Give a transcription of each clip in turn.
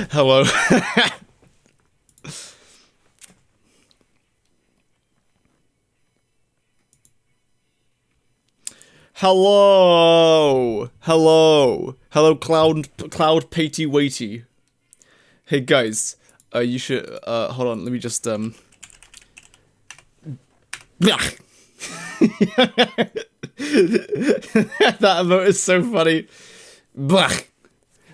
Hello. Hello. Hello, Cloud Patey Waity. Hey guys, you should hold on, let me just that emote is so funny.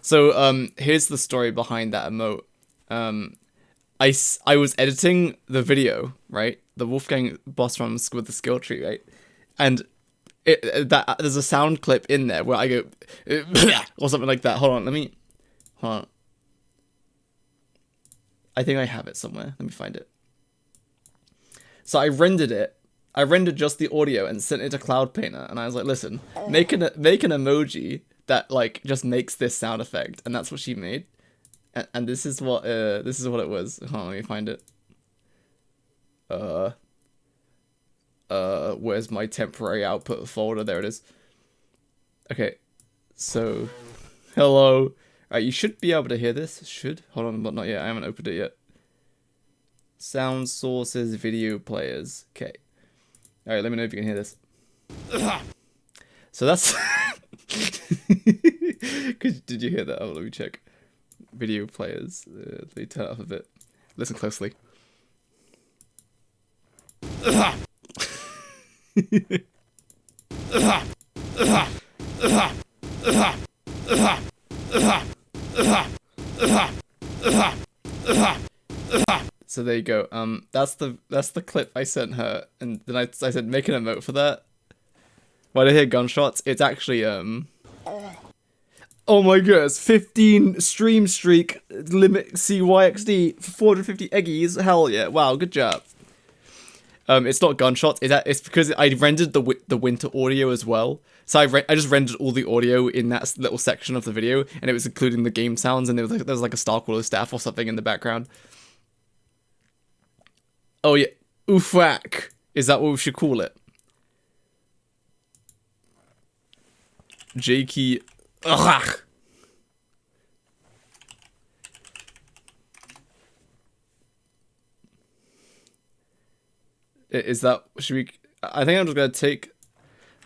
So here's the story behind that emote. I was editing the video, right? The Wolfgang boss runs with the skill tree, right? And there's a sound clip in there where I go or something like that. Hold on. I think I have it somewhere. Let me find it. So I rendered it. I rendered just the audio and sent it to Cloud Painter, and I was like, "Listen, make an emoji that like just makes this sound effect," and that's what she made. And this is what it was. Hold on, let me find it. Where's my temporary output folder? There it is. Okay, so hello. You should be able to hear this. Hold on, but not yet. I haven't opened it yet. Sound sources, video players. Okay. All right, let me know if you can hear this. So that's. Did you hear that? Oh, let me check. Video players. Let me turn it up a bit. Listen closely. So there you go. That's the clip I sent her, and then I said make an emote for that. When I hear gunshots, it's actually oh my goodness, 15 stream streak limit CYXD for 450 eggies. Hell yeah! Wow, good job. It's not gunshots. It's because I rendered the winter audio as well. So I just rendered all the audio in that little section of the video, and it was including the game sounds, and there was like a Starcaller staff or something in the background. Oh yeah, oofwhack. Is that what we should call it? Jakey. Ugh. Is that, should we, I think I'm just gonna take,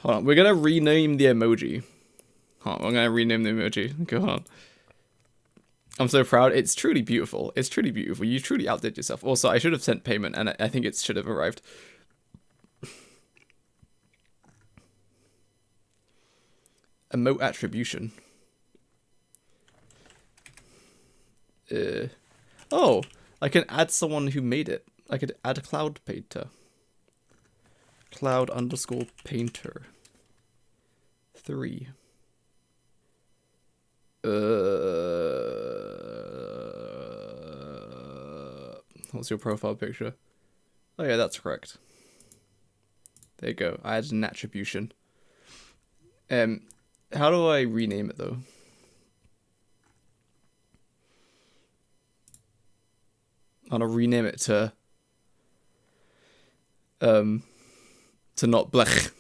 hold on, we're gonna rename the emoji. Hold on, I'm gonna rename the emoji. Go on. I'm so proud. It's truly beautiful. It's truly beautiful. You truly outdid yourself. Also, I should have sent payment, and I think it should have arrived. Emote attribution. Oh, I can add someone who made it. I could add a Cloud Painter. Cloud_painter 3. What's your profile picture? Oh yeah, that's correct. There you go. I added an attribution. How do I rename it though? I'm gonna rename it to not blech.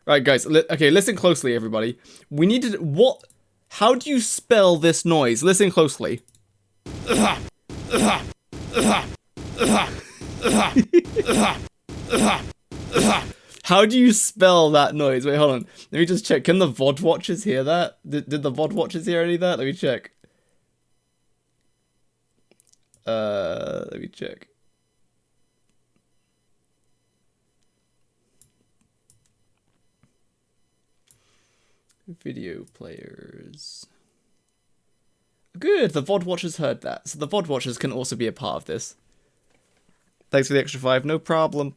Right, guys. Okay, listen closely, everybody. We need to. What? How do you spell this noise? Listen closely. How do you spell that noise? Wait, hold on. Let me just check. Can the VOD watchers hear that? Did the VOD watchers hear any of that? Let me check. Let me check. Video players. Good, the VOD watchers heard that. So the VOD watchers can also be a part of this. Thanks for the extra 5, no problem.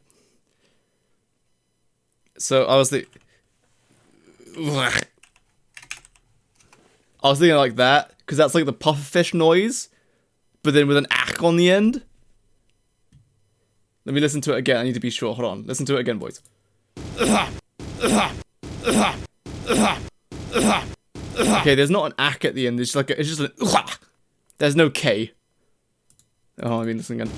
So I was thinking like that, because that's like the pufferfish noise, but then with an ack on the end. Let me listen to it again. I need to be sure. Hold on. Listen to it again, boys. Okay, there's not an ack at the end. It's like it's just an. There's no K. Oh, I mean, listen again.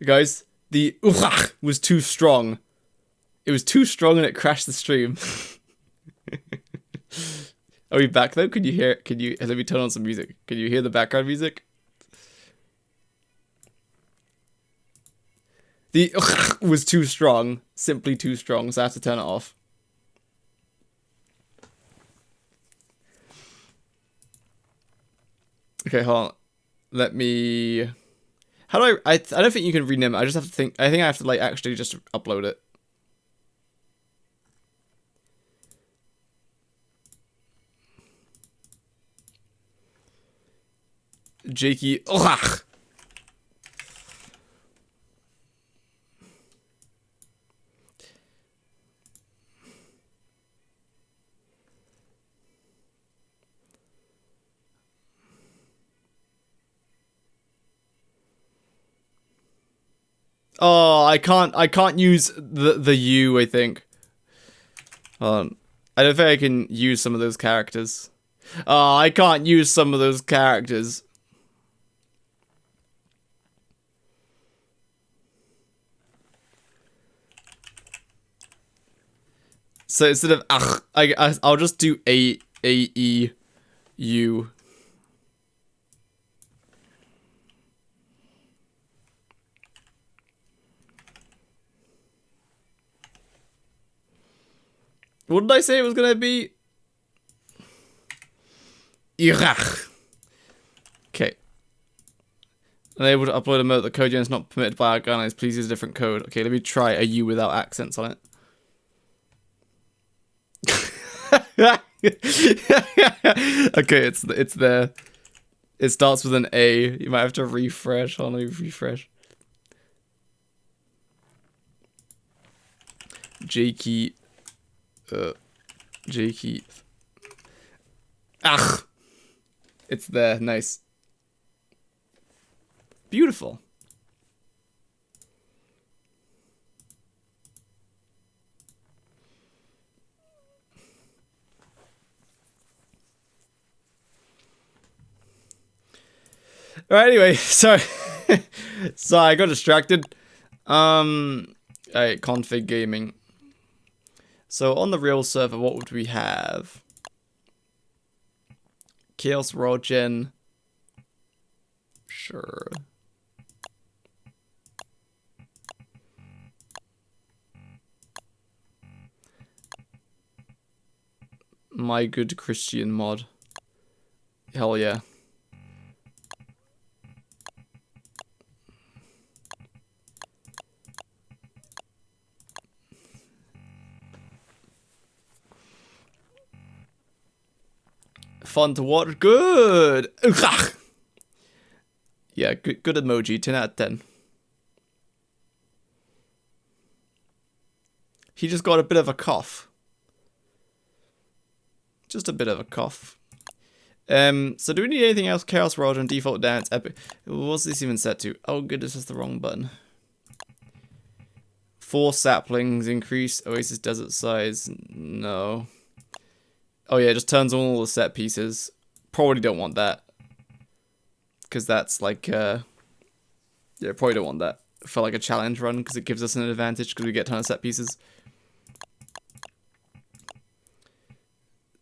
Guys, the was too strong. It was too strong and it crashed the stream. Are we back though? Can you hear? Let me turn on some music. Can you hear the background music? The was too strong. Simply too strong, so I have to turn it off. Okay, hold on. Let me... How do I don't think you can rename it. I just have to think... I think I have to, like, actually just upload it. Jakey... Ugh! Oh, I can't use the U, I think. I don't think I can use some of those characters. Oh, I can't use some of those characters. So instead of I'll just do A E U. What did I say it was gonna be? Irach. Okay. Unable to upload a mode that code is not permitted by our guidelines. Please use a different code. Okay, let me try a U without accents on it. Okay, it's there. It starts with an A. You might have to refresh. Hold on, let me refresh. Jakey. Jakey. Ach! It's there. Nice. Beautiful. Alright, anyway, so I got distracted. Alright, config gaming. So on the real server, what would we have? Chaos Rogen. Sure. My Good Christian mod. Hell yeah. Fun to watch. Good. Yeah, good emoji. 10 out of 10. He just got a bit of a cough. Just a bit of a cough. So do we need anything else? Chaos Roger and default dance epic. What's this even set to? Oh goodness, that's the wrong button. 4 saplings, increase Oasis desert size. No. Oh yeah, it just turns on all the set pieces. Probably don't want that. Because that's like, yeah, probably don't want that for like a challenge run, because it gives us an advantage because we get a ton of set pieces.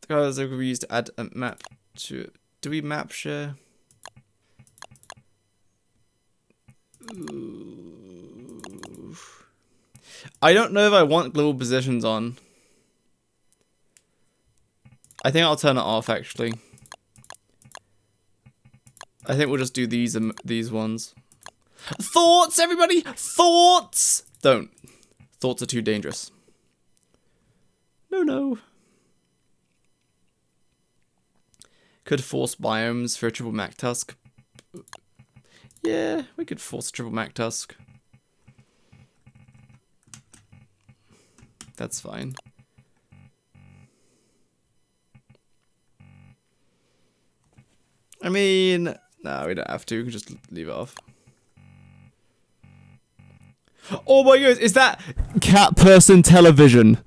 The colors that we use to add a map to... Do we map share? Ooh. I don't know if I want global positions on. I think I'll turn it off, actually. I think we'll just do these ones. Thoughts, everybody! Thoughts! Don't. Thoughts are too dangerous. No. Could force biomes for a triple Mac Tusk. Yeah, we could force a triple Mac Tusk. That's fine. I mean, no, we don't have to. We can just leave it off. Oh my goodness, is that cat person television?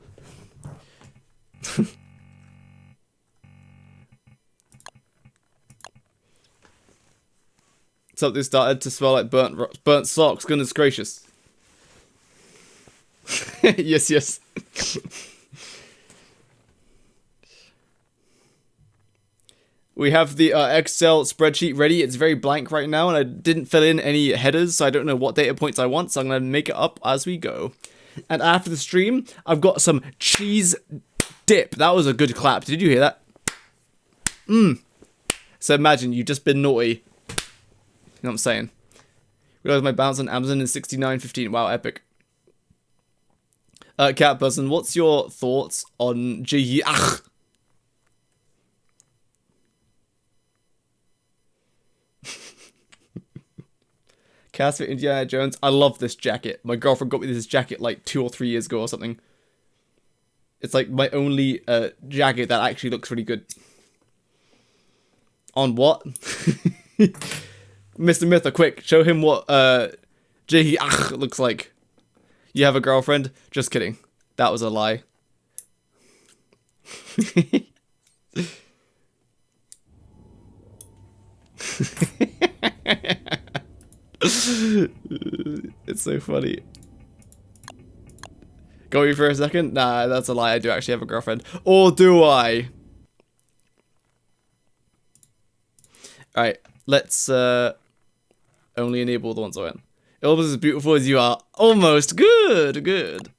Something started to smell like burnt socks. Goodness gracious. Yes, yes. We have the Excel spreadsheet ready. It's very blank right now, and I didn't fill in any headers, so I don't know what data points I want, so I'm going to make it up as we go. And after the stream, I've got some cheese dip. That was a good clap. Did you hear that? So imagine you've just been naughty. You know what I'm saying? Realized my balance on Amazon is $69.15. Wow, epic. Cat Buzzin, what's your thoughts on Jakeyosaurus? Cast for Indiana Jones. I love this jacket. My girlfriend got me this jacket like 2 or 3 years ago or something. It's like my only jacket that actually looks really good. On what? Mr. Mytha, quick, show him what Jakeyosaurus looks like. You have a girlfriend? Just kidding. That was a lie. It's so funny. Got me for a second? Nah, that's a lie. I do actually have a girlfriend. Or do I? Alright, let's only enable the ones I want. Almost as beautiful as you are. Almost. Good, good.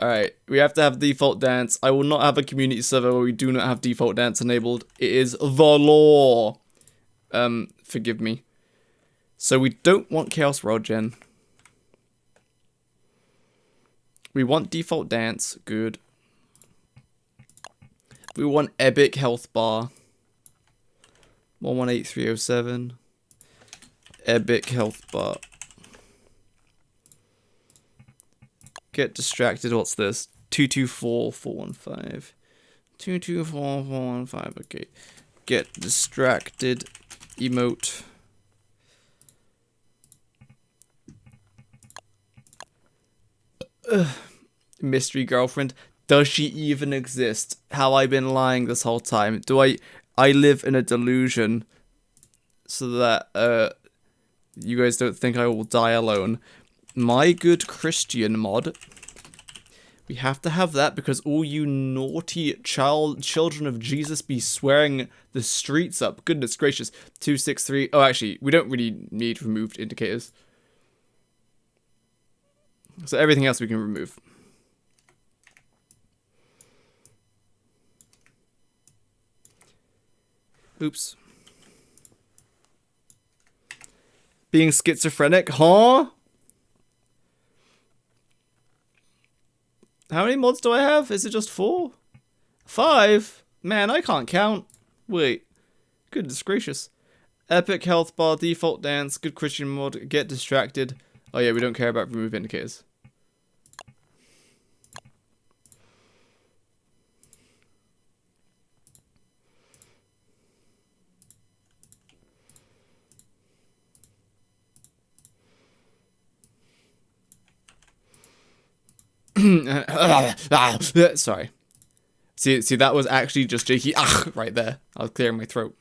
Alright, we have to have default dance. I will not have a community server where we do not have default dance enabled. It is the law. Forgive me. So we don't want Chaos World Gen. We want default dance. Good. We want epic health bar. 118307. Epic health bar. Get distracted. What's this? 224415. 224415. Okay. Get distracted. Emote. Mystery girlfriend. Does she even exist? Have I been lying this whole time? Do I live in a delusion so that you guys don't think I will die alone? My good Christian mod. We have to have that because all you naughty children of Jesus be swearing the streets up. Goodness gracious. 263. Oh, actually, we don't really need removed indicators. So everything else we can remove. Oops. Being schizophrenic, huh? How many mods do I have? Is it just 4? 5? Man, I can't count. Wait. Goodness gracious. Epic health bar, default dance, good Christian mod, get distracted. Oh yeah, we don't care about remove indicators. Sorry. See, that was actually just Jakey right there. I was clearing my throat.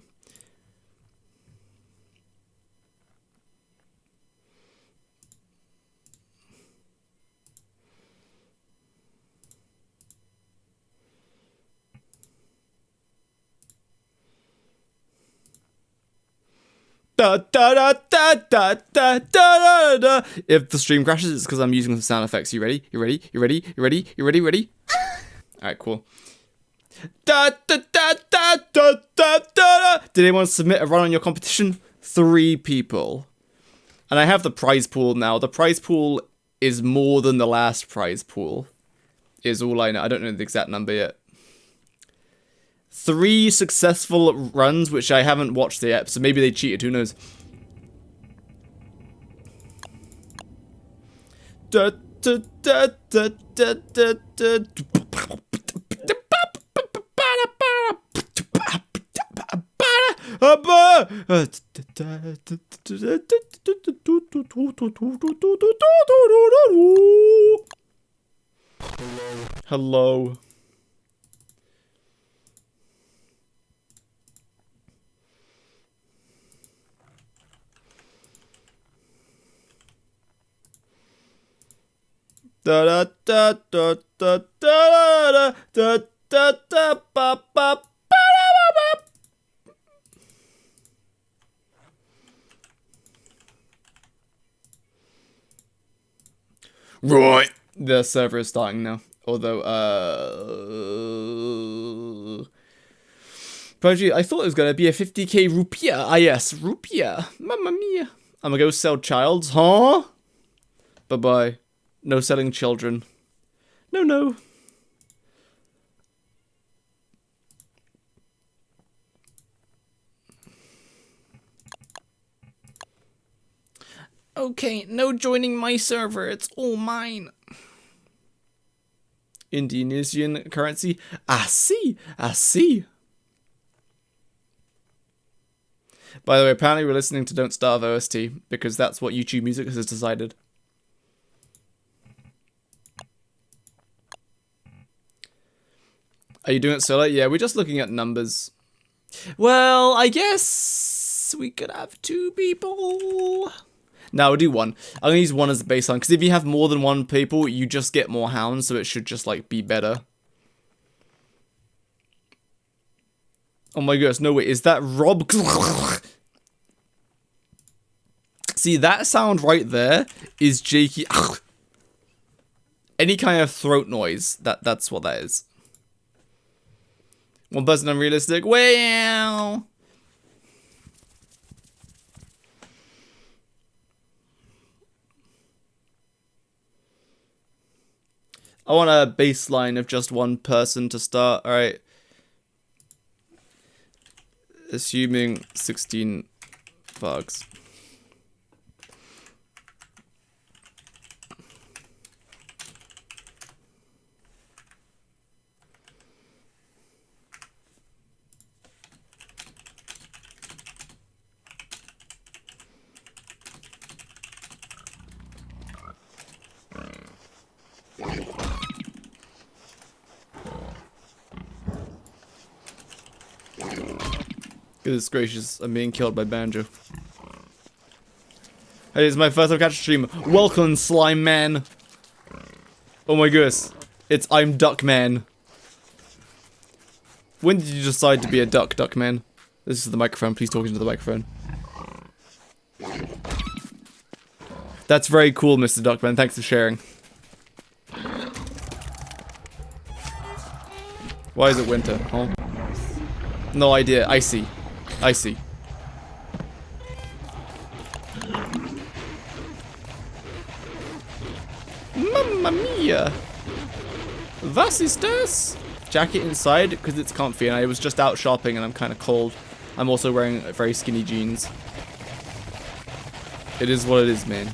Da, da, da, da, da, da, da, da. If the stream crashes, it's because I'm using some sound effects. You ready? You ready? You ready? You ready? You ready? Ready? Alright, cool. Da, da, da, da, da, da, da. Did anyone submit a run on your competition? 3 people. And I have the prize pool now. The prize pool is more than the last prize pool. Is all I know. I don't know the exact number yet. 3 successful runs, which I haven't watched yet, so maybe they cheated, who knows. Da, da, da, da, da, da, da. Hello. Da da da da da da da da da ba ba. Right, the server is starting now. Although, Prodigy, I thought it was gonna be a 50k rupiah. Ah yes, rupiah. Mamma mia. I'm gonna go sell childs, huh? Bye bye. No selling children. No, no. Okay, no joining my server. It's all mine. Indonesian currency. I see. I see. By the way, apparently we're listening to Don't Starve OST because that's what YouTube Music has decided. Are you doing it solo? Yeah, we're just looking at numbers. Well, I guess we could have 2 people. No, we'll do 1. I'm gonna use 1 as the baseline because if you have more than 1 people, you just get more hounds, so it should just like be better. Oh my goodness, no way, is that Rob? See, that sound right there is Jakey. Any kind of throat noise, that's what that is. 1 person unrealistic. Wow. I want a baseline of just 1 person to start. All right. Assuming 16 bugs. Goodness gracious, I'm being killed by Banjo. Hey, it's my first time catch stream. Welcome, slime man. Oh my goodness. It's I'm Duck Man. When did you decide to be a duck man? This is the microphone, please talk into the microphone. That's very cool, Mr. Duckman, thanks for sharing. Why is it winter? Oh. No idea, I see. I see. Mamma mia! Was ist das? Jacket inside because it's comfy and I was just out shopping and I'm kind of cold. I'm also wearing very skinny jeans. It is what it is, man.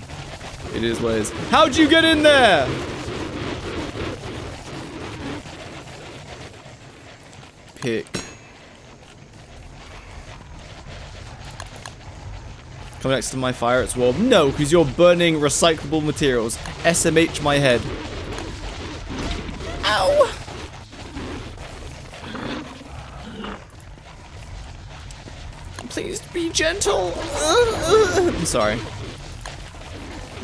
It is what it is. How'd you get in there? Pick. Come next to my fire, it's warm. No, because you're burning recyclable materials. SMH my head. Ow! Please be gentle. I'm sorry.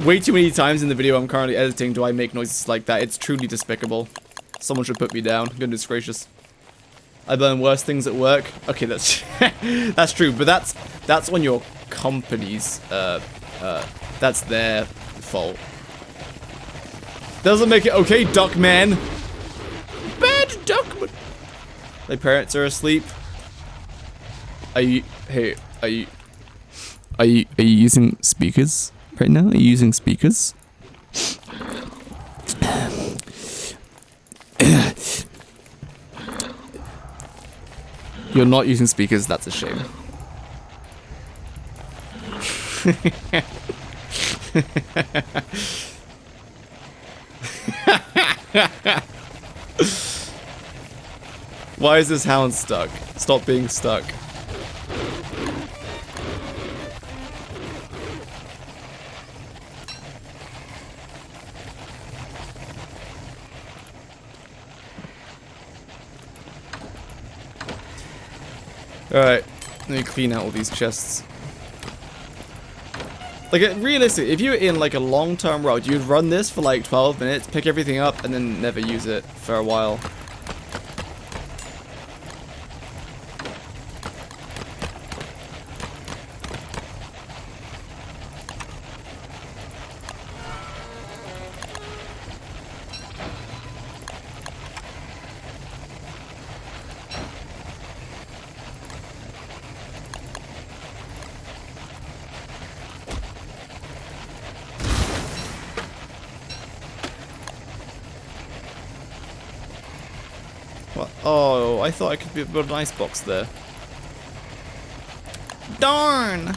Way too many times in the video I'm currently editing do I make noises like that. It's truly despicable. Someone should put me down. Goodness gracious. I burn worse things at work. Okay, that's that's true, but that's on your company's that's their fault. Doesn't make it okay, duck man. Bad duck. My parents are asleep. Are you using speakers right now? Are you using speakers? You're not using speakers, that's a shame. Why is this hound stuck? Stop being stuck. Alright, let me clean out all these chests. Like, realistically, if you were in, like, a long-term road, you'd run this for, like, 12 minutes, pick everything up, and then never use it for a while. What? Oh, I thought I could build an icebox there. Darn!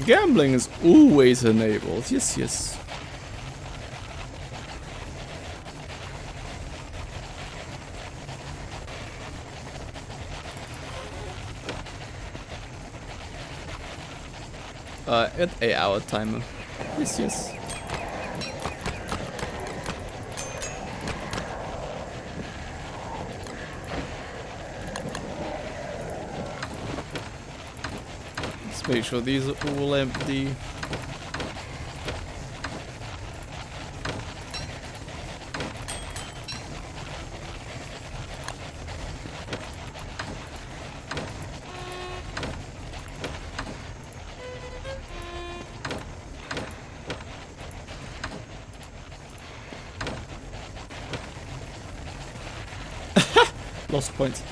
Gambling is always enabled. Yes, yes. At 8-hour timer. Yes, yes. Make sure these are all empty. Lost points.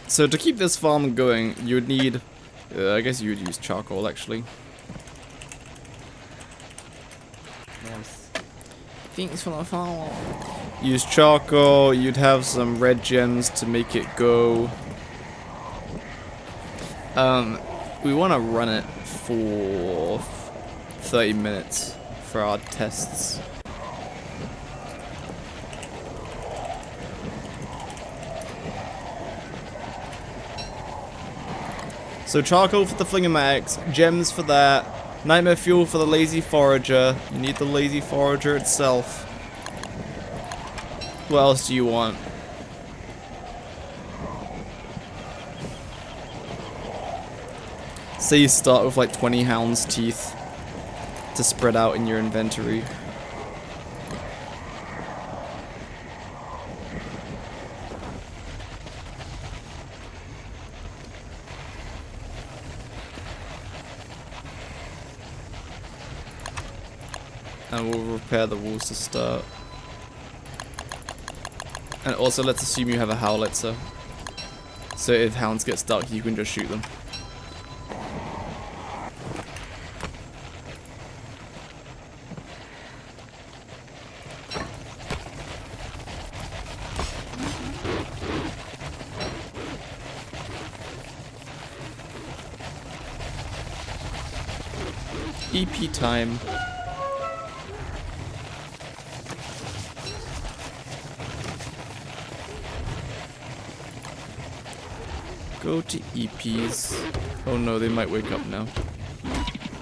So to keep this farm going, you would need, I guess you would use charcoal actually. Nice. Thanks for the follow. Use charcoal, you'd have some red gems to make it go. We want to run it for 30 minutes for our tests. So charcoal for the flingamatics, gems for that, nightmare fuel for the lazy forager. You need the lazy forager itself. What else do you want? Say you start with like 20 hound's teeth to spread out in your inventory. And we'll repair the walls to start. And also let's assume you have a howitzer. So if hounds get stuck, you can just shoot them. EP time. Go to EPs. Oh no, they might wake up now.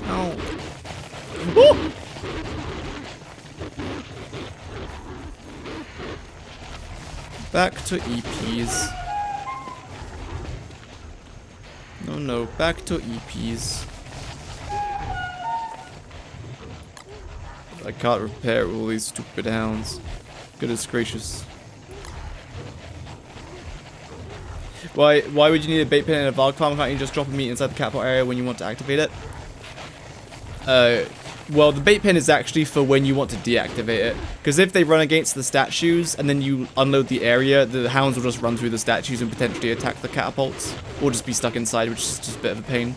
No. Oh! Back to EPs. No, no, back to EPs. I can't repair all these stupid hounds. Goodness gracious. Why would you need a bait pin in a Varg Farm? Can't you just drop a meat inside the catapult area when you want to activate it? Well, the bait pin is actually for when you want to deactivate it. Because if they run against the statues and then you unload the area, the hounds will just run through the statues and potentially attack the catapults. Or just be stuck inside, which is just a bit of a pain.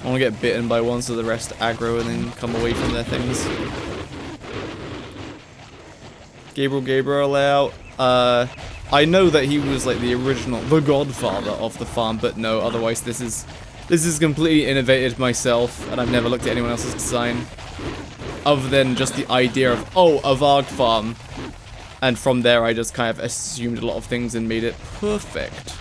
want to get bitten by one so the rest aggro and then come away from their things. Gabriel layout. I know that he was like the original, the godfather of the farm, but no, otherwise this is completely innovated myself, and I've never looked at anyone else's design. Other than just the idea of, oh, a Varg Farm. And from there I just kind of assumed a lot of things and made it perfect.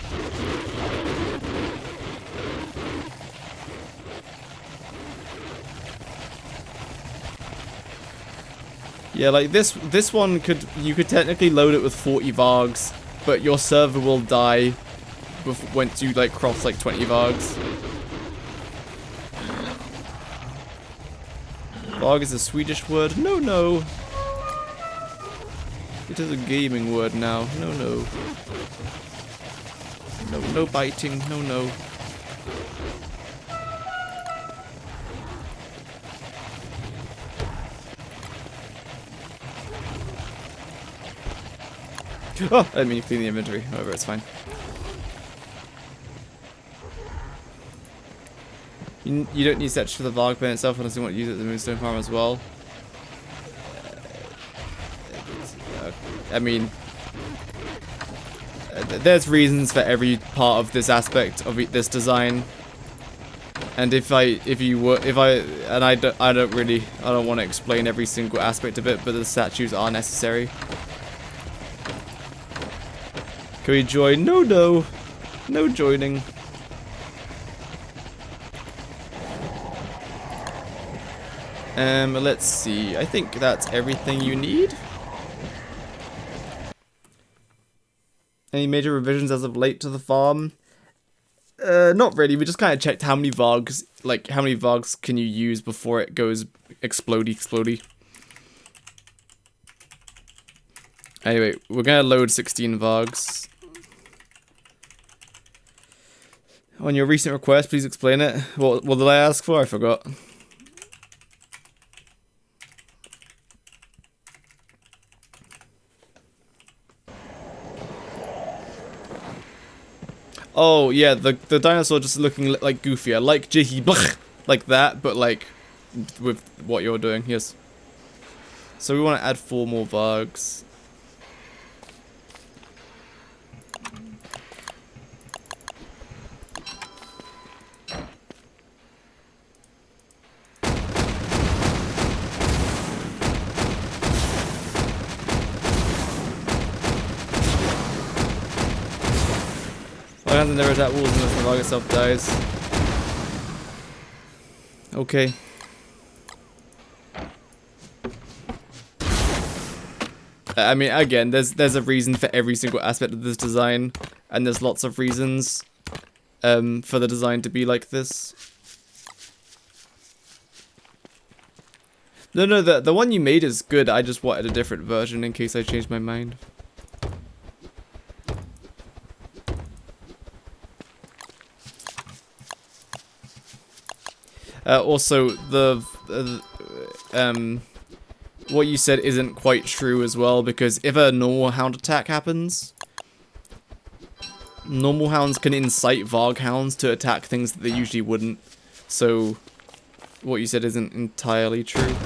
Yeah, like this one you could technically load it with 40 Vargs, but your server will die once you like cross like 20 Vargs. Varg is a Swedish word? No. It is a gaming word now. No. No biting. No. Oh, I didn't mean to clean the inventory. However, it's fine. You don't need sets for the Varg pen itself unless you want to use it as a moonstone farm as well. I mean, there's reasons for every part of this aspect of this design. And I don't want to explain every single aspect of it, but the statues are necessary. Can we join? No joining. Let's see. I think that's everything you need. Any major revisions as of late to the farm? Not really. We just kind of checked how many Vargs, can you use before it goes explodey. Anyway, we're gonna load 16 Vargs. On your recent request, please explain it. What did I ask for? I forgot. Oh yeah, the dinosaur just looking like goofier, like Jakey, like that, but like with what you're doing. Yes. So we want to add 4 more Vargs. And there is that walls unless the Varg itself dies. Okay. I mean, again, there's a reason for every single aspect of this design, and there's lots of reasons for the design to be like this. No, the one you made is good. I just wanted a different version in case I changed my mind. Also, what you said isn't quite true as well, because if a normal hound attack happens, normal hounds can incite Varg hounds to attack things that they usually wouldn't. So, what you said isn't entirely true.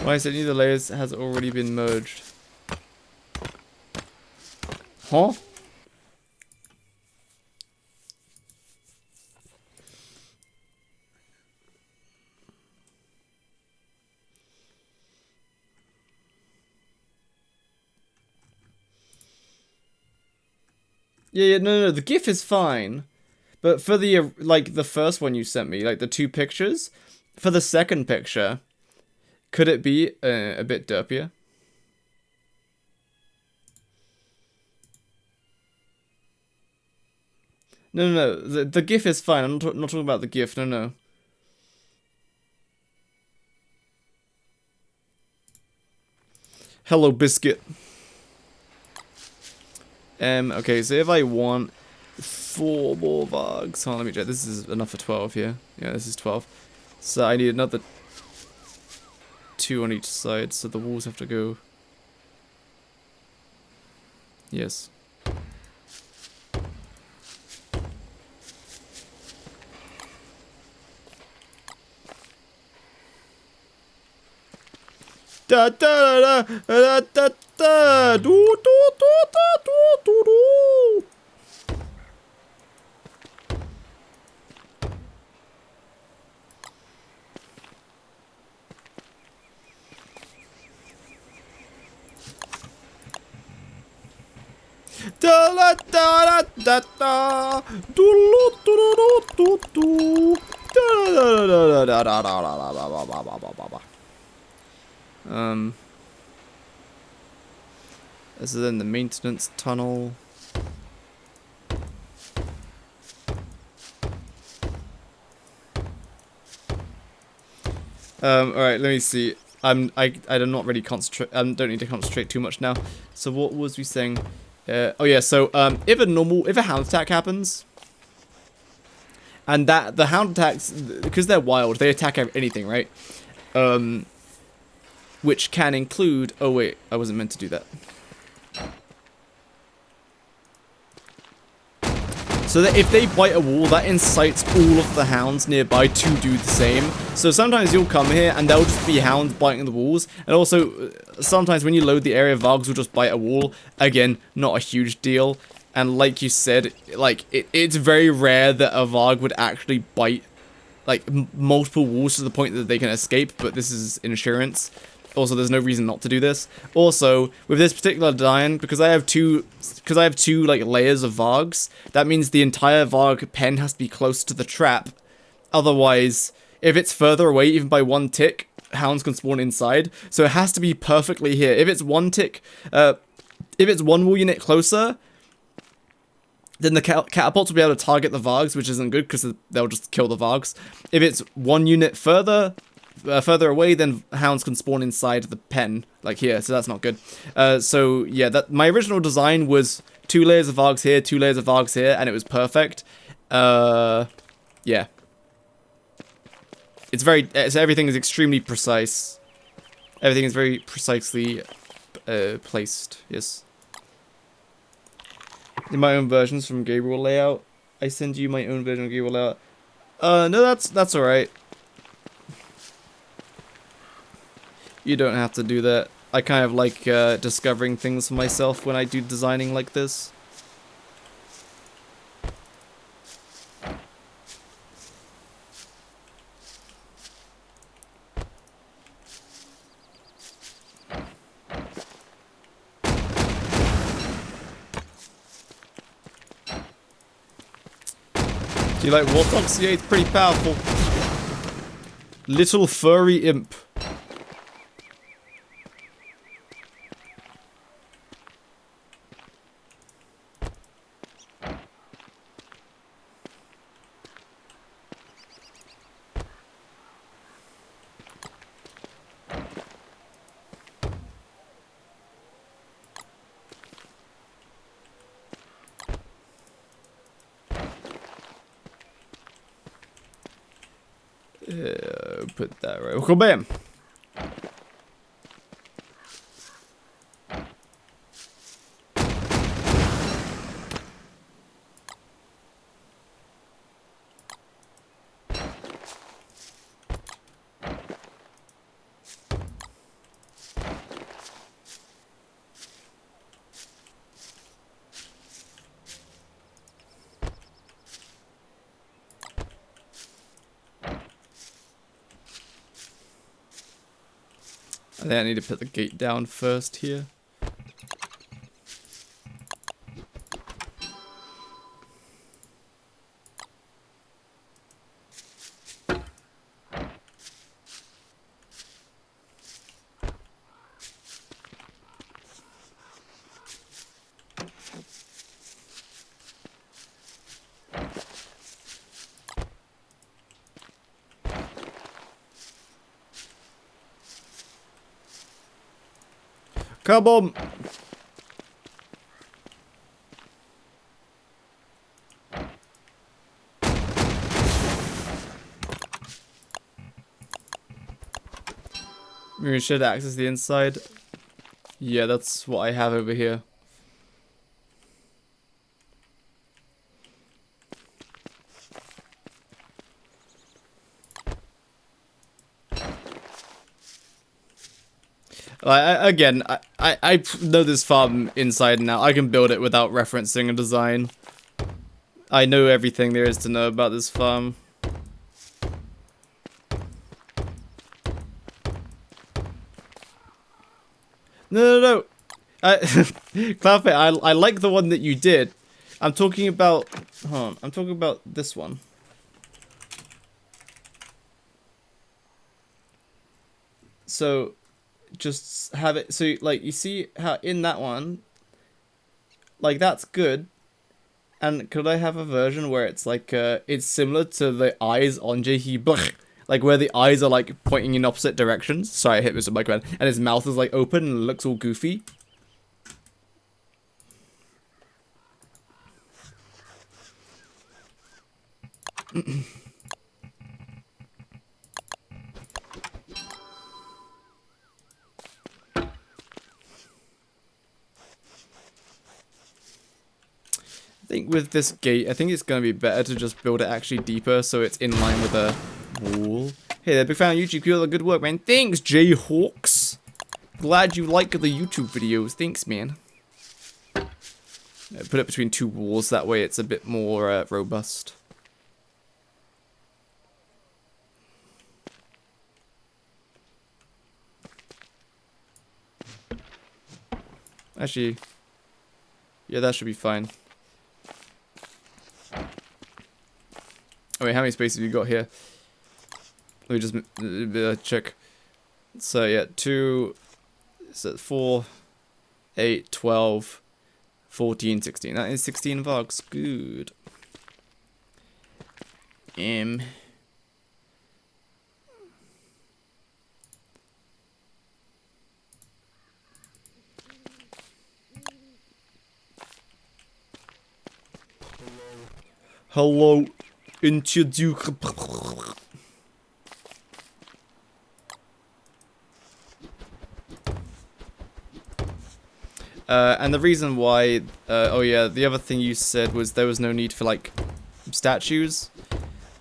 Why is any of the layers has already been merged? Huh? Yeah, no, the GIF is fine. But for the, like, the first one you sent me, like, the 2 pictures, for the second picture, could it be a bit derpier? No, the GIF is fine. I'm not talking about the GIF, no. Hello, Biscuit. Okay, so if I want 4 more Vargs, hold on, let me check. This is enough for 12 here. Yeah, this is 12. So I need another 2 on each side, so the walls have to go. Yes. Da da da da da da do do do do do do. Da da da da da do do do do da da da da da da da. This is in the maintenance tunnel. Alright, let me see. I'm not really concentrate. Don't need to concentrate too much now. So what was we saying? Oh yeah. So if a hound attack happens, and that the hound attacks because they're wild, they attack anything, right? Which can include. Oh wait, I wasn't meant to do that. So that if they bite a wall, that incites all of the hounds nearby to do the same. So sometimes you'll come here and there'll just be hounds biting the walls. And also, sometimes when you load the area, Vargs will just bite a wall. Again, not a huge deal. And like you said, like it's very rare that a Varg would actually bite like multiple walls to the point that they can escape. But this is insurance. Also, there's no reason not to do this. Also, with this particular design, because I have two like layers of Vargs, that means the entire Varg pen has to be close to the trap. Otherwise, if it's further away, even by 1 tick, hounds can spawn inside. So it has to be perfectly here. If it's 1 tick, if it's 1 wall unit closer, then the catapults will be able to target the Vargs, which isn't good because they'll just kill the Vargs. If it's 1 unit further away, then hounds can spawn inside the pen, like here, so that's not good. So yeah, that my original design was 2 layers of Vargs here, 2 layers of Vargs here, and it was perfect. Yeah. Everything is extremely precise. Everything is very precisely placed, yes. In my own versions from Gabriel layout. I send you my own version of Gabriel layout. No, that's alright. You don't have to do that. I kind of like discovering things for myself when I do designing like this. Do you like Warthog? Yeah, it's pretty powerful. Little furry imp. Put that right. Okay, bam. I think I need to put the gate down first here. Come on! We should access the inside. Yeah, that's what I have over here. I know this farm inside and out. I can build it without referencing a design. I know everything there is to know about this farm. No. Cloudfit, I like the one that you did. I'm talking about... Hold on. I'm talking about this one. So, just have it... So, like, you see how in that one... Like, that's good. And could I have a version where it's like... it's similar to the eyes on Jakeyosaurus. Like, where the eyes are, like, pointing in opposite directions. Sorry, I hit Mr. Microman. And his mouth is, like, open and looks all goofy. I think with this gate, I think it's going to be better to just build it actually deeper so it's in line with a wall. Hey there, big fan of YouTube. Keep up the good work, man. Thanks, Jayhawks. Glad you like the YouTube videos. Thanks, man. Put it between two walls. That way it's a bit more robust. Actually, yeah, that should be fine. Oh wait, how many spaces have you got here? Let me just check. So yeah, 2, so 4, 8, 12, 14, 16. That is 16 Vargs. Good. Hello, introduce. And the reason why, oh yeah, the other thing you said was there was no need for, like, statues.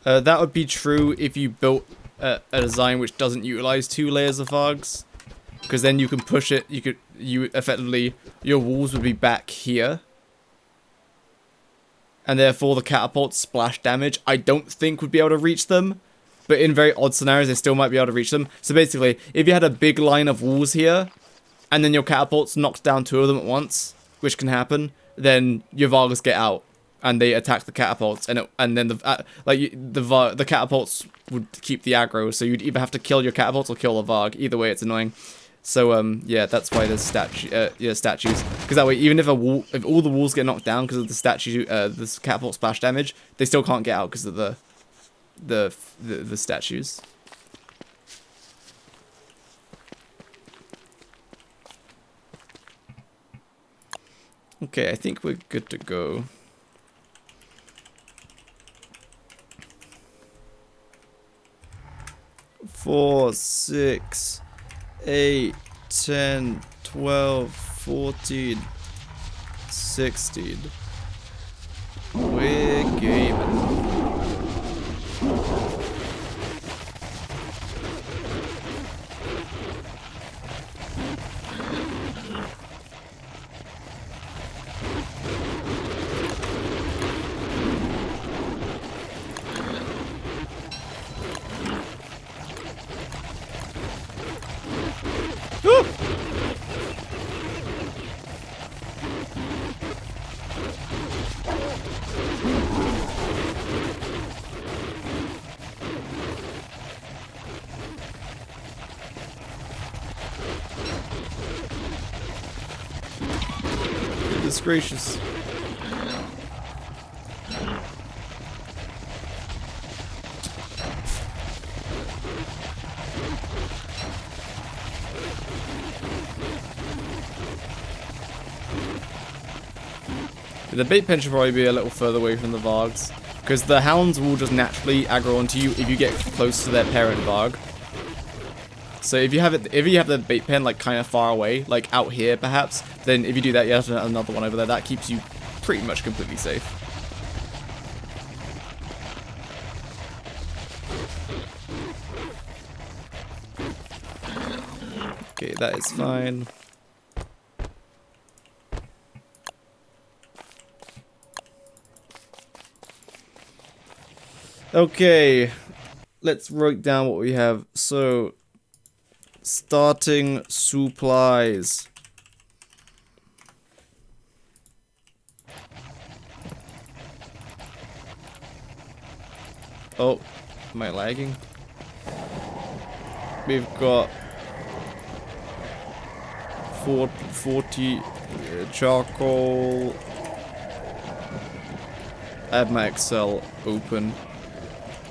That would be true if you built a design which doesn't utilize 2 layers of Vargs. Because then you can push it, you effectively, your walls would be back here. And therefore the catapult splash damage, I don't think would be able to reach them. But in very odd scenarios, they still might be able to reach them. So basically, if you had a big line of walls here, and then your catapults knocks down 2 of them at once, which can happen, then your Vargs get out, and they attack the catapults, and then the catapults would keep the aggro, so you'd either have to kill your catapults or kill the Varg. Either way, it's annoying. So yeah, that's why there's statues. Because that way, even if all the walls get knocked down because of the this catapult splash damage, they still can't get out because of the statues. Okay, I think we're good to go. Four, 6, 8, 10, 12, 14, 16. We're gaming. Goodness gracious. The bait pen should probably be a little further away from the Vargs, because the hounds will just naturally aggro onto you if you get close to their parent Varg. So if you have the bait pen like kind of far away, like out here perhaps, then if you do that, you have another one over there. That keeps you pretty much completely safe. Okay, that is fine. Okay, let's write down what we have. So, starting supplies. Oh, am I lagging? We've got 40 charcoal. I have my Excel open.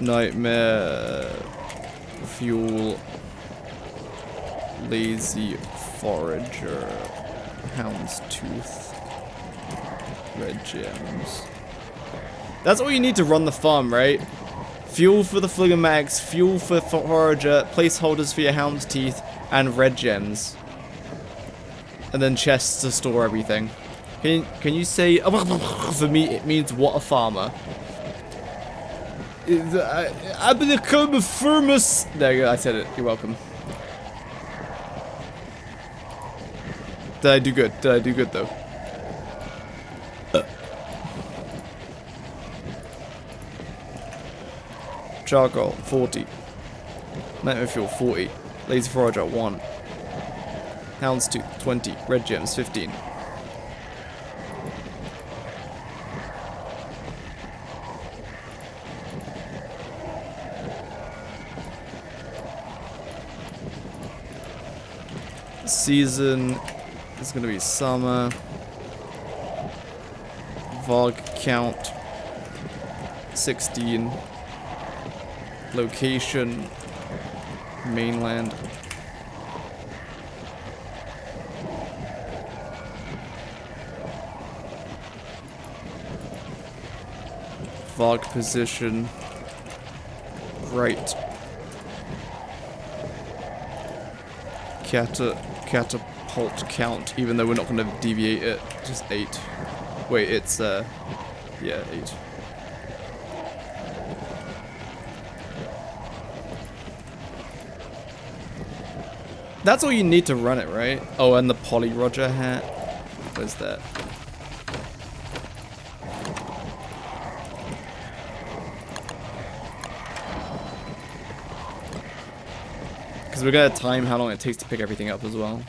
Nightmare fuel. Lazy forager. Hound's tooth. Red gems. That's all you need to run the farm, right? Fuel for the Fligomax, fuel for forager, placeholders for your hound's teeth, and red gems. And then chests to store everything. Can you say, for me it means what a farmer. I become a firmus. There you go, I said it. You're welcome. Did I do good? Did I do good though? Charcoal 40. Nightmare fuel 40. Lazy forager 1. Hound's tooth 20. Red gems 15. Season is gonna be summer. Varg count 16. Location mainland. Varg position right. Catapult count, even though we're not going to deviate it, just 8. Wait, it's yeah, 8. That's all you need to run it, right? Oh, and the Polly Roger hat. Where's that? Because we're gonna time how long it takes to pick everything up as well.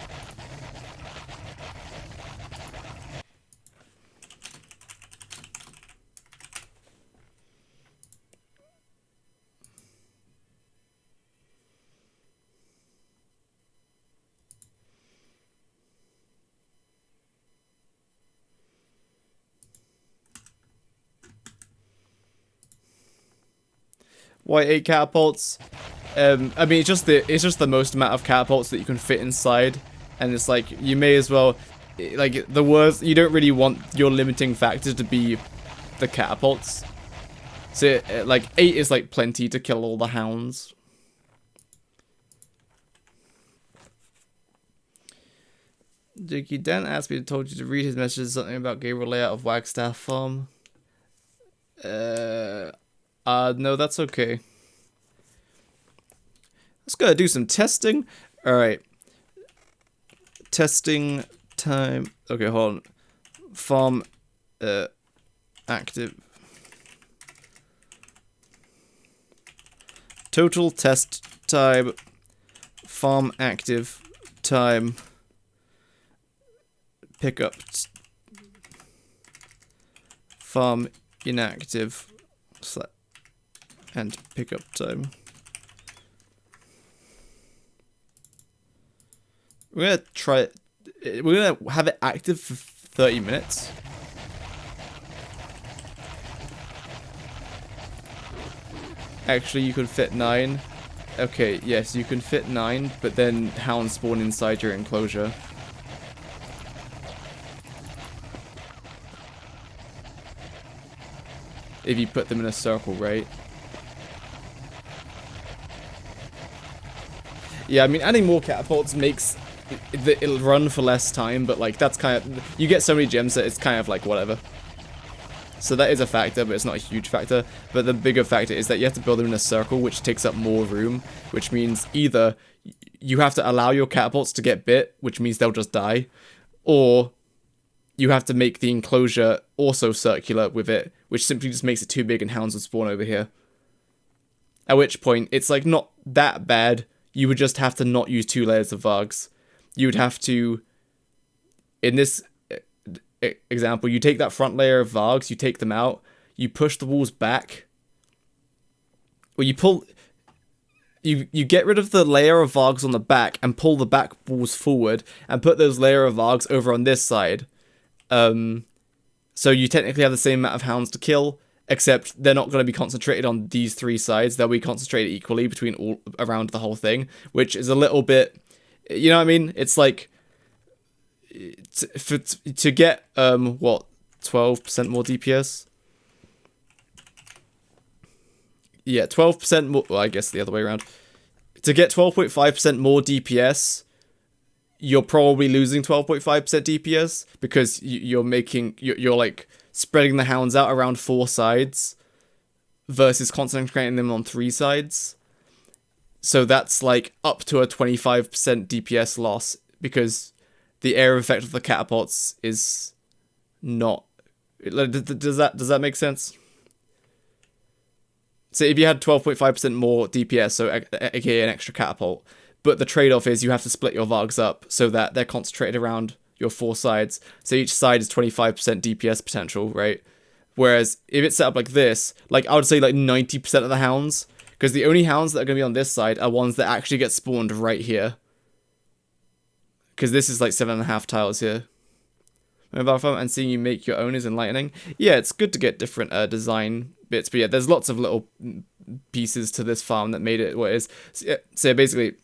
Why 8 catapults? I mean, it's just the most amount of catapults that you can fit inside, and it's like you may as well, like the worst. You don't really want your limiting factor to be the catapults. So like 8 is like plenty to kill all the hounds. Jakey, Dan asked me to told you to read his message, something about Gabriel layout of Wagstaff Farm. No, that's okay. Let's go do some testing. Alright. Testing time. Okay, hold on. Farm active. Total test time. Farm active time. Pickup. Farm inactive. And pickup time. We're gonna try it. We're gonna have it active for 30 minutes. Actually, you can fit 9. Okay, yes, you can fit 9, but then hounds spawn inside your enclosure. If you put them in a circle, right? Yeah, I mean, adding more catapults makes it'll run for less time, but like that's kind of, you get so many gems that it's kind of like whatever. So that is a factor, but it's not a huge factor. But the bigger factor is that you have to build them in a circle, which takes up more room, which means either you have to allow your catapults to get bit, which means they'll just die, or you have to make the enclosure also circular with it, which simply just makes it too big and hounds would spawn over here. At which point, it's like not that bad. You would just have to not use 2 layers of Vargs. You would have to, in this example, you take that front layer of Vargs, you take them out, you push the walls back, or you pull, you get rid of the layer of Vargs on the back and pull the back walls forward and put those layer of Vargs over on this side. So you technically have the same amount of hounds to kill, except they're not going to be concentrated on these 3 sides. They'll be concentrated equally between all around the whole thing, which is a little bit, you know what I mean? It's like to get what, 12% more DPS. Yeah, 12% more. Well, I guess the other way around. To get 12.5% more DPS, you're probably losing 12.5% DPS because you're like spreading the hounds out around 4 sides versus concentrating them on 3 sides. So that's like up to a 25% DPS loss because the area effect of the catapults is not. Does that make sense? So if you had 12.5% more DPS, so aka an extra catapult, but the trade-off is you have to split your Vargs up so that they're concentrated around your 4 sides. So each side is 25% DPS potential, right? Whereas if it's set up like this, like I would say like 90% of the hounds, because the only hounds that are going to be on this side are ones that actually get spawned right here. Because this is like 7.5 tiles here. Varg Farm, and seeing you make your own is enlightening. Yeah, it's good to get different design bits, but yeah, there's lots of little pieces to this farm that made it what it is. So basically,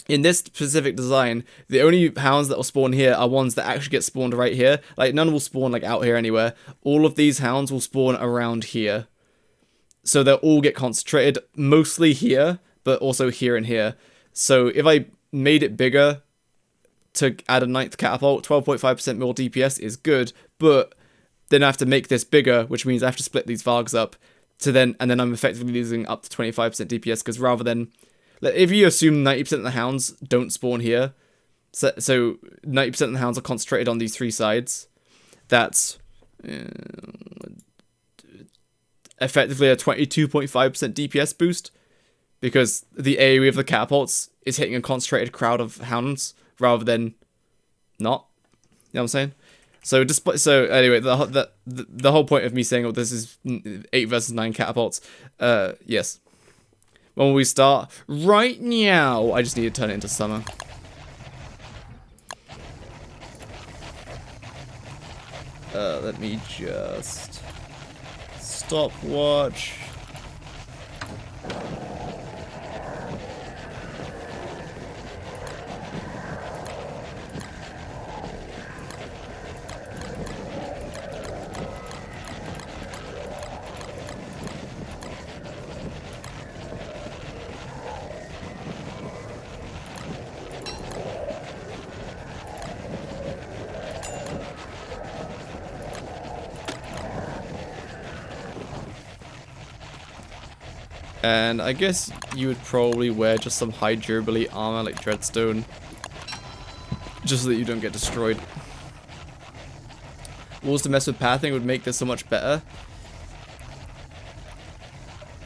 in this specific design, the only hounds that will spawn here are ones that actually get spawned right here. Like, none will spawn like out here anywhere. All of these hounds will spawn around here. So they'll all get concentrated, mostly here, but also here and here. So if I made it bigger to add a 9th catapult, 12.5% more DPS is good, but then I have to make this bigger, which means I have to split these Vargs up to then, and then I'm effectively losing up to 25% DPS, because rather than, if you assume 90% of the hounds don't spawn here, so 90% of the hounds are concentrated on these 3 sides, that's effectively a 22.5% DPS boost, because the AoE of the catapults is hitting a concentrated crowd of hounds rather than not. You know what I'm saying? So anyway, the whole point of me saying, oh, this is 8 versus 9 catapults. Yes. When will we start? Right now. I just need to turn it into summer. Let me just stopwatch. And I guess you would probably wear just some high durability armor like Dreadstone, just so that you don't get destroyed. Walls to mess with pathing would make this so much better.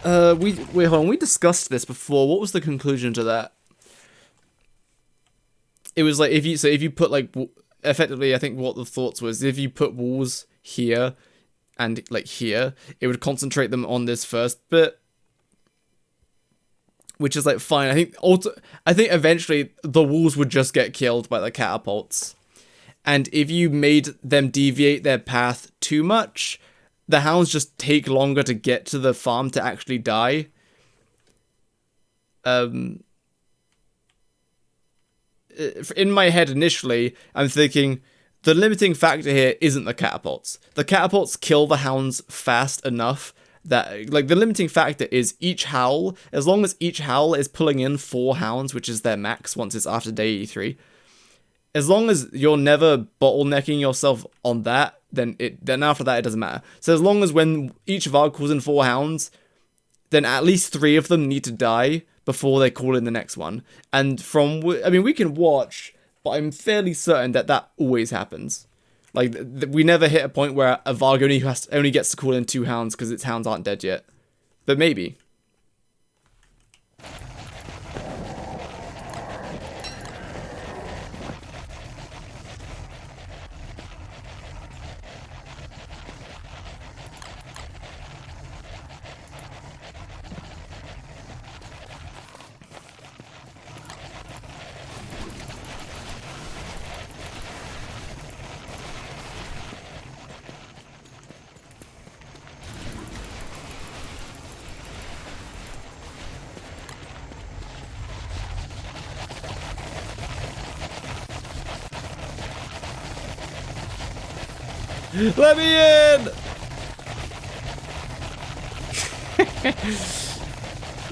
Wait, hold on, we discussed this before. What was the conclusion to that? It was like if you put like effectively, I think what the thoughts was, if you put walls here and like here, it would concentrate them on this first bit. Which is like fine. I think eventually the walls would just get killed by the catapults. And if you made them deviate their path too much, the hounds just take longer to get to the farm to actually die. In my head initially, I'm thinking the limiting factor here isn't the catapults. The catapults kill the hounds fast enough that, like, the limiting factor is each howl. As long as each howl is pulling in 4 hounds, which is their max once it's after day 83. As long as you're never bottlenecking yourself on that, then after that it doesn't matter. So as long as when each Varg calls in 4 hounds, then at least 3 of them need to die before they call in the next one. And we can watch, but I'm fairly certain that always happens. Like, we never hit a point where a Varg only gets to call in 2 hounds because its hounds aren't dead yet. But maybe. Let me in!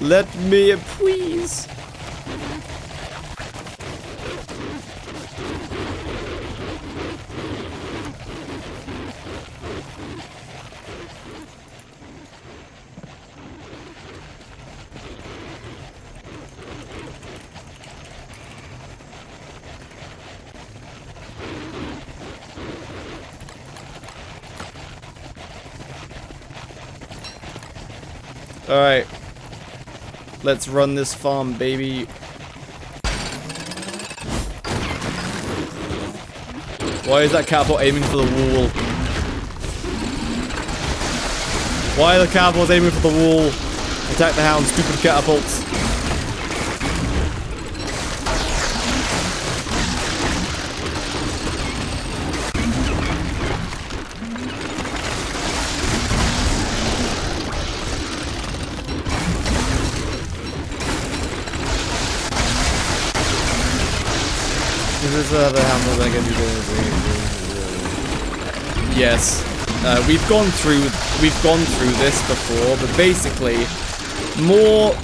Let me in, please. Alright. Let's run this farm, baby. Why is that catapult aiming for the wall? Why are the catapults aiming for the wall? Attack the hound, stupid catapults. Yes, we've gone through this before, but basically, more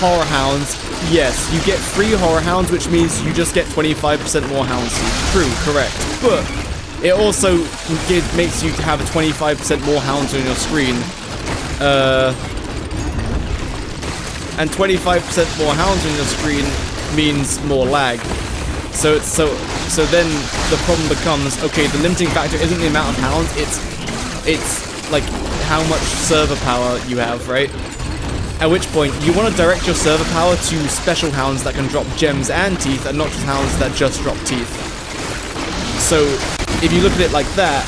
horror hounds. Yes, you get 3 horror hounds, which means you just get 25% more hounds. True, correct, but it also makes you have 25% more hounds on your screen. And 25% more hounds on your screen means more lag. So then the problem becomes, okay, the limiting factor isn't the amount of hounds, it's like how much server power you have, right? At which point you want to direct your server power to special hounds that can drop gems and teeth, and not just hounds that just drop teeth. So if you look at it like that,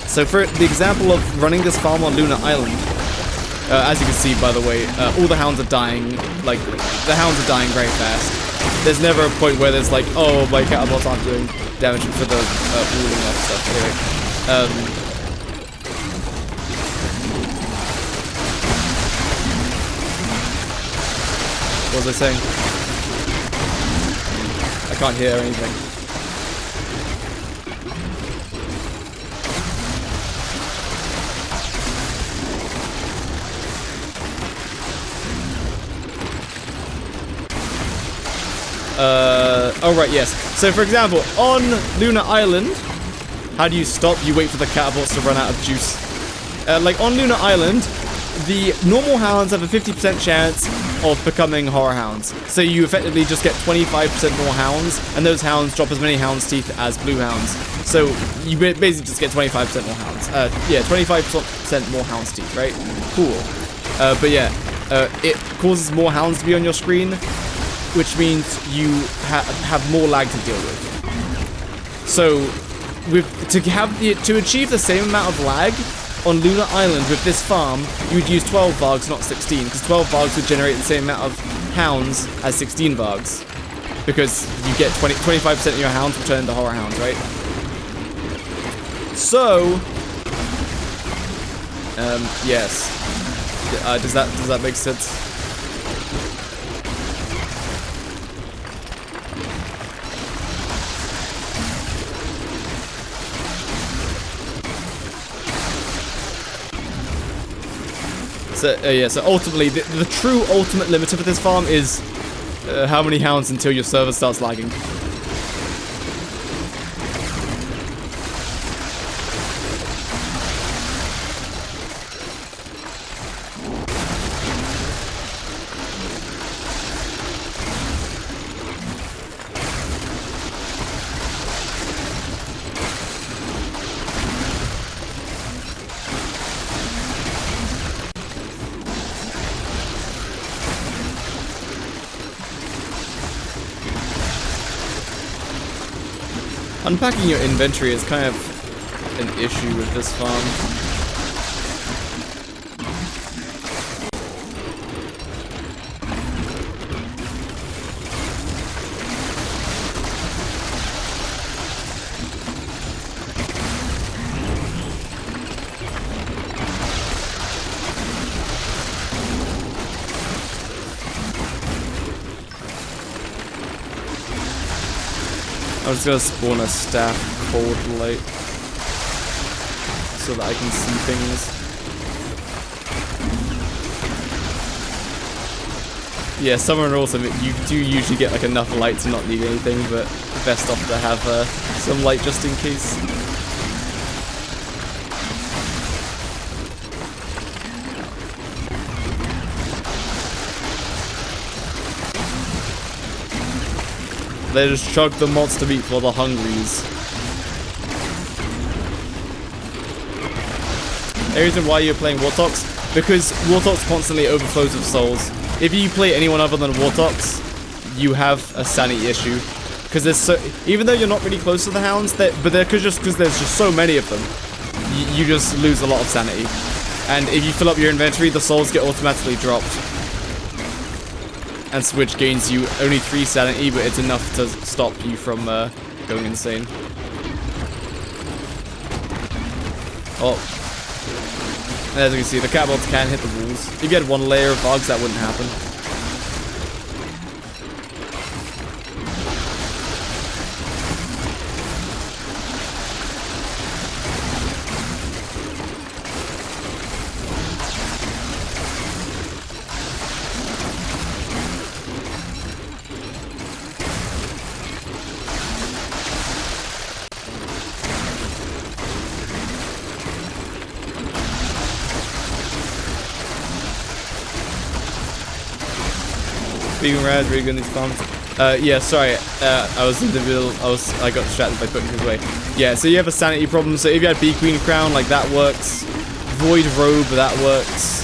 so for the example of running this farm on Lunar Island, as you can see, by the way, all the hounds are dying. Like, the hounds are dying very fast. There's never a point where there's like, oh, my catapults aren't doing damage for the ruling off stuff. Anyway, what was I saying? I can't hear anything. Oh right, yes. So for example, on Lunar Island, how do you stop? You wait for the catapults to run out of juice. Like on Lunar Island, the normal hounds have a 50% chance of becoming horror hounds. So you effectively just get 25% more hounds, and those hounds drop as many hounds' teeth as blue hounds. So you basically just get 25% more hounds. Yeah, 25% more hounds' teeth, right? Cool. But yeah, it causes more hounds to be on your screen, which means you have more lag to deal with. So, to achieve the same amount of lag on Lunar Island with this farm, you would use 12 Vargs, not 16, because 12 Vargs would generate the same amount of hounds as 16 Vargs, because you get 25% of your hounds will turn into horror hounds, right? So, yes. Does that make sense? So yeah, so ultimately, the true ultimate limiter for this farm is how many hounds until your server starts lagging. Unpacking your inventory is kind of an issue with this farm. I'm just gonna spawn a staff cold light so that I can see things. Yeah, summer and autumn, you do usually get like enough light to not need anything, but best off to have some light just in case. They just chug the monster meat for the hungries. The reason why you're playing Wartox? Because Wartox constantly overflows with souls. If you play anyone other than Wartox, you have a sanity issue. Because there's so, even though you're not really close to the hounds, but they're just because there's just so many of them, you just lose a lot of sanity. And if you fill up your inventory, the souls get automatically dropped. And Switch gains you only 3 sanity, but it's enough to stop you from going insane. Oh. As you can see, the catbots can hit the walls. If you had 1 layer of bugs, that wouldn't happen. Being rad, really good in these farms. Yeah, sorry. I was in the middle. I got distracted by putting his way. Yeah, so you have a sanity problem. So if you had Bee Queen Crown, like that works. Void Robe, that works.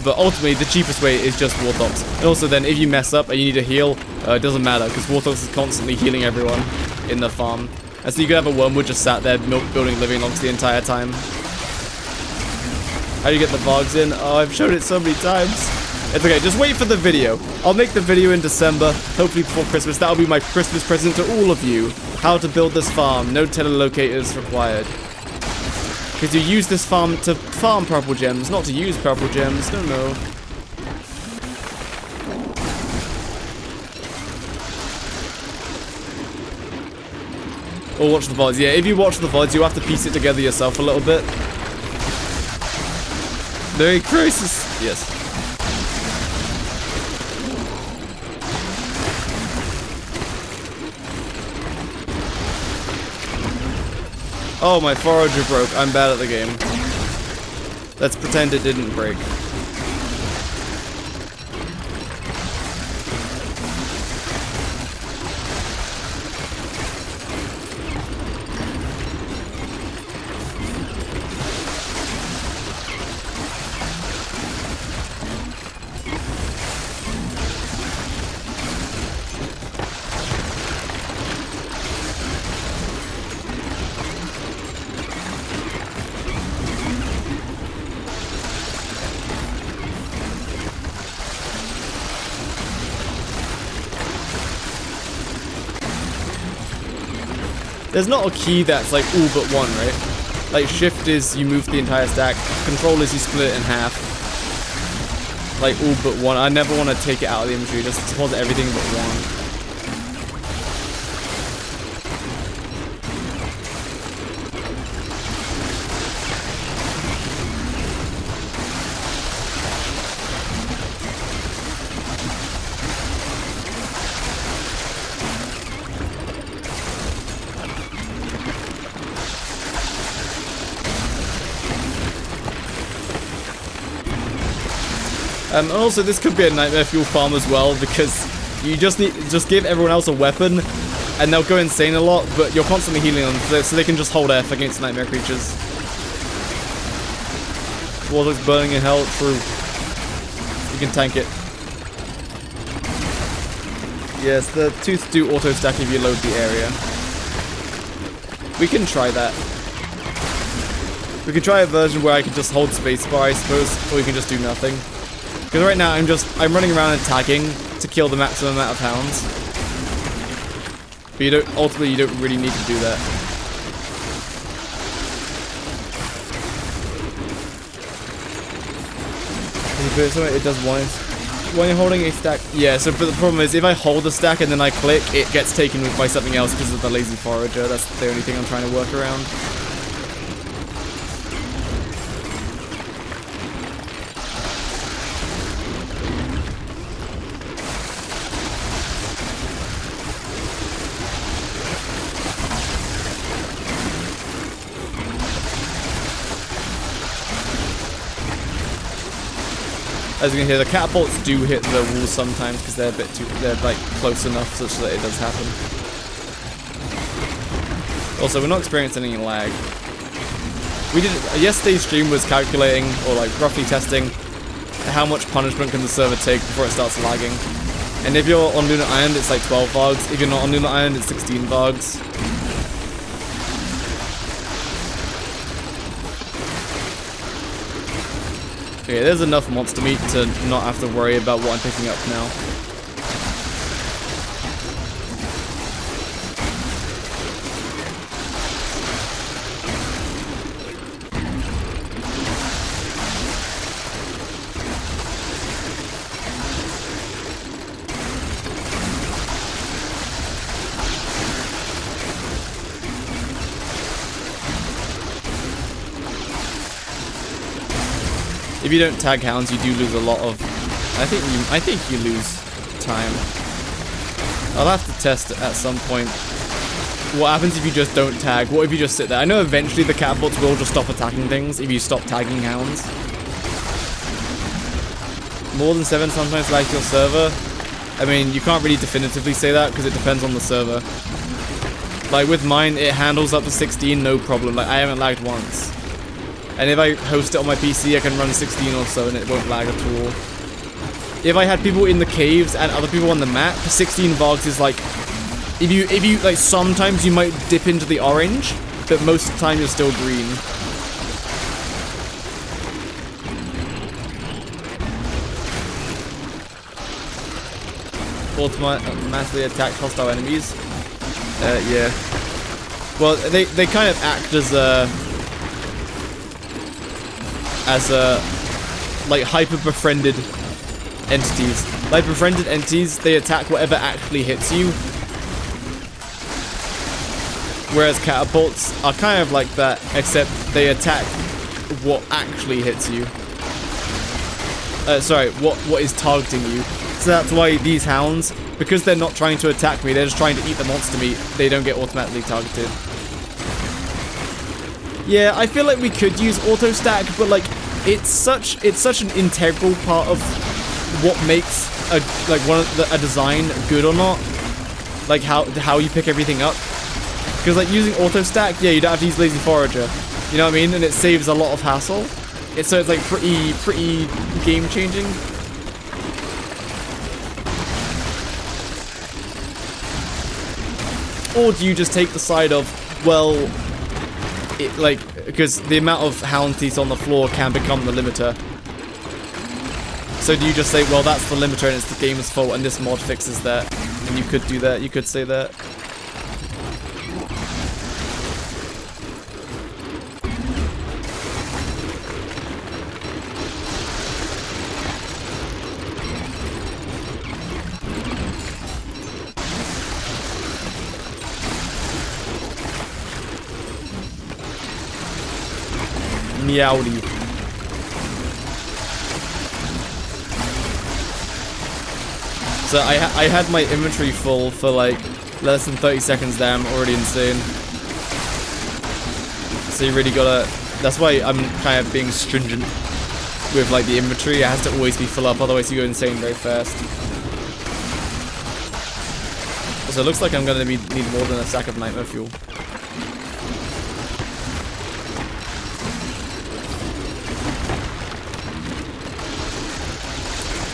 But ultimately, the cheapest way is just Wartox. And also, then if you mess up and you need to heal, it doesn't matter because Wartox is constantly healing everyone in the farm. And so you could have a Wormwood just sat there building living logs the entire time. How do you get the Vargs in? Oh, I've shown it so many times. It's okay, just wait for the video. I'll make the video in December, hopefully before Christmas. That'll be my Christmas present to all of you. How to build this farm. No telelocators required. Because you use this farm to farm purple gems, not to use purple gems. No. Or watch the VODs. Yeah, if you watch the VODs, you have to piece it together yourself a little bit. No crisis. Yes. Oh, my forager broke. I'm bad at the game. Let's pretend it didn't break. There's not a key that's like all but one, right? Like shift is you move the entire stack, control is you split it in half. Like all but one. I never want to take it out of the inventory, just deposit everything but one. And also, this could be a nightmare fuel farm as well, because you just give everyone else a weapon, and they'll go insane a lot, but you're constantly healing them, so they can just hold F against nightmare creatures. Warlock's burning in hell, true. You can tank it. Yes, the tooth do auto stack if you load the area. We can try that. We can try a version where I can just hold spacebar, I suppose, or we can just do nothing. Because right now I'm running around and tagging to kill the maximum amount of hounds. But ultimately you don't really need to do that. It does once. When you're holding a stack, yeah, so but the problem is if I hold the stack and then I click, it gets taken by something else because of the lazy forager. That's the only thing I'm trying to work around. As you can hear, the catapults do hit the walls sometimes because they're like close enough such that it does happen. Also, we're not experiencing any lag. Yesterday's stream was calculating, or like roughly testing, how much punishment can the server take before it starts lagging. And if you're on Lunar Island, it's like 12 Vargs. If you're not on Lunar Island, it's 16 Vargs. Okay, there's enough monster meat to not have to worry about what I'm picking up now. If you don't tag hounds, you do lose a lot of. I think you lose time. I'll have to test it at some point. What happens if you just don't tag? What if you just sit there? I know eventually the catapults will just stop attacking things if you stop tagging hounds. More than 7 sometimes lags your server. I mean, you can't really definitively say that because it depends on the server. Like with mine, it handles up to 16, no problem. Like I haven't lagged once. And if I host it on my PC, I can run 16 or so and it won't lag at all. If I had people in the caves and other people on the map, 16 Vargs is like, if you like, sometimes you might dip into the orange, but most of the time you're still green. Automatically attack hostile enemies. Yeah. Well, they kind of act as like hyper-befriended entities. Like befriended entities, they attack whatever actually hits you. Whereas catapults are kind of like that, except they attack what actually hits you. Sorry, what is targeting you. So that's why these hounds, because they're not trying to attack me, they're just trying to eat the monster meat, they don't get automatically targeted. Yeah, I feel like we could use auto stack, but like it's such an integral part of what makes a design good or not. Like how you pick everything up. Because like using auto stack, yeah, you don't have to use lazy forager. You know what I mean? And it saves a lot of hassle. So it's like pretty game changing. Or do you just take the side of, well, because the amount of hound teeth on the floor can become the limiter. So do you just say, well, that's the limiter and it's the game's fault and this mod fixes that? And you could do that, you could say that. Meowdy. So I had my inventory full for like less than 30 seconds there. I'm already insane. So you really gotta. That's why I'm kind of being stringent with like the inventory. It has to always be full up, otherwise you go insane very fast. So it looks like I'm gonna need more than a sack of nightmare fuel.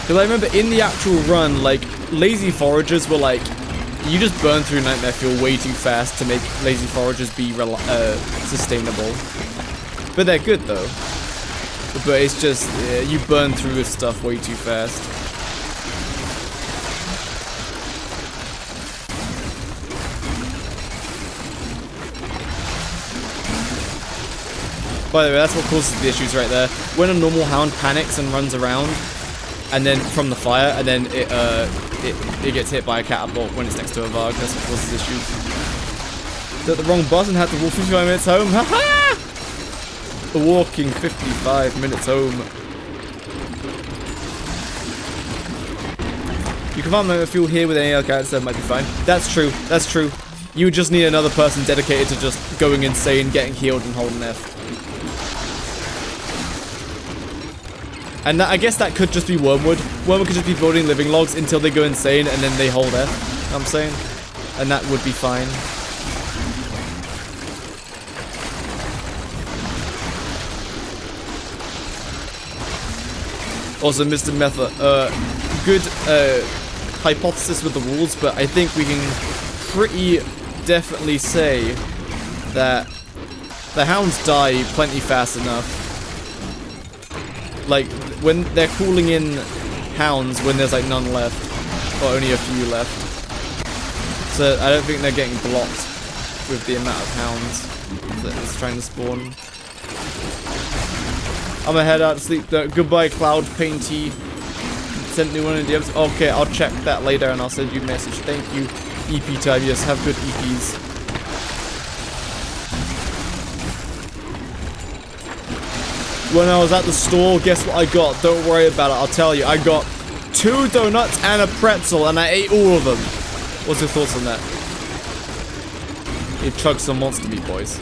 Because I remember in the actual run, like, lazy foragers were like, you just burn through nightmare fuel way too fast to make lazy foragers be sustainable. But they're good though. But it's just, you burn through this stuff way too fast. By the way, that's what causes the issues right there. When a normal hound panics and runs around, and then from the fire, and then it gets hit by a catapult when it's next to a Varg. That's what causes issues. Hit the wrong button, had to walk 55 minutes home. Haha! Walking 55 minutes home. You can find my fuel here with any other character, so it might be fine. That's true. That's true. You just need another person dedicated to just going insane, getting healed, and holding F. And that, I guess that could just be Wormwood. Wormwood could just be building living logs until they go insane and then they hold F. You know what I'm saying? And that would be fine. Also, Mr. Metha, good hypothesis with the rules, but I think we can pretty definitely say that the hounds die plenty fast enough. Like, when they're calling in hounds when there's like none left, or only a few left. So I don't think they're getting blocked with the amount of hounds that's trying to spawn. I'm gonna head out to sleep. Goodbye, Cloud Painty. Sent new one in DMs. Okay, I'll check that later and I'll send you a message. Thank you, EP time. Yes, have good EPs. When I was at the store, guess what I got? Don't worry about it, I'll tell you. I got 2 donuts and a pretzel, and I ate all of them. What's your thoughts on that? You chug some monster meat, boys.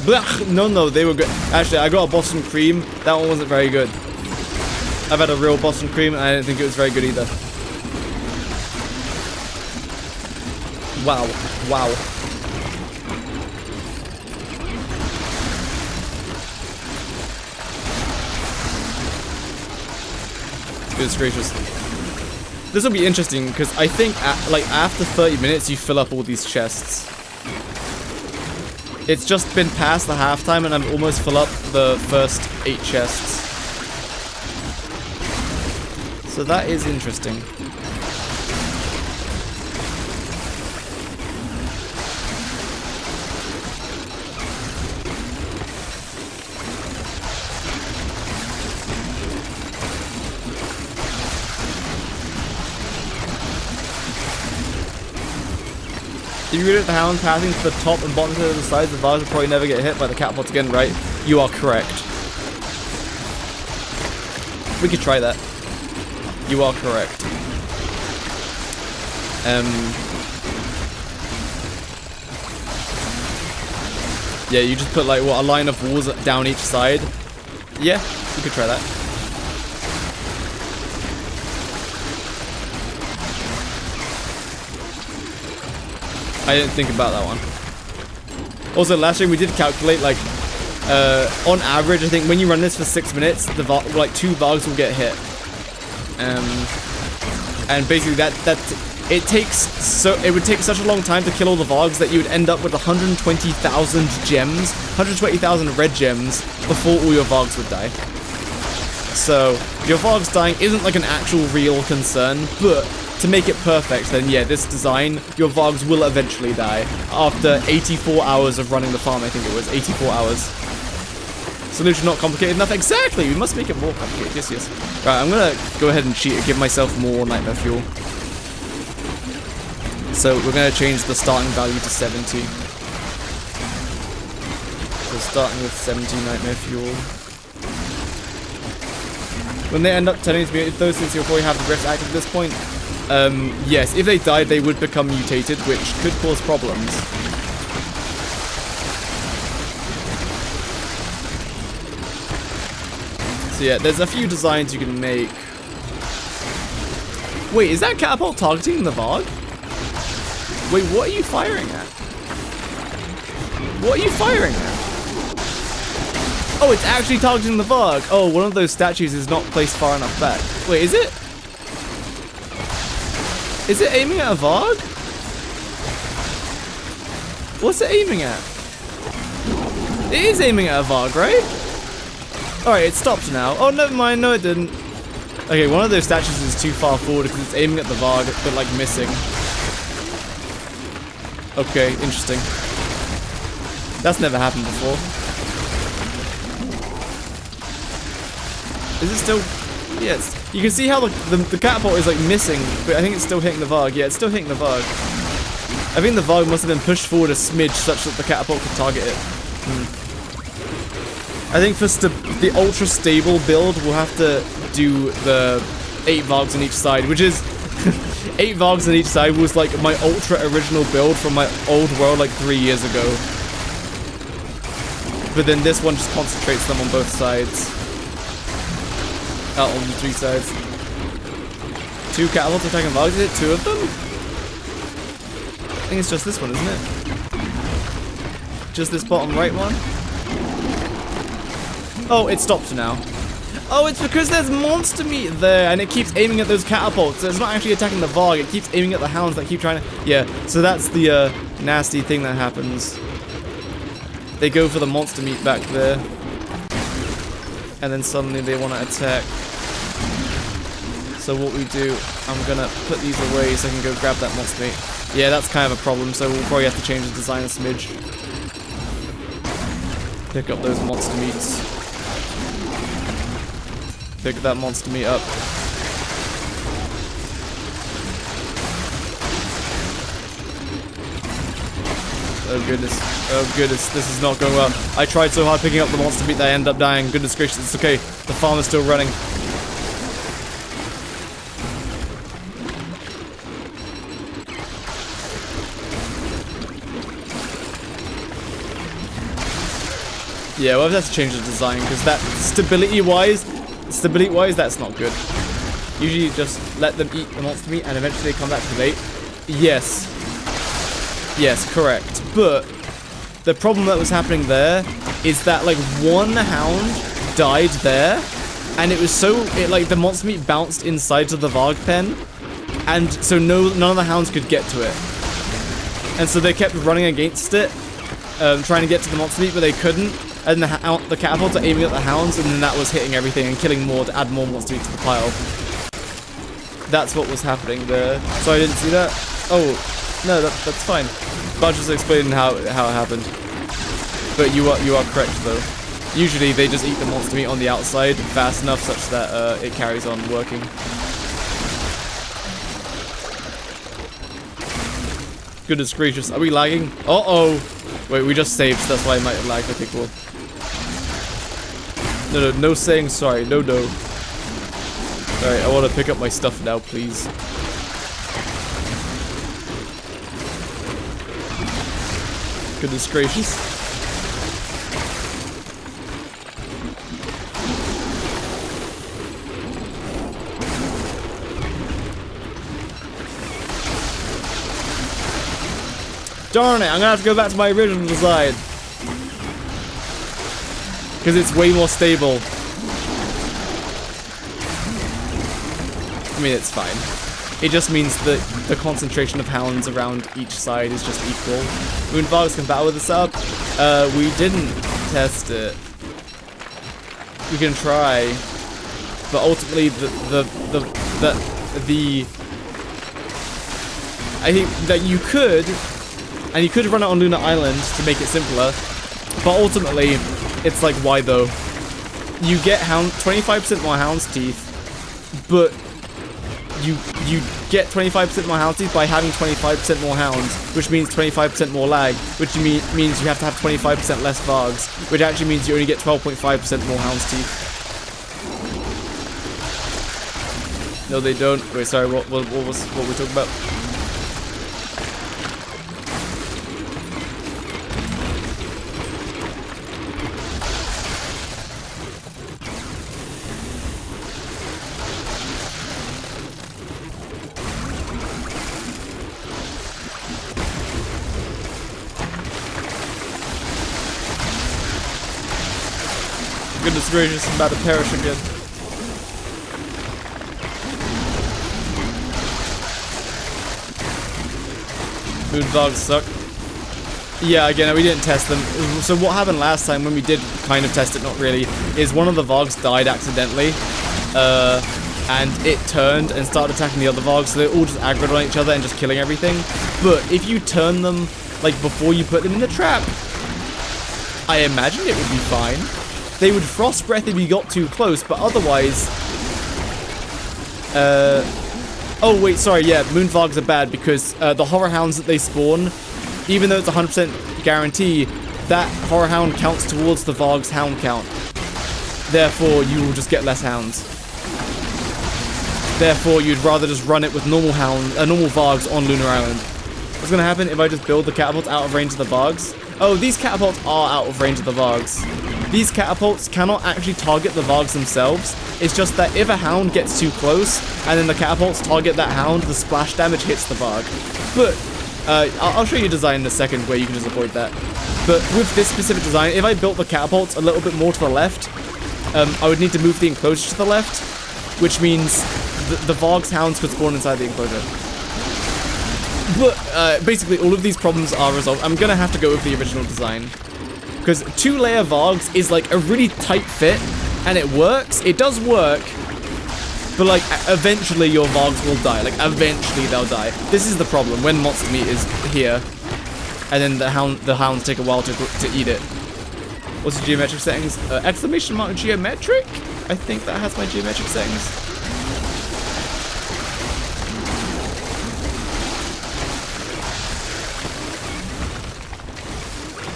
Blech! No, they were good. Actually, I got a Boston cream. That one wasn't very good. I've had a real Boston cream, and I didn't think it was very good either. Wow. Wow. Goodness gracious. This will be interesting because I think like after 30 minutes you fill up all these chests. It's just been past the halftime and I've almost fill up the first 8 chests. So that is interesting. If you read it, the hound passing to the top and bottom side of the sides, the Vargs will probably never get hit by the catapults again, right? You are correct. We could try that. You are correct. Yeah, you just put like, what, a line of walls down each side? Yeah, we could try that. I didn't think about that one. Also, last year we did calculate, like, on average, I think when you run this for 6 minutes, the like 2 Vargs will get hit. And basically it would take such a long time to kill all the Vargs that you would end up with 120,000 gems, 120,000 red gems before all your Vargs would die. So your Vargs dying isn't like an actual real concern, but to make it perfect, then yeah, this design, your Vargs will eventually die after 84 hours of running the farm. I think it was 84 hours. Solution not complicated enough. Exactly, we must make it more complicated. Yes. Right, I'm gonna go ahead and cheat and give myself more nightmare fuel. So we're gonna change the starting value to 70. So starting with 70 nightmare fuel. When they end up turning to be those things, you'll probably have the rift active at this point. Yes, if they died, they would become mutated, which could cause problems. So yeah, there's a few designs you can make. Wait, is that catapult targeting the Varg? Wait, what are you firing at? What are you firing at? Oh, it's actually targeting the Varg. Oh, one of those statues is not placed far enough back. Wait, is it? Is it aiming at a Varg? What's it aiming at? It is aiming at a Varg, right? Alright, it stopped now. Oh, never mind. No, it didn't. Okay, one of those statues is too far forward because it's aiming at the Varg, but like missing. Okay, interesting. That's never happened before. Is it still? Yes. You can see how the catapult is like missing, but I think it's still hitting the Varg. Yeah, it's still hitting the Varg. I think the Varg must have been pushed forward a smidge such that the catapult could target it. I think for the ultra stable build, we'll have to do the 8 Vargs on each side, which is 8 Vargs on each side was like my ultra original build from my old world like 3 years ago. But then this one just concentrates them on both sides. On 3 sides. 2 catapults attacking Vargs. Is it 2 of them? I think it's just this one, isn't it? Just this bottom right one? Oh, it stopped now. Oh, it's because there's monster meat there, and it keeps aiming at those catapults. So it's not actually attacking the Varg, it keeps aiming at the hounds that keep trying to... Yeah, so that's the nasty thing that happens. They go for the monster meat back there. And then suddenly they want to attack. So what we do, I'm gonna put these away so I can go grab that monster meat. Yeah, that's kind of a problem, so we'll probably have to change the design a smidge. Pick up those monster meats. Pick that monster meat up. Oh goodness, this is not going well. I tried so hard picking up the monster meat that I ended up dying. Goodness gracious, it's okay. The farm is still running. Yeah, we'll have to change the design because that stability-wise, that's not good. Usually just let them eat the monster meat and eventually they come back to the bait. Yes. Yes, correct. But the problem that was happening there is that like one hound died there and it was so, like the monster meat bounced inside to the Varg pen and so none of the hounds could get to it. And so they kept running against it, trying to get to the monster meat, but they couldn't. And the catapults are aiming at the hounds, and then that was hitting everything and killing more to add more monster meat to the pile. That's what was happening there. So I didn't see that. Oh, no, that's fine. But just explaining how it happened. But you are correct though. Usually they just eat the monster meat on the outside fast enough such that it carries on working. Goodness gracious, are we lagging? Uh-oh. Wait, we just saved, so that's why I might have lagged. Okay, cool. No saying sorry. No. Alright, I want to pick up my stuff now, please. Goodness gracious. Darn it, I'm gonna have to go back to my original design. Because it's way more stable. I mean, it's fine. It just means that the concentration of hounds around each side is just equal. Moon Vargs can battle with this up. We didn't test it. We can try. But ultimately, I think that you could... And you could run it on Lunar Island to make it simpler, but ultimately, it's like, why though? You get 25% more hound's teeth, but you get 25% more hound's teeth by having 25% more hounds, which means 25% more lag, which means you have to have 25% less Vargs, which actually means you only get 12.5% more hound's teeth. No, they don't. Wait, sorry, what were we talking about? gracious, I'm about to perish again. Moon Vargs suck. Yeah, again, we didn't test them. So what happened last time when we did kind of test it, not really, is one of the Vargs died accidentally. And it turned and started attacking the other Vargs, so they're all just aggroed on each other and just killing everything. But if you turn them, like, before you put them in the trap, I imagine it would be fine. They would frost breath if you got too close, but otherwise... Oh, wait, sorry, yeah, Moon Vargs are bad because the Horror Hounds that they spawn, even though it's 100% guarantee, that Horror Hound counts towards the Varg's Hound count. Therefore, you will just get less Hounds. Therefore, you'd rather just run it with normal Vargs on Lunar Island. What's going to happen if I just build the catapults out of range of the Vargs? Oh, these catapults are out of range of the Vargs. These catapults cannot actually target the Vargs themselves. It's just that if a Hound gets too close, and then the catapults target that Hound, the splash damage hits the Varg. But, I'll show you a design in a second where you can just avoid that. But with this specific design, if I built the catapults a little bit more to the left, I would need to move the enclosure to the left, which means the Varg's Hounds could spawn inside the enclosure. But basically, all of these problems are resolved. I'm going to have to go with the original design. Because 2-layer Vargs is like a really tight fit, and it works. It does work, but like eventually your Vargs will die. Like eventually they'll die. This is the problem when monster meat is here, and then the hounds take a while to eat it. What's the geometric settings? Exclamation mark geometric? I think that has my geometric settings.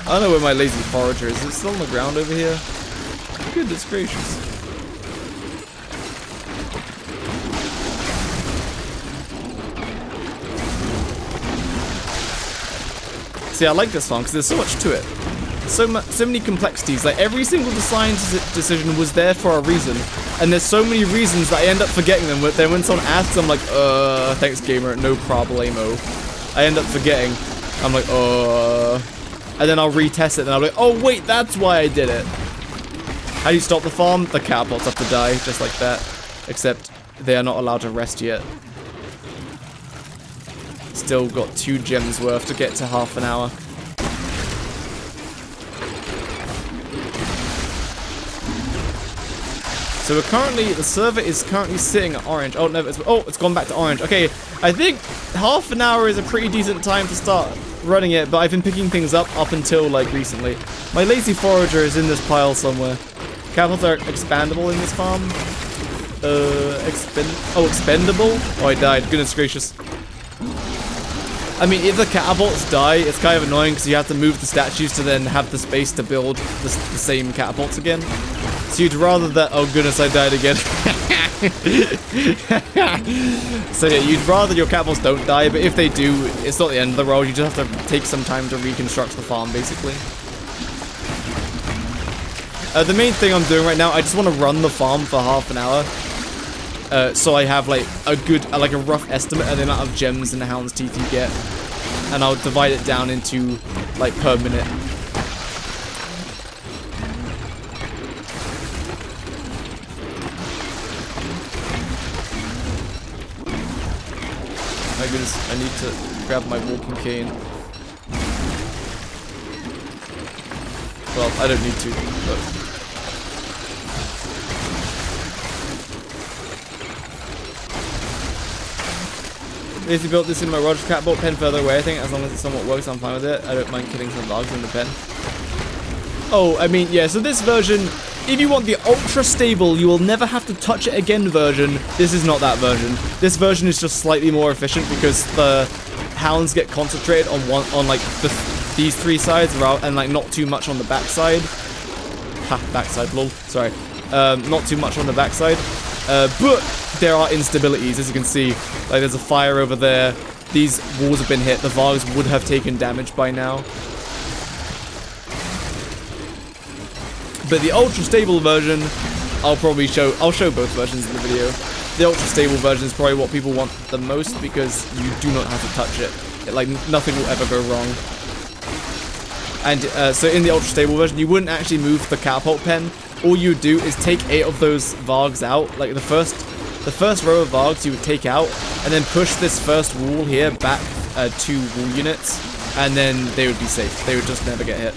I don't know where my lazy forager is. Is it still on the ground over here? Goodness gracious. See, I like this farm because there's so much to it. So many complexities. Like every single design decision was there for a reason, and there's so many reasons that I end up forgetting them. But then when someone asks, I'm like, thanks gamer, no problemo. I end up forgetting. I'm like, and then I'll retest it, and I'll be like, oh wait, that's why I did it. How do you stop the farm? The catapults have to die, just like that. Except they are not allowed to rest yet. Still got 2 gems worth to get to half an hour. So we're currently, the server is currently sitting at orange. Oh no, it's gone back to orange. Okay, I think half an hour is a pretty decent time to start running it, but I've been picking things up until like recently. My lazy forager is in this pile somewhere. Catapults are expandable in this farm. Expendable? Oh, I died. Goodness gracious. I mean, if the catapults die, it's kind of annoying because you have to move the statues to then have the space to build the same catapults again. So you'd rather that... Oh goodness, I died again. So yeah, you'd rather your catapults don't die, but if they do, it's not the end of the world. You just have to take some time to reconstruct the farm, basically. The main thing I'm doing right now, I just want to run the farm for half an hour. So I have like a good, like a rough estimate of the amount of gems and hound's teeth you get. And I'll divide it down into like per minute. My goodness, I need to grab my walking cane. Well, I don't need to, but... If you built this in my Roger catapult pen further away, I think as long as it somewhat works, I'm fine with it. I don't mind killing some dogs in the pen. Oh, I mean, yeah, so this version, if you want the ultra stable, you will never have to touch it again version, this is not that version. This version is just slightly more efficient because the hounds get concentrated on these 3 sides and like not too much on the backside. Ha, backside, lol. Sorry. Not too much on the backside. But there are instabilities, as you can see. Like there's a fire over there. These walls have been hit. The Vargs would have taken damage by now. But the ultra stable version, I'll show both versions in the video. The ultra stable version is probably what people want the most because you do not have to touch it. Like nothing will ever go wrong. And so in the ultra stable version, you wouldn't actually move the catapult pen. all you would do is take 8 of those Vargs out. Like the first row of Vargs you would take out, and then push this first wall here back 2 wall units, and then they would be safe. They would just never get hit.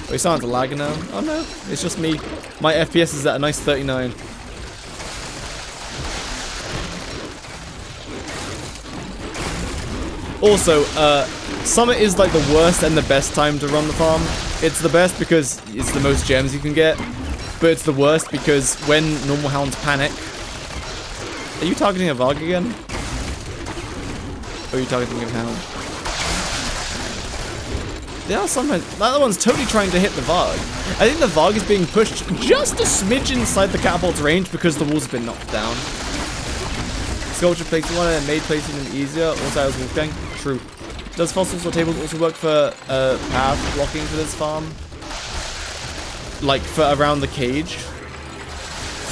Oh, he's starting to lag now. Oh no, it's just me. My FPS is at a nice 39. Also, summer is like the worst and the best time to run the farm. It's the best because it's the most gems you can get, but it's the worst because when normal hounds panic... Are you targeting a Varg again? Or are you targeting a hound? They are sometimes... The other one's totally trying to hit the Varg. I think the Varg is being pushed just a smidge inside the catapult's range because the walls have been knocked down. Sculpture placing one and made placing them easier. Also, I was Wolfgang. True. Does fossils or tables also work for path blocking for this farm? Like for around the cage?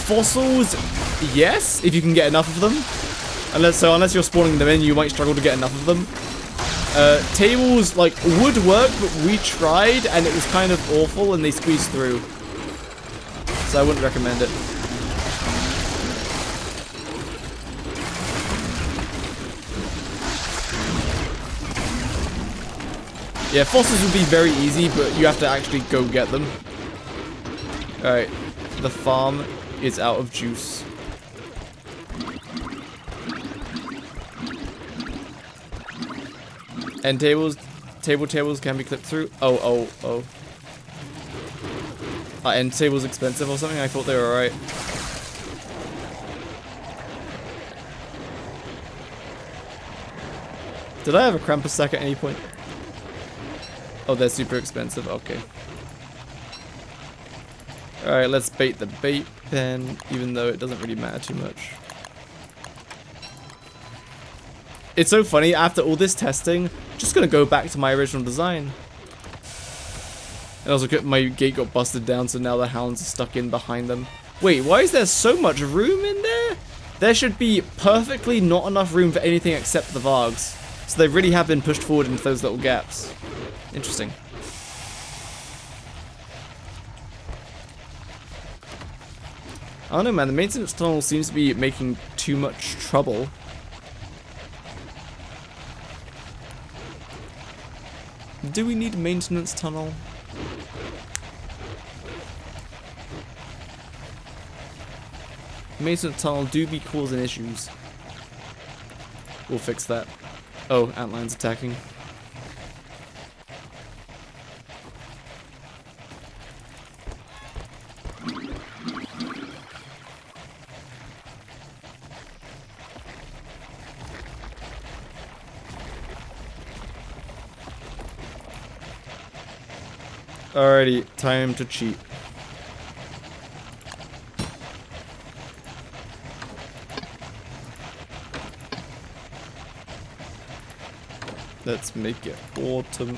Fossils, yes, if you can get enough of them. Unless you're spawning them in, you might struggle to get enough of them. Tables like would work, but we tried and it was kind of awful and they squeezed through. So I wouldn't recommend it. Yeah, fossils would be very easy, but you have to actually go get them. Alright, the farm is out of juice. End tables can be clipped through. Oh. Are end tables expensive or something? I thought they were alright. Did I have a Krampus sack at any point? Oh, they're super expensive. Okay. Alright, let's bait the bait then, even though it doesn't really matter too much. It's so funny, after all this testing, just gonna go back to my original design. And also, my gate got busted down, so now the hounds are stuck in behind them. Wait, why is there so much room in there? There should be perfectly not enough room for anything except the Vargs. So they really have been pushed forward into those little gaps. Interesting. I don't know, man. The maintenance tunnel seems to be making too much trouble. Do we need a maintenance tunnel? Maintenance tunnel do be causing issues. We'll fix that. Oh, antlions attacking. Alrighty, time to cheat. Let's make it autumn.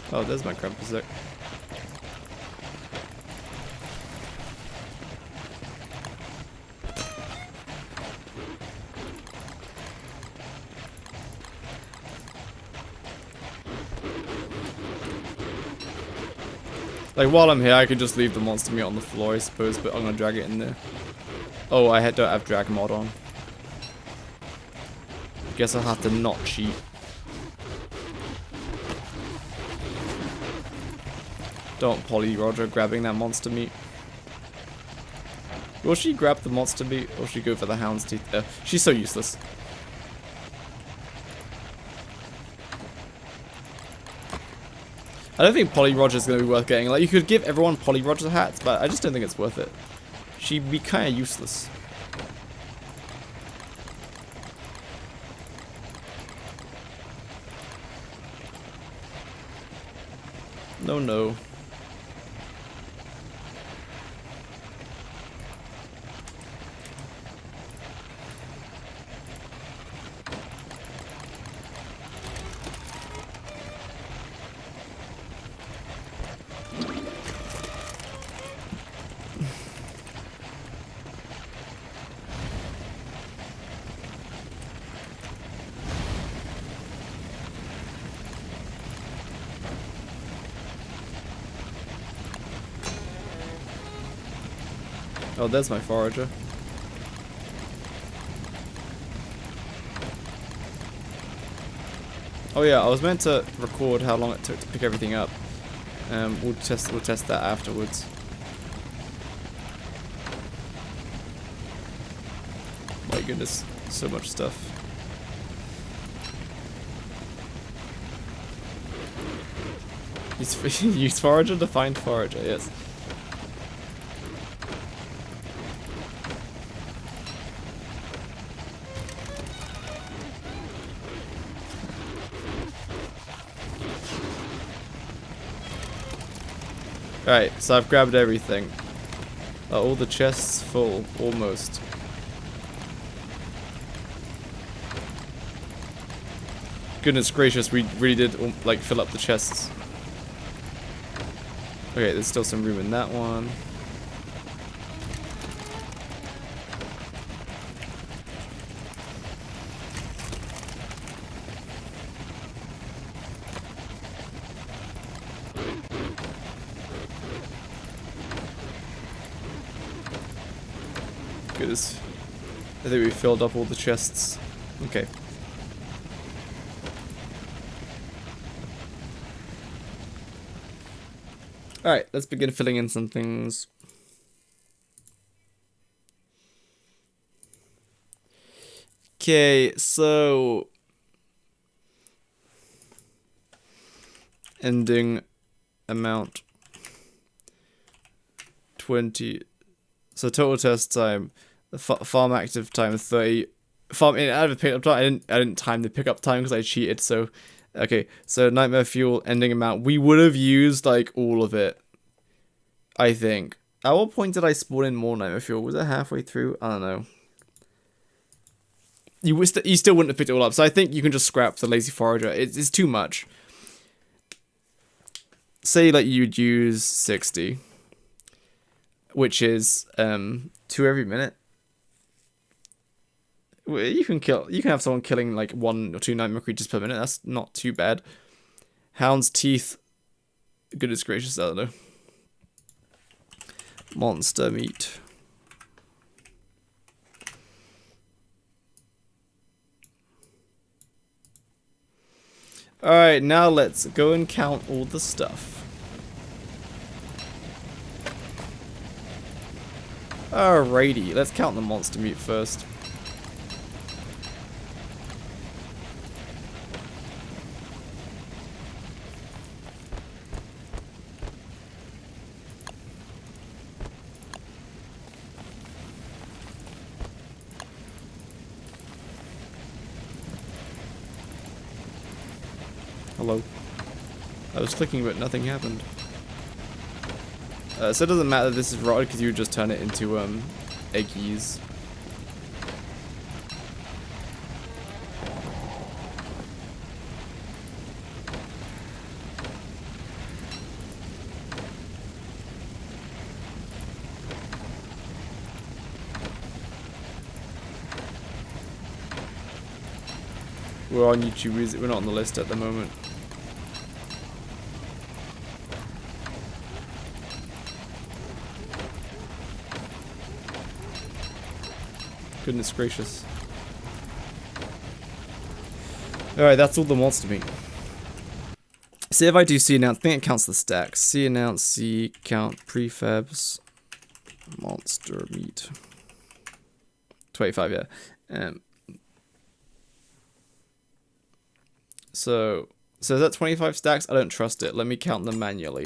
Oh, there's my Krampus. Like, while I'm here, I could just leave the monster meat on the floor, I suppose, but I'm gonna drag it in there. Oh, I don't have drag mod on. Guess I'll have to not cheat. Don't Polly Roger grabbing that monster meat. Will she grab the monster meat or will she go for the hound's teeth? She's so useless. I don't think Polly Roger's going to be worth getting. Like, you could give everyone Polly Roger hats, but I just don't think it's worth it. she'd be kind of useless. No, no. Oh, there's my forager. Oh yeah, I was meant to record how long it took to pick everything up. We'll test that afterwards. My goodness, so much stuff. Use forager to find forager, yes. Alright, so I've grabbed everything. All the chests full, almost. Goodness gracious, we really did like fill up the chests. Okay, there's still some room in that one. Goodness. I think we filled up all the chests. Okay. Alright, let's begin filling in some things. Okay, so ending amount 20. So total test time, farm active time 30. Farm in out of pickup time. I didn't time the pickup time because I cheated. So okay, so nightmare fuel ending amount. We would have used like all of it, I think. At what point did I spawn in more nightmare fuel? Was it halfway through? I don't know. You still wouldn't have picked it all up. So I think you can just scrap the lazy forager. It's too much. Say like you'd use 60. Which is 2 every minute. You can have someone killing like 1 or 2 nightmare creatures per minute. That's not too bad. Hound's teeth. Goodness gracious, I don't know. Monster meat. Alright, now let's go and count all the stuff. Alrighty, let's count the monster meat first. Hello. I was clicking but nothing happened. So it doesn't matter this is rotted because you would just turn it into eggies. We're on YouTube, we're not on the list at the moment. Goodness gracious. Alright, that's all the monster meat. See if I do C announce, I think it counts the stacks. C announce, C count prefabs, monster meat. 25, yeah. So is that 25 stacks? I don't trust it. Let me count them manually.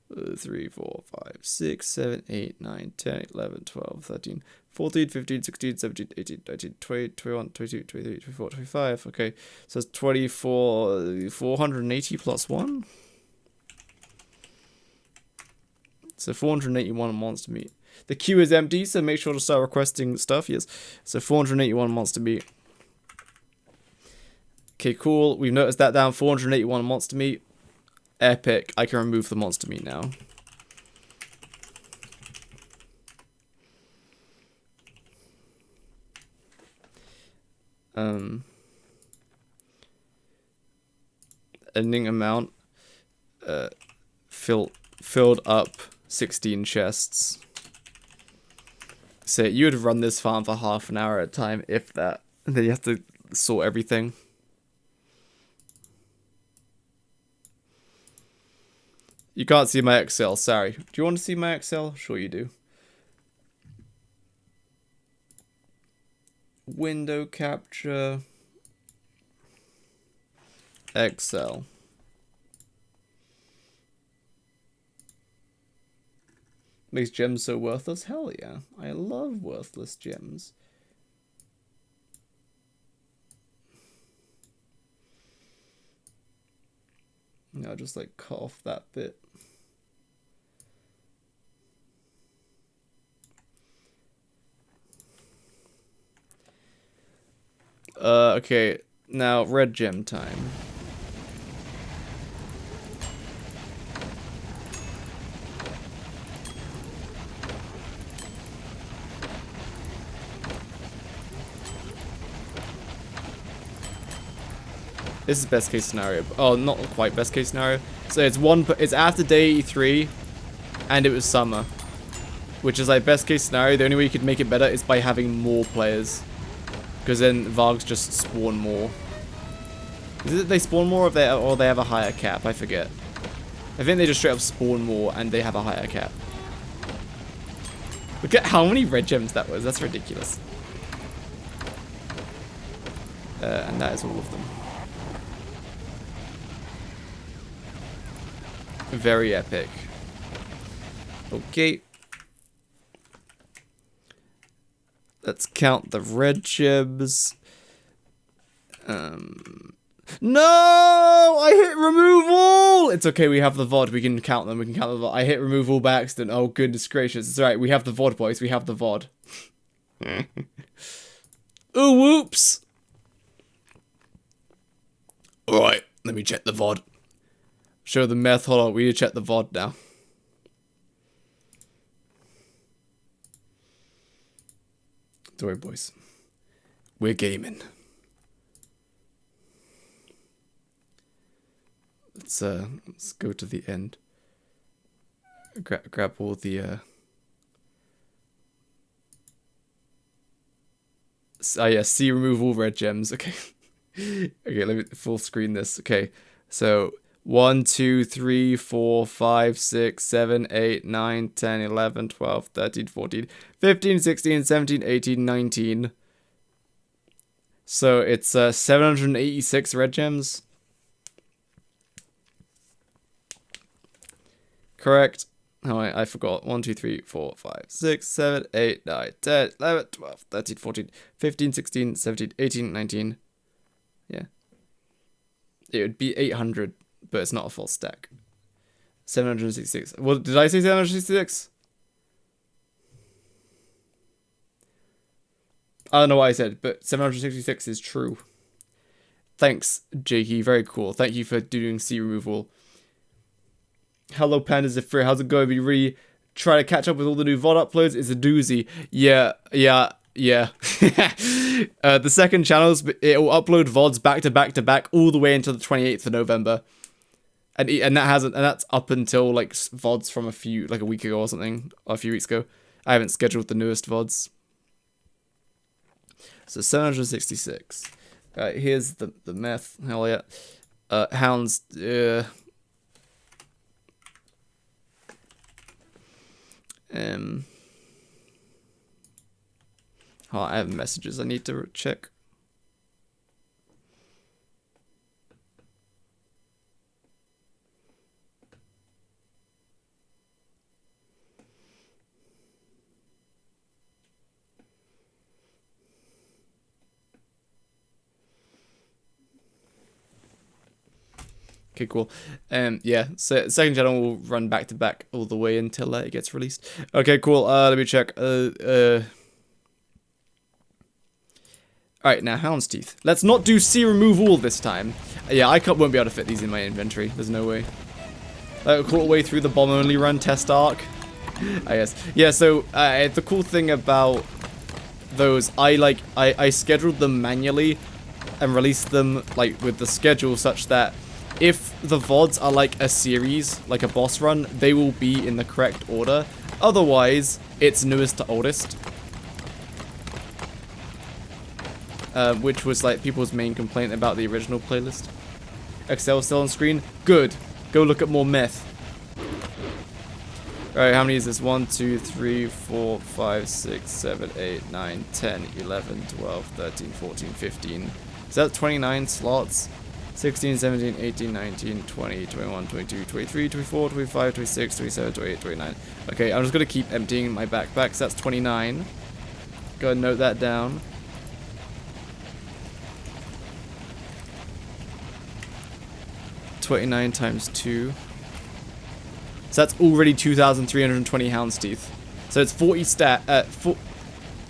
3, 4, 5, 6, 7, 8, 9, 10, 11, 12, 13, 14, 15, 16, 17, 18, 19, 20, 21, 22, 23, 24, 25. Okay, so it's 24, 480 plus 1. So 481 monster meat. The queue is empty, so make sure to start requesting stuff. Yes. So 481 monster meat. Okay, cool. We've noticed that down. 481 monster meat. Epic. I can remove the monster meat now. Ending amount. Filled up 16 chests. So you would run this farm for half an hour at a time, if that. And then you have to sort everything. You can't see my Excel, sorry. Do you want to see my Excel? Sure you do. Window capture. Excel. Makes gems so worthless? Hell yeah. I love worthless gems. I'll just like cut off that bit. Okay, now red gem time. This is best case scenario. Oh, not quite best case scenario. So it's after day 83, and it was summer, which is like best case scenario. The only way you could make it better is by having more players, because then Vargs just spawn more. Is it they spawn more, or they have a higher cap? I forget. I think they just straight up spawn more, and they have a higher cap. Look at how many red gems that was. That's ridiculous. And that is all of them. Very epic. Okay. Let's count the red gems. No! I hit remove all! It's okay, we have the VOD. We can count them. We can count the VOD. I hit remove all by accident. Oh, goodness gracious. It's alright. We have the VOD, boys. We have the VOD. Ooh, whoops! Alright, let me check the VOD. Show the meth. Hold on, we need to check the VOD now. Don't worry, boys. We're gaming. Let's go to the end. Grab all the yeah, see remove all red gems. Okay. Okay, let me full screen this. Okay. So 1, 2, 3, 4, 5, 6, 7, 8, 9, 10, 11, 12, 13, 14, 15, 16, 17, 18, 19. So it's 786 red gems. Correct. Oh, I forgot. 1, 2, 3, 4, 5, 6, 7, 8, 9, 10, 11, 12, 13, 14, 15, 16, 17, 18, 19. Yeah. It would be 800. But it's not a full stack. 766. Well, did I say 766? I don't know what I said, but 766 is true. Thanks, Jakey. Very cool. Thank you for doing sea removal. Hello, Pandas if free. How's it going? We really try to catch up with all the new VOD uploads. It's a doozy. Yeah. The second channels, it will upload VODs back to back to back all the way until the 28th of November. And that's up until like VODs from a week ago or something, or a few weeks ago. I haven't scheduled the newest VODs. So 766. Here's the meth. Hell yeah. Hounds. Oh, I have messages I need to check. Okay, cool. Yeah, so second channel will run back to back all the way until it gets released. Okay, cool. Let me check. Alright, now Hound's Teeth. Let's not do sea removal this time. Yeah, won't be able to fit these in my inventory. There's no way. All the way through the bomb only run test arc. Yes. Yeah, so the cool thing about those, I scheduled them manually and released them like with the schedule such that if the VODs are like a series, like a boss run, they will be in the correct order. Otherwise, it's newest to oldest. Which was like people's main complaint about the original playlist. Excel still on screen? Good. Go look at more meth. Alright, how many is this? 1, 2, 3, 4, 5, 6, 7, 8, 9, 10, 11, 12, 13, 14, 15. Is that 29 slots? 16, 17, 18, 19, 20, 21, 22, 23, 24, 25, 26, 27, 28, 29. Okay, I'm just going to keep emptying my backpack, so that's 29. Go ahead and note that down. $29 times 2. So that's already 2,320 Hound's Teeth. So it's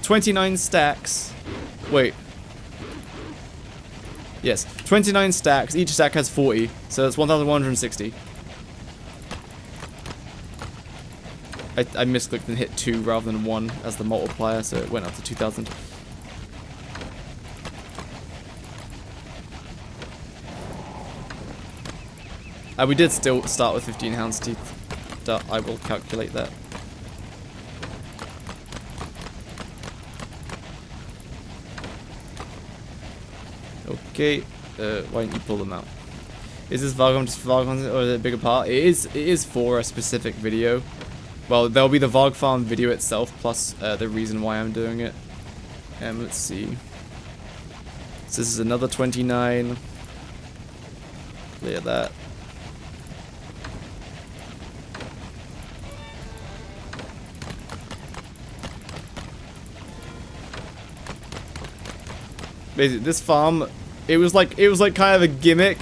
29 stacks. Wait. Yes, 29 stacks. Each stack has 40. So that's 1,160. I misclicked and hit 2 rather than 1 as the multiplier, so it went up to 2,000. We did still start with 15 Hound's Teeth. I will calculate that. Okay, why don't you pull them out? Is this Varg Farm just for Varg Farm or is it a bigger part? It is for a specific video. Well, there'll be the Varg Farm video itself plus the reason why I'm doing it. Let's see. So this is another 29. Clear that. Basically, this farm, it was like kind of a gimmick,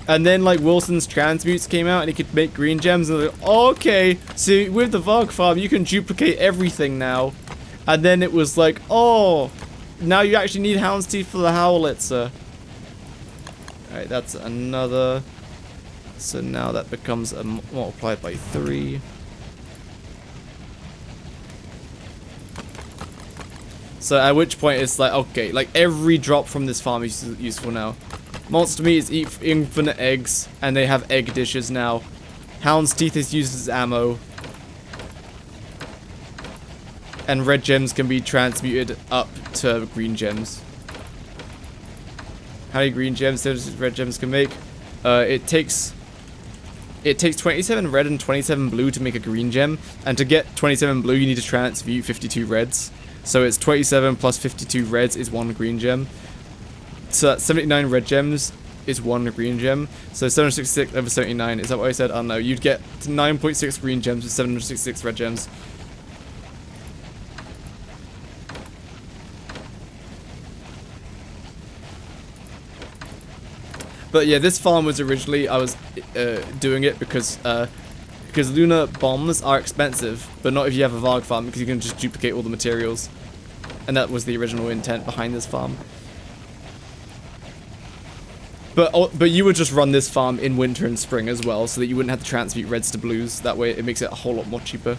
and then like Wilson's transmutes came out and he could make green gems, and like, oh, okay, so with the Varg Farm you can duplicate everything now, and then it was like, oh, now you actually need Hound's Teeth for the Howlitzer. Alright, that's another, so now that becomes multiplied by 3. So at which point it's like, okay, like every drop from this farm is useful now. Monster meat is eat infinite eggs, and they have egg dishes now. Hound's Teeth is used as ammo. And red gems can be transmuted up to green gems. How many green gems does red gems can make? It takes 27 red and 27 blue to make a green gem, and to get 27 blue you need to transmute 52 reds. So it's 27 plus 52 reds is 1 green gem. So that's 79 red gems is 1 green gem. So 766 over 79, is that what I said? I don't know. You'd get 9.6 green gems with 766 red gems. But yeah, this farm was originally, I was doing it because lunar bombs are expensive, but not if you have a Varg farm, because you can just duplicate all the materials. And that was the original intent behind this farm. But you would just run this farm in winter and spring as well, so that you wouldn't have to transmute reds to blues. That way it makes it a whole lot more cheaper.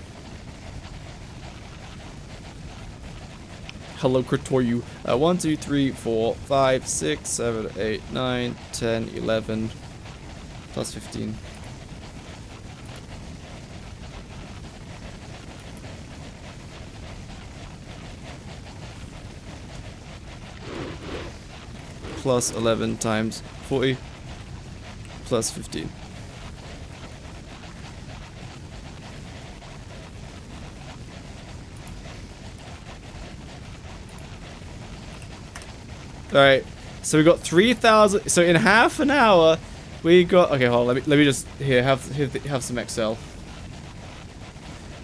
Hello, Kritoru. 1, 2, 3, 4, 5, 6, 7, 8, 9, 10, 11, plus 15. Plus 11 times 40 plus 15. Alright, so we got 3,000. So in half an hour, we got. Okay, hold on. Let me just have some Excel.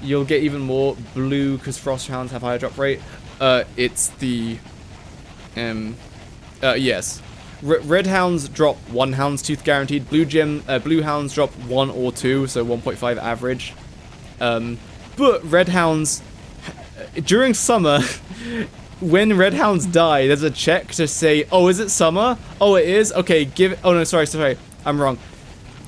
You'll get even more blue because frost hounds have higher drop rate. It's the yes. Red hounds drop 1 houndstooth guaranteed. Blue hounds drop 1 or 2, so 1.5 average. But red hounds, during summer, when red hounds die, there's a check to say, oh, is it summer? Oh, it is? Okay, give it. Oh, no, sorry. I'm wrong.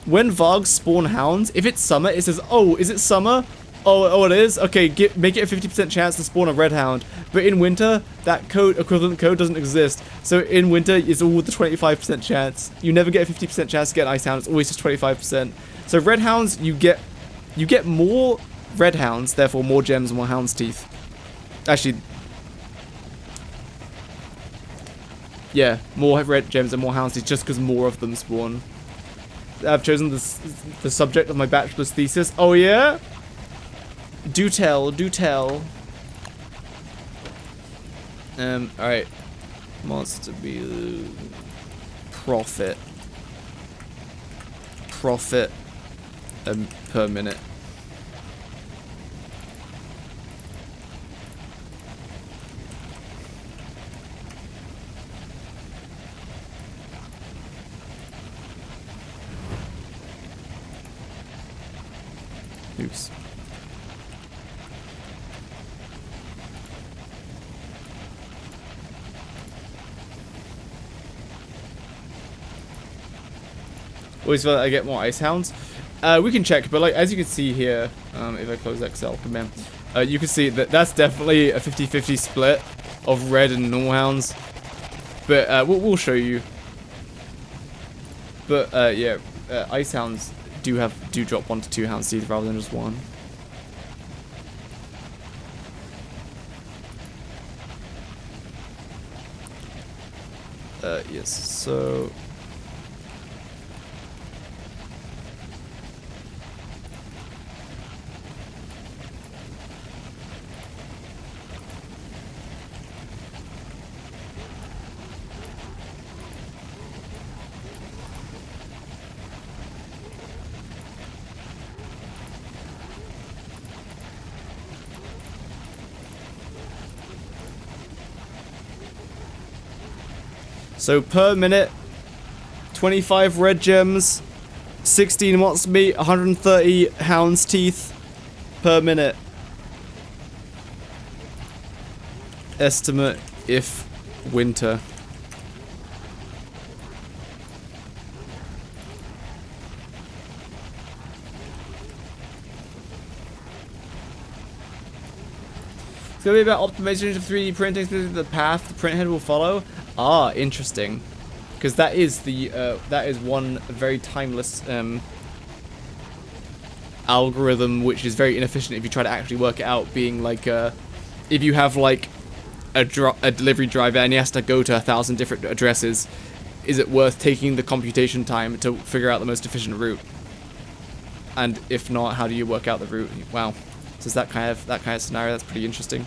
When Vargs spawn hounds, if it's summer, it says, oh, is it summer? Oh, it is? Okay, make it a 50% chance to spawn a red hound. But in winter, that equivalent code doesn't exist. So in winter, it's all the 25% chance. You never get a 50% chance to get an ice hound. It's always just 25%. So red hounds, you get more red hounds, therefore more gems and more hound's teeth. Actually, yeah, more red gems and more hound's teeth just because more of them spawn. I've chosen the subject of my bachelor's thesis. Oh yeah? Do tell. Alright. Monster be profit per minute. Oops. Always feel like I get more ice hounds. We can check, but like as you can see here, if I close Excel command, you can see that that's definitely a 50-50 split of red and normal hounds. But we'll show you. But yeah, ice hounds do drop 1 to 2 hound's teeth rather than just 1. Yes, so per minute, 25 red gems, 16 monster meat, 130 hound's teeth per minute. Estimate if winter. It's gonna be about optimization of 3D printing, specifically the path the print head will follow. Ah, interesting. Because that is one very timeless algorithm, which is very inefficient if you try to actually work it out. Being like, if you have like a delivery driver and he has to go to 1,000 different addresses, is it worth taking the computation time to figure out the most efficient route? And if not, how do you work out the route? Wow. So is that kind of scenario? That's pretty interesting.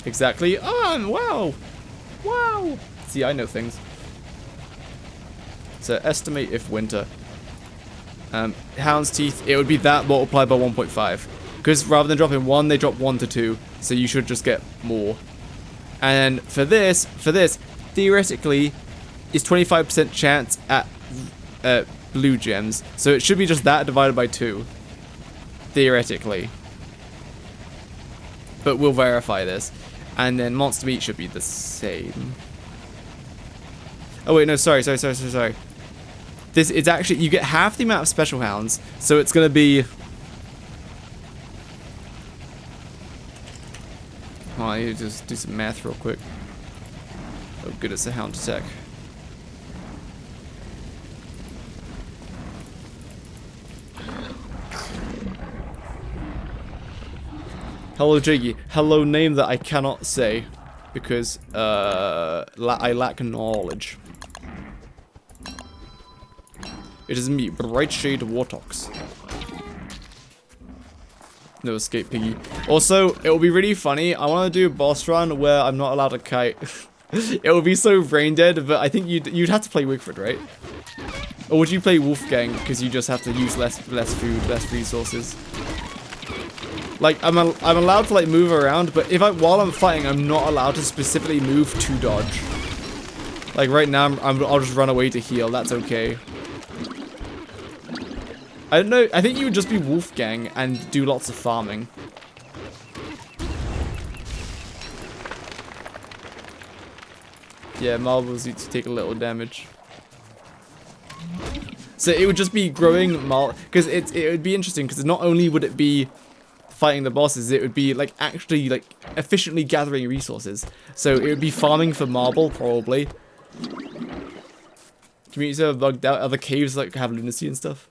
Exactly. Oh, wow. See, I know things. So estimate if winter. Hound's teeth. It would be that multiplied by 1.5. Because rather than dropping 1, they drop 1 to 2. So you should just get more. And for this, theoretically, is 25% chance at blue gems. So it should be just that divided by 2. Theoretically. But we'll verify this. And then monster meat should be the same. Oh wait, no, sorry. This is actually, you get half the amount of special hounds. So it's going to be... Oh, I need to just do some math real quick. Oh good, it's a hound attack. Hello, Jakey. Hello, name that I cannot say because I lack knowledge. It is me, Bright Shade Wartox. No escape, piggy. Also, it will be really funny. I want to do a boss run where I'm not allowed to kite. It will be so brain dead, but I think you'd have to play Wigford, right? Or would you play Wolfgang because you just have to use less food, less resources? Like, I'm allowed to, like, move around, but while I'm fighting, I'm not allowed to specifically move to dodge. Like, right now, I'll just run away to heal. That's okay. I don't know. I think you would just be Wolfgang and do lots of farming. Yeah, marbles need to take a little damage. So it would just be growing because it would be interesting because not only would it be fighting the bosses, it would be like actually like efficiently gathering resources. So it would be farming for marble probably. Communities are bugged out. Other caves like have lunacy and stuff.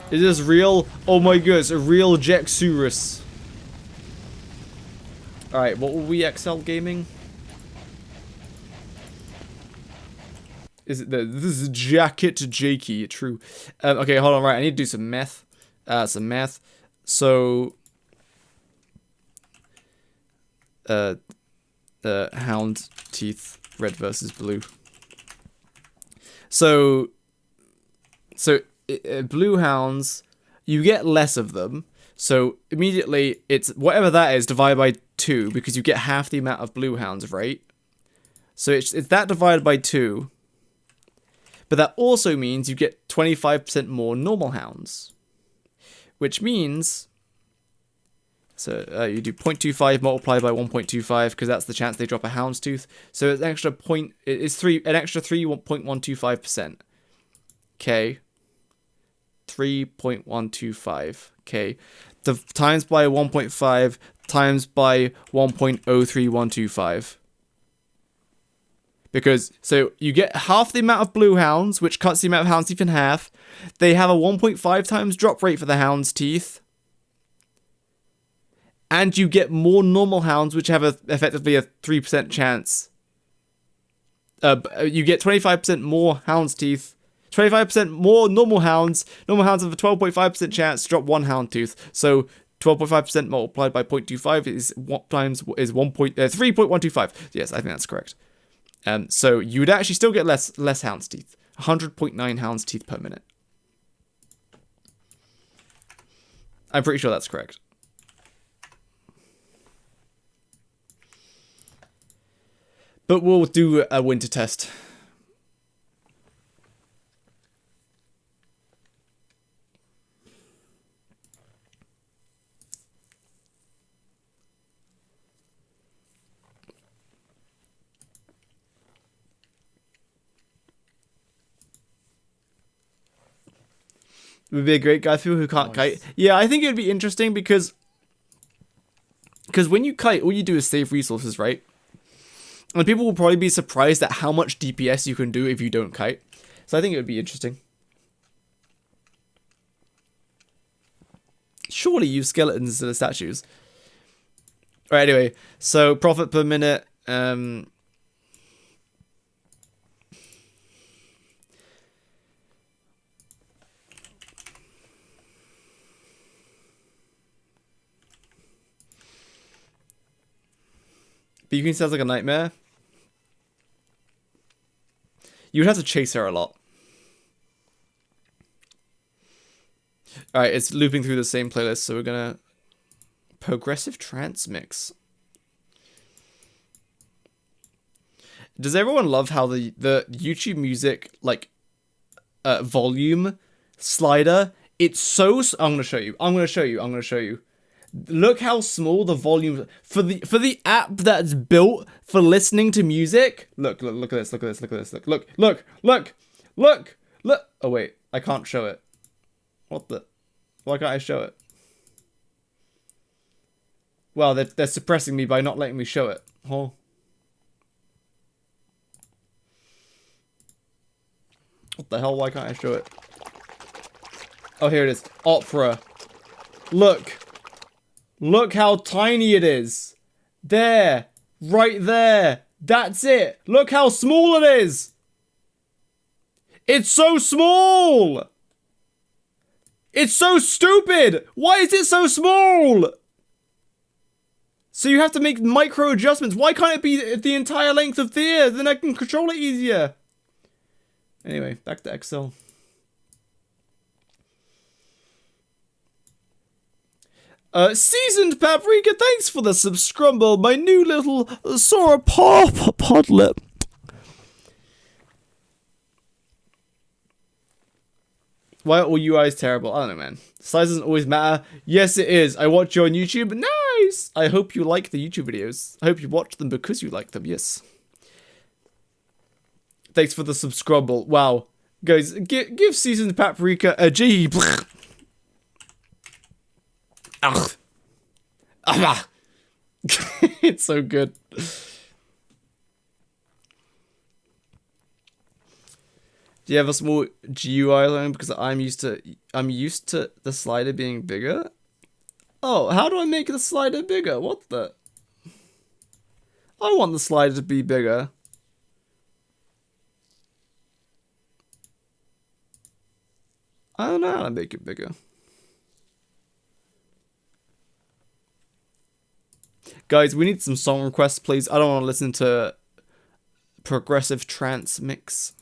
Is this real? Oh my goodness, a real Jakeyosaurus. Alright, what will we XL gaming? Is it this is Jacket Jakey, true. Okay, hold on, right, I need to do some math. So hound teeth, red versus blue. So blue hounds, you get less of them. So immediately it's whatever that is divided by 2 because you get half the amount of blue hounds, right? So it's that divided by 2. But that also means you get 25% more normal hounds. Which means so you do 0.25 multiplied by 1.25 because that's the chance they drop a houndstooth. So it's an extra an extra 3.125%. Okay. 3.125. Okay. Times by 1.5 times by 1.03125. Because, so you get half the amount of blue hounds, which cuts the amount of hound's teeth in half. They have a 1.5 times drop rate for the hound's teeth. And you get more normal hounds, which have effectively a 3% chance. You get 25% more hound's teeth. 25% more normal hounds. Normal hounds have a 12.5% chance to drop 1 hound tooth. So 12.5% multiplied by 0.25 is 3.125. Yes, I think that's correct. So you would actually still get less hound's teeth. 100.9 hound's teeth per minute. I'm pretty sure that's correct. But we'll do a winter test. It would be a great guy for people who can't kite. Yeah, I think it would be interesting because when you kite, all you do is save resources, right? And people will probably be surprised at how much DPS you can do if you don't kite. So I think it would be interesting. Surely use skeletons instead of statues. Alright, anyway. So profit per minute. Beacon sounds like a nightmare. You would have to chase her a lot. Alright, it's looping through the same playlist, so we're gonna... Progressive trance mix. Does everyone love how the YouTube music, like, volume slider, it's so... I'm gonna show you. Look how small the volume for the app that's built for listening to music. Look at this. Look. Oh wait, I can't show it. What the? Why can't I show it? Well, they're suppressing me by not letting me show it. Oh. What the hell? Why can't I show it? Oh, here it is. Opera. Look. Look how tiny it is. There. Right there. That's it. Look how small it is. It's so small. It's so stupid. Why is it so small? So you have to make micro adjustments. Why can't it be the entire length of there? Then I can control it easier. Anyway, back to Excel. Seasoned Paprika, thanks for the subscribe, my new little sauropodlet. Why are all UIs terrible? I don't know, man. Size doesn't always matter. Yes, it is. I watch you on YouTube. Nice! I hope you like the YouTube videos. I hope you watch them because you like them, yes. Thanks for the subscribe. Wow. Guys, give Seasoned Paprika a G. Ugh. It's so good. Do you have a small GUI line? Because I'm used to the slider being bigger. Oh, how do I make the slider bigger? What the? I want the slider to be bigger. I don't know how to make it bigger. Guys, we need some song requests, please. I don't want to listen to progressive trance mix.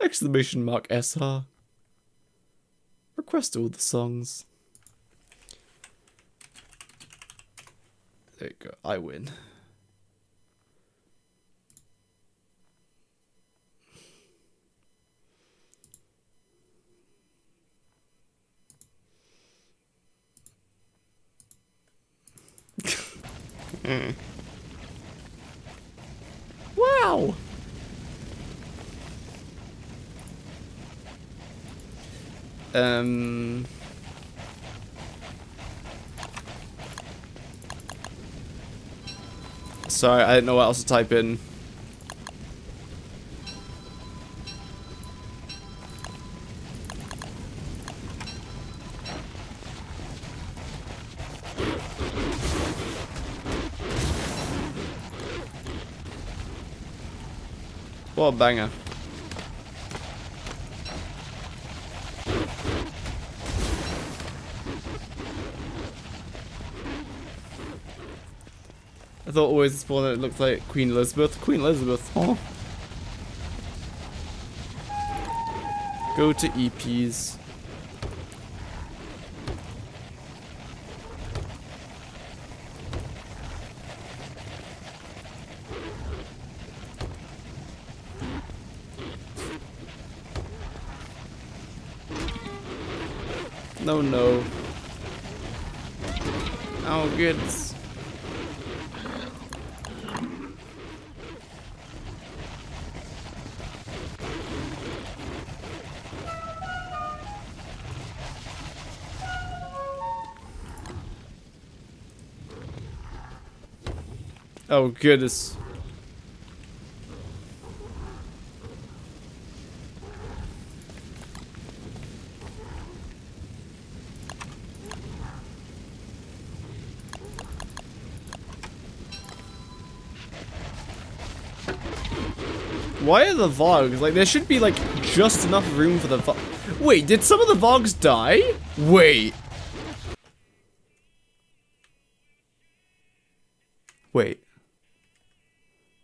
Exclamation mark SR. Request all the songs. There you go. I win. Wow. Sorry, I didn't know what else to type in. What a banger. I thought always the spawn that looked like Queen Elizabeth. Queen Elizabeth, huh? Go to EPs. No, no. Oh, good. Oh, goodness. Why are the Vargs? Like, there should be, like, just enough room for the Vargs. Wait, did some of the Vargs die? Wait. Wait.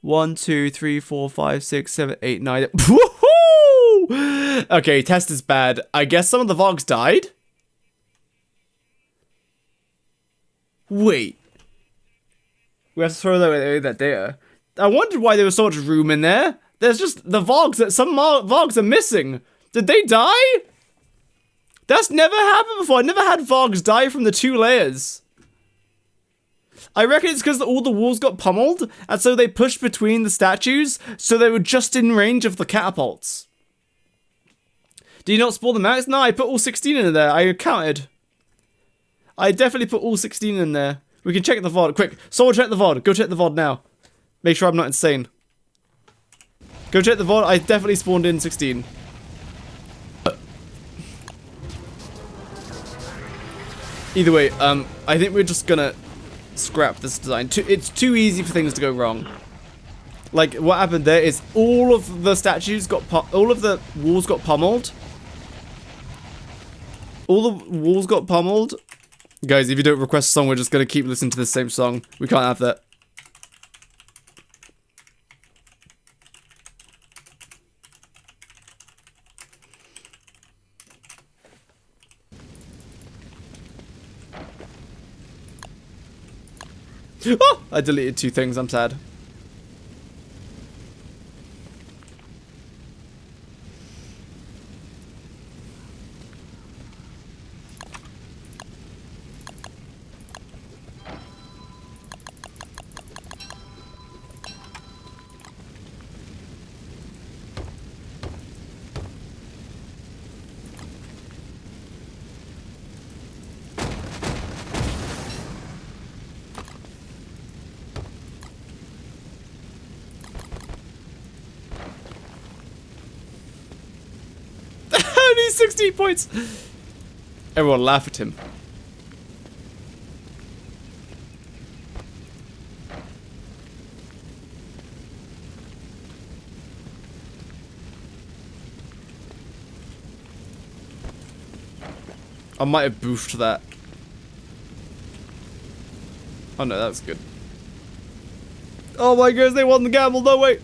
1, 2, 3, 4, 5, 6, 7, 8, 9. Woohoo! Okay, test is bad. I guess some of the Vargs died? Wait. We have to throw away that data. I wondered why there was so much room in there. There's just the Vargs that some Vargs are missing. Did they die? That's never happened before. I never had Vargs die from the 2 layers. I reckon it's because all the walls got pummeled, and so they pushed between the statues, so they were just in range of the catapults. Did you not spawn them out? No, I put all 16 in there. I counted. I definitely put all 16 in there. We can check the VOD. Quick, someone check the VOD. Go check the VOD now. Make sure I'm not insane. Go check the VOD. I definitely spawned in 16. Either way, I think we're just gonna scrap this design. It's too easy for things to go wrong. Like, what happened there is all of the statues got all of the walls got pummeled. All the walls got pummeled, Guys, if you don't request a song, we're just gonna keep listening to the same song. We can't have that. Oh! I deleted 2 things, I'm sad. Only 16 points! Everyone laugh at him. I might have boofed that. Oh no, that's good. Oh my goodness, they won the gamble, no way!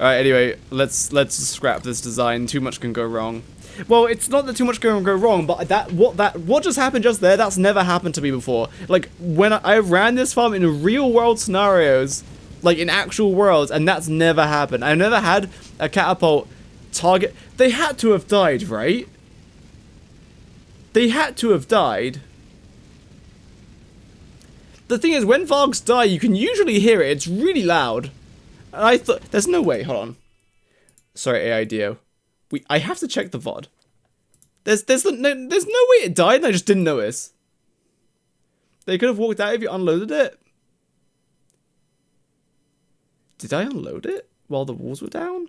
Alright, anyway, let's scrap this design. Too much can go wrong. Well, it's not that too much can go wrong, but what just happened just there, that's never happened to me before. Like, when I ran this farm in real world scenarios, like in actual worlds, and that's never happened. I've never had a catapult target. They had to have died, right? They had to have died. The thing is, when Vargs die, you can usually hear it. It's really loud. And I thought, there's no way. Hold on. Sorry, AI Dio. I have to check the VOD. There's no way it died and I just didn't notice. They could have walked out if you unloaded it. Did I unload it while the walls were down?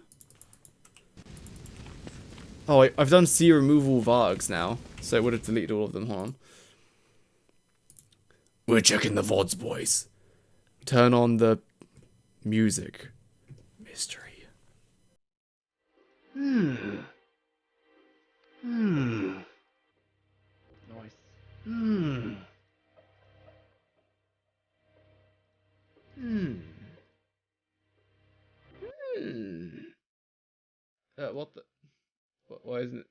Oh, I've done C removal Vargs now, so it would have deleted all of them. Hold on. We're checking the VODs, boys. Turn on the music. Mystery. Nice. What the? Why isn't it?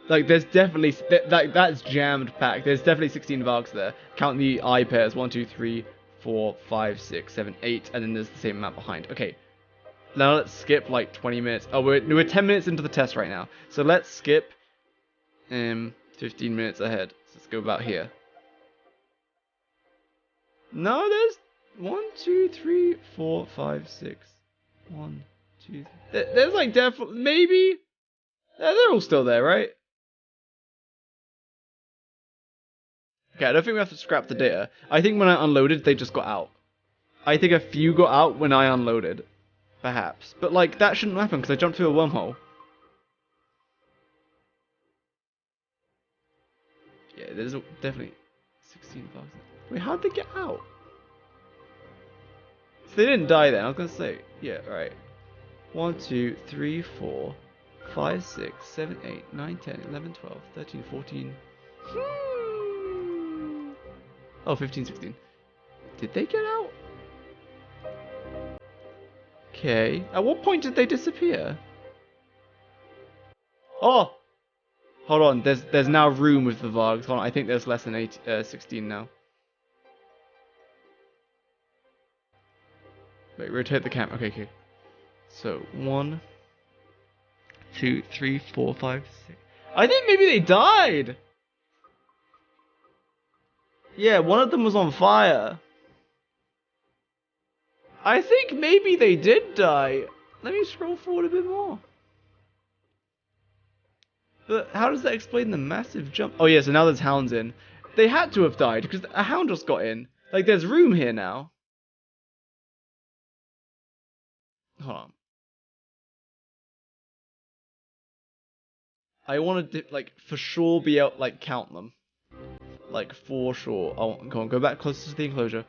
Like, there's definitely like that's jammed packed. There's definitely 16 Vargs there. Count the eye pairs: 1, 2, 3, 4, 5, 6, 7, 8, and then there's the same amount behind. Okay, now let's skip like 20 minutes. Oh, we're 10 minutes into the test right now, so let's skip 15 minutes ahead. So let's go about here. No, there's 1, 2, 3, 4, 5, 6. 1, 2. There's like definitely maybe. They're all still there, right? Okay, I don't think we have to scrap the data. I think when I unloaded, they just got out. I think a few got out when I unloaded. Perhaps. But, like, that shouldn't happen because I jumped through a wormhole. Yeah, there's definitely 16 bugs. Wait, how'd they get out? So they didn't die then, I was gonna say. Yeah, right. 1, 2, 3, 4, 5, 6, 7, 8, 9, 10, 11, 12, 13, 14. Oh, 15, 16. Did they get out? Okay. At what point did they disappear? Oh! Hold on, there's now room with the Vargs. Hold on, I think there's less than 16 now. Wait, rotate the camera. Okay. So, 1, 2, 3, 4, 5, 6. I think maybe they died! Yeah, one of them was on fire. I think maybe they did die. Let me scroll forward a bit more. But how does that explain the massive jump? Oh yeah, so now there's hounds in. They had to have died because a hound just got in. Like, there's room here now. Hold on. I want to like for sure be able like count them. Like for sure. Oh, go back closer to the enclosure.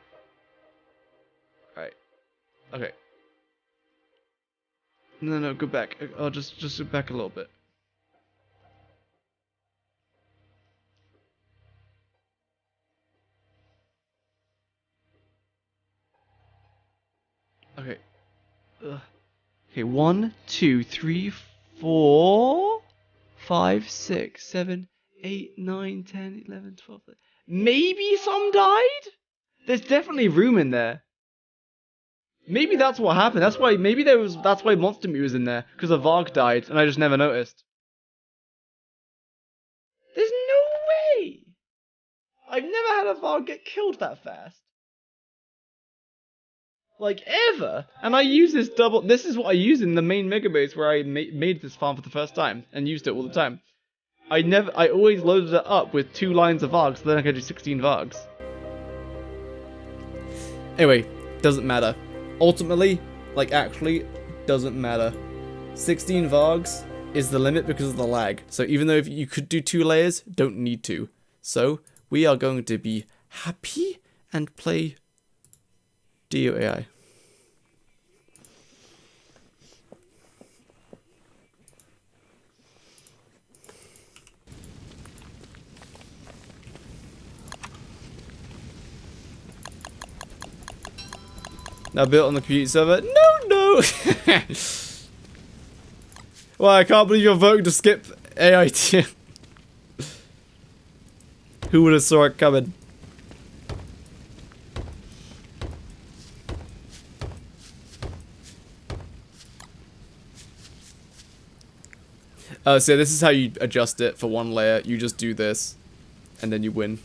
All right. Okay. No, go back. I'll just go back a little bit. Okay. Okay, 1, 2, 3, 4, 5, 6, 7, 8, 9, 10, 11, 12. Maybe some died? There's definitely room in there. Maybe that's what happened. That's why that's why Monster Meat was in there. Because a Varg died and I just never noticed. There's no way! I've never had a Varg get killed that fast. Like, ever! And I use this double... This is what I use in the main Mega Base where I made this farm for the first time. And used it all the time. I always loaded it up with 2 lines of Vargs, so then I could do 16 Vargs. Anyway, doesn't matter. Ultimately, like actually, doesn't matter. 16 Vargs is the limit because of the lag. So even though if you could do 2 layers, don't need to. So we are going to be happy and play DOAI. Now built on the computer server. No. Well, I can't believe you're voting to skip AIT. Who would have saw it coming? So this is how you adjust it for 1 layer. You just do this, and then you win.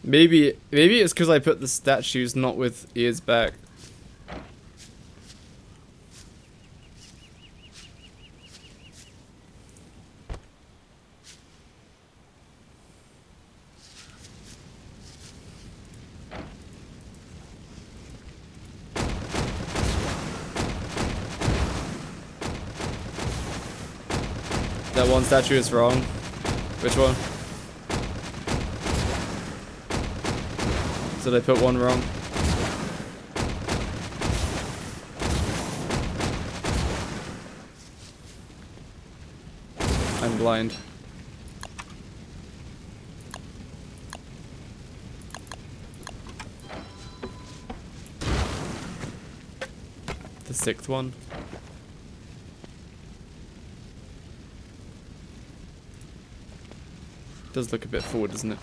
Maybe it's because I put the statues not with ears back. That one statue is wrong. Which one? Did I put one wrong? I'm blind. The 6th one. Does look a bit forward, doesn't it?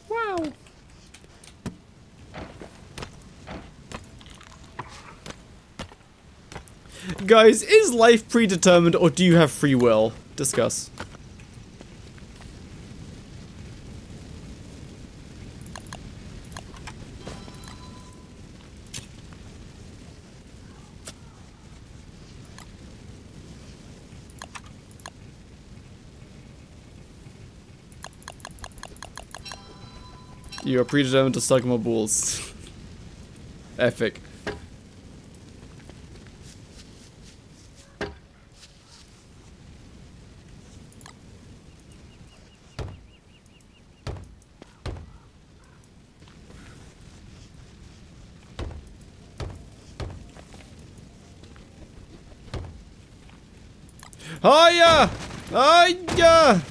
Wow. Guys, is life predetermined or do you have free will? Discuss. You are predetermined to suck more balls. Epic. Hiya! Hiya!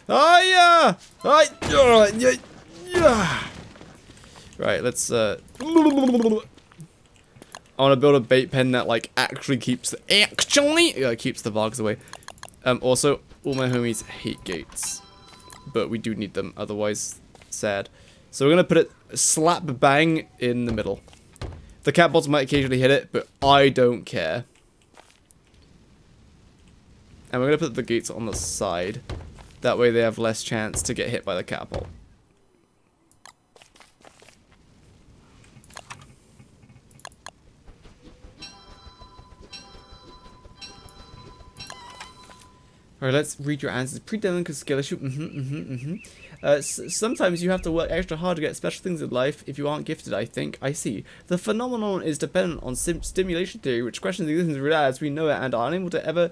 Hiya! Hiya! Yeah. Right, let's I want to build a bait pen that like actually keeps the Vargs away. Also, all my homies hate gates, but we do need them, otherwise sad. So we're gonna put it slap bang in the middle. The catbots might occasionally hit it, but I don't care. And we're gonna put the gates on the side. That way they have less chance to get hit by the catapult. Alright, let's read your answers. Pre-delinquent skill issue. Sometimes you have to work extra hard to get special things in life if you aren't gifted, I think. I see. The phenomenon is dependent on stimulation theory, which questions the existence of reality as we know it and are unable to ever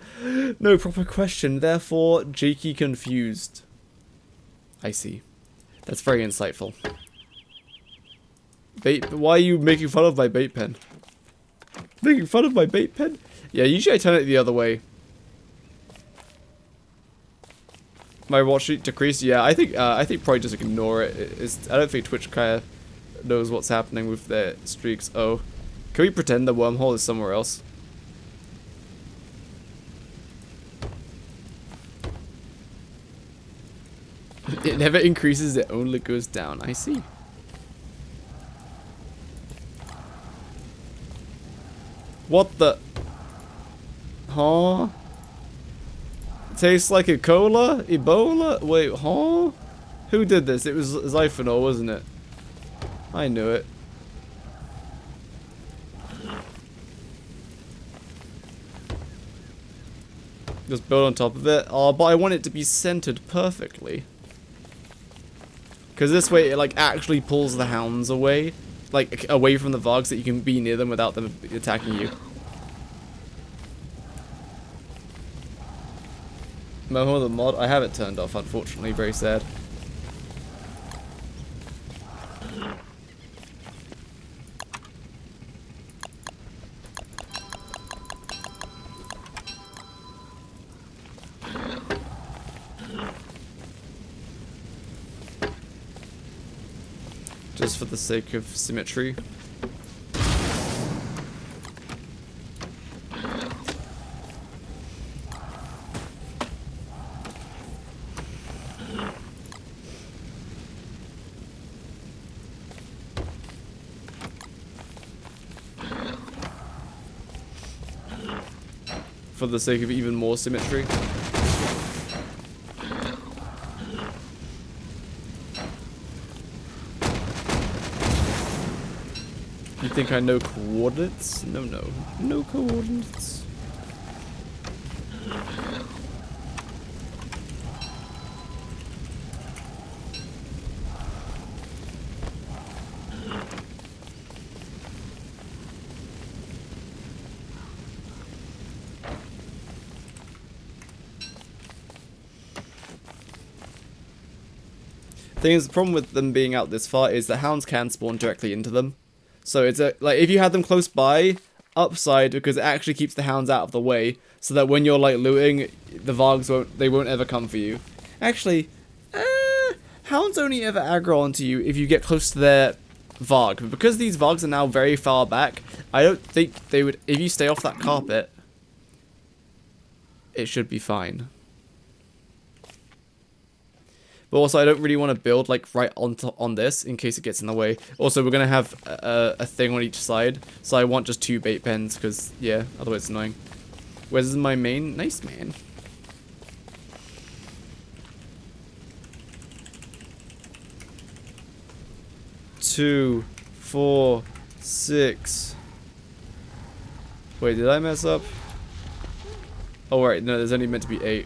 know proper question. Therefore, Jakey confused. I see. That's very insightful. Why are you making fun of my bait pen? Making fun of my bait pen? Yeah, usually I turn it the other way. My watch rate decreased. Yeah, I think probably just ignore it. I don't think Twitch kind of knows what's happening with their streaks. Oh, can we pretend the wormhole is somewhere else? It never increases. It only goes down. I see. What the? Huh? Tastes like a cola? Ebola? Wait, huh? Who did this? It was Zyphonol, wasn't it? I knew it. Just build on top of it. Oh, but I want it to be centered perfectly. Because this way it like actually pulls the hounds away. Like away from the Vargs, that you can be near them without them attacking you. Moho the mod, I have it turned off, unfortunately, very sad. Just for the sake of symmetry. For the sake of even more symmetry. You think I know coordinates? No, no. No coordinates. Thing is, the problem with them being out this far is that hounds can spawn directly into them. So it's like if you had them close by, upside, because it actually keeps the hounds out of the way, so that when you're like looting, the Vargs won't ever come for you. Actually, hounds only ever aggro onto you if you get close to their Varg. But because these Vargs are now very far back, I don't think they would. If you stay off that carpet, it should be fine. But also, I don't really want to build like right on this in case it gets in the way. Also, we're gonna have a thing on each side, so I want just 2 bait pens because yeah, otherwise it's annoying. Where's my main? Nice, man. Two, 4, 6. Wait, did I mess up? Oh right, no, there's only meant to be 8.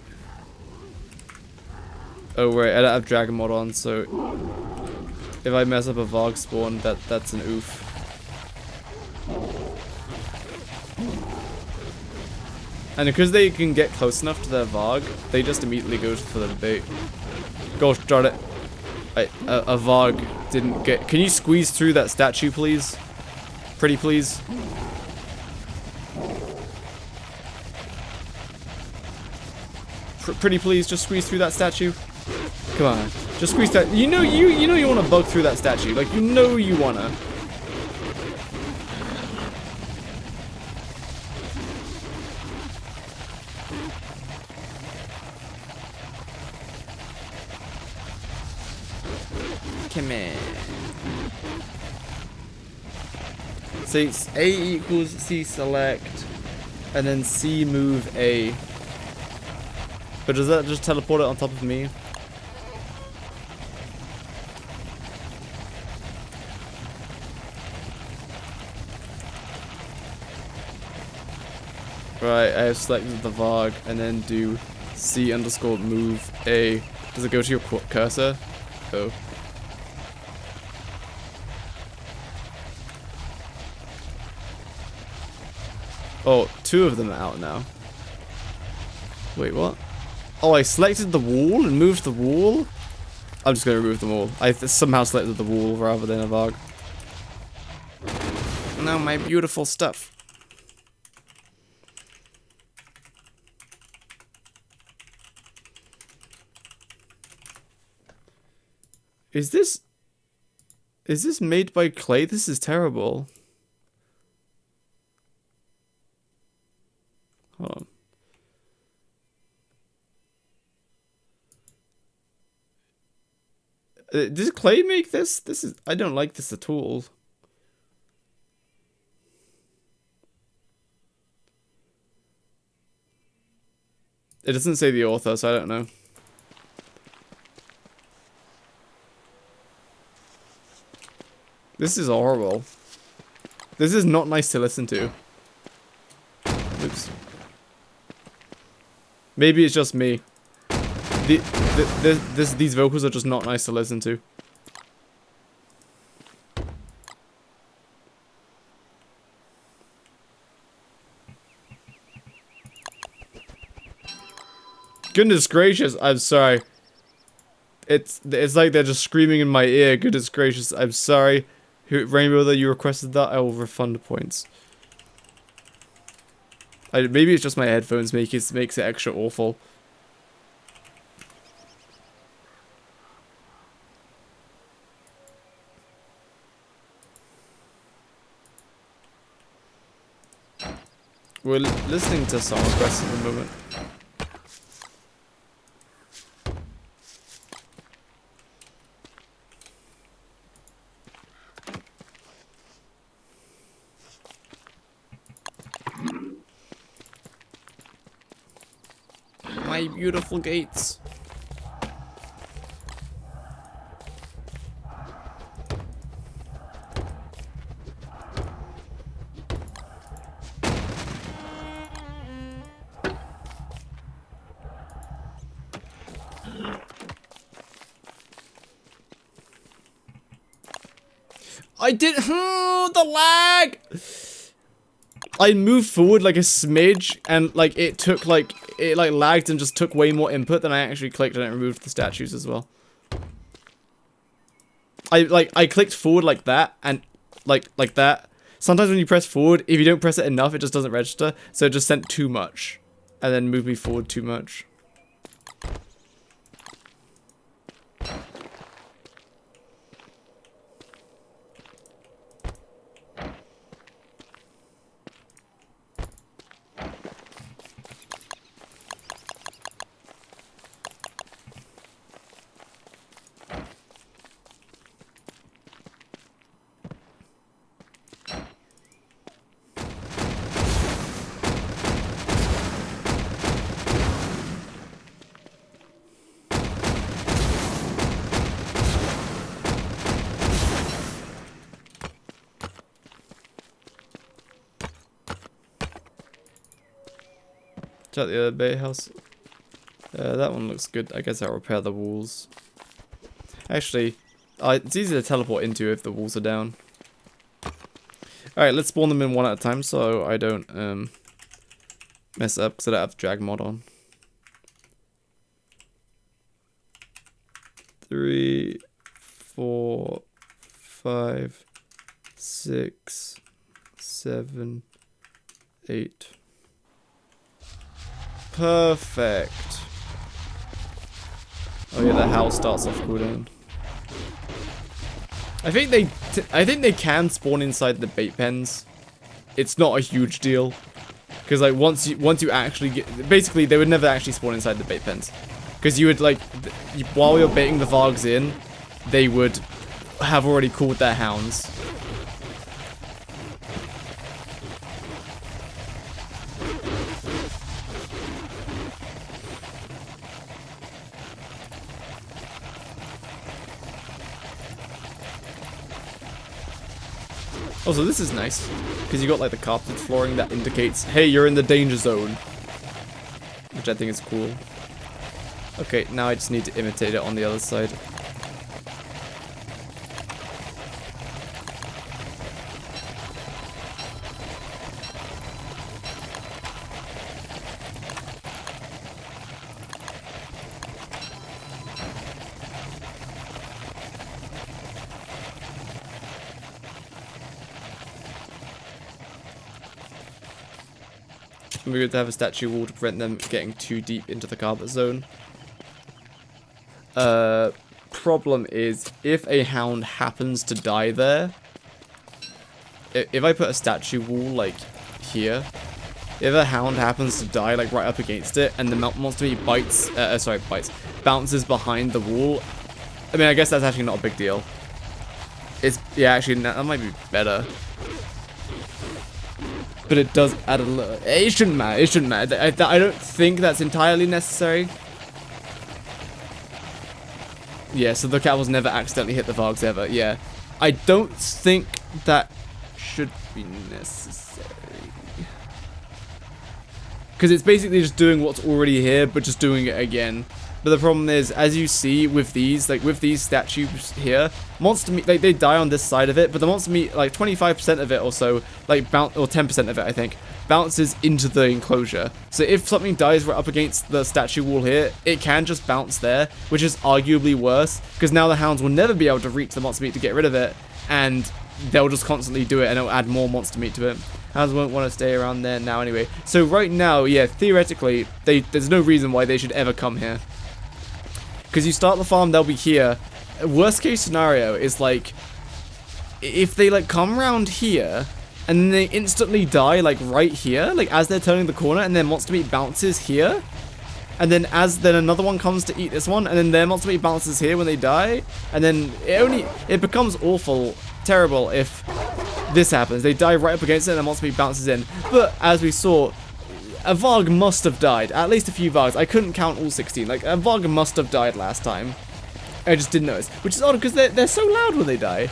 Oh right, I don't have Dragon mod on, so if I mess up a Varg spawn, that's an oof. And because they can get close enough to their Varg, they just immediately go for the bait. Gosh darn it. A Varg didn't get... Can you squeeze through that statue, please? Pretty please? Pretty please, just squeeze through that statue. Come on, just squeeze that. You know you want to bug through that statue. Like, you know you wanna. Come in. So it's A equals C select, and then C move A. But does that just teleport it on top of me? Right, I have selected the Varg, and then do C underscore move A. Does it go to your cursor? Oh. Oh, 2 of them are out now. Wait, what? Oh, I selected the wall and moved the wall? I'm just going to remove them all. I somehow selected the wall rather than a Varg. Now my beautiful stuff. Is this made by clay? This is terrible. Hold on. Does clay make this? I don't like this at all. It doesn't say the author, so I don't know. This is horrible. This is not nice to listen to. Oops. Maybe it's just me. These vocals are just not nice to listen to. Goodness gracious, I'm sorry. It's like they're just screaming in my ear. Goodness gracious, I'm sorry. Rainbow, that you requested that, I will refund the points. Maybe it's just my headphones makes it extra awful. We're listening to song requests at the moment. My beautiful gates. I did. The lag. I moved forward like a smidge, and like it lagged and just took way more input than I actually clicked, and it removed the statues as well. I clicked forward like that, and like that. Sometimes when you press forward, if you don't press it enough, it just doesn't register. So it just sent too much, and then moved me forward too much. Check the other bay house. That one looks good. I guess I'll repair the walls. Actually, it's easy to teleport into if the walls are down. Alright, let's spawn them in one at a time so I don't mess up, because I don't have drag mod on. 3, 4, 5, 6, 7, 8. Perfect. Oh yeah, the house starts off cooldown. I think they can spawn inside the bait pens. It's not a huge deal, because like once you actually get, basically they would never actually spawn inside the bait pens, because you would like while you're baiting the Vargs in, they would have already called their hounds. Also, this is nice, because you got like the carpeted flooring that indicates, hey, you're in the danger zone, which I think is cool. Okay, now I just need to imitate it on the other side. We're going to have a statue wall to prevent them getting too deep into the carpet zone. Problem is, if a hound happens to die there, if I put a statue wall like here, if a hound happens to die like right up against it, and the monster meat bounces behind the wall, I mean, I guess that's actually not a big deal. Yeah, actually, that might be better. But it does add a little. It shouldn't matter. It shouldn't matter. I don't think that's entirely necessary. Yeah, so the catapults never accidentally hit the Vargs ever. Yeah. I don't think that should be necessary. Because it's basically just doing what's already here, but just doing it again. But the problem is, as you see with these, like with these statues here, monster meat, like they die on this side of it, but the monster meat, like 25% of it or so, like or 10% of it, I think, bounces into the enclosure. So if something dies right up against the statue wall here, it can just bounce there, which is arguably worse, because now the hounds will never be able to reach the monster meat to get rid of it, and they'll just constantly do it, and it'll add more monster meat to it. Hounds won't want to stay around there now anyway. So right now, yeah, theoretically, there's no reason why they should ever come here. Because you start the farm, they'll be here. Worst case scenario is like, if they like come around here, and then they instantly die like right here, like as they're turning the corner, and their monster meat bounces here, and then then another one comes to eat this one, and then their monster meat bounces here when they die, and then it becomes awful, terrible if this happens. They die right up against it, and their monster meat bounces in. But as we saw, a Varg must have died. At least a few Vargs. I couldn't count all 16. Like, a Varg must have died last time. I just didn't notice. Which is odd, because they're so loud when they die.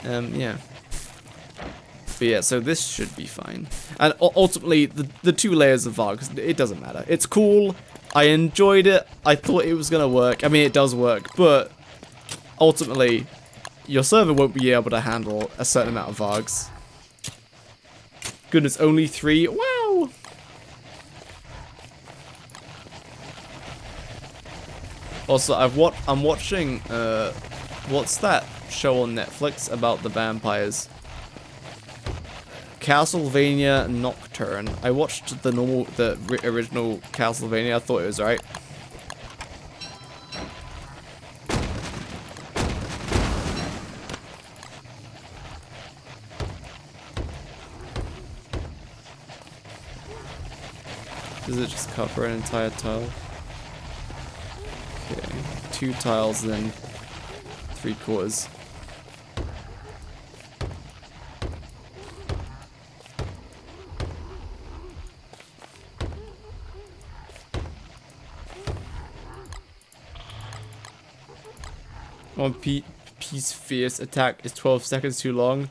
Yeah. But yeah, so this should be fine. And ultimately, the 2 layers of Vargs, it doesn't matter. It's cool. I enjoyed it. I thought it was going to work. I mean, it does work. But ultimately, your server won't be able to handle a certain amount of Vargs. Goodness, only 3. Wow! Also, I'm watching, what's that show on Netflix about the vampires? Castlevania Nocturne. I watched the original Castlevania. I thought it was right. Does it just cover an entire tile? Okay, 2 tiles, then 3/4. One piece fierce attack is 12 seconds too long.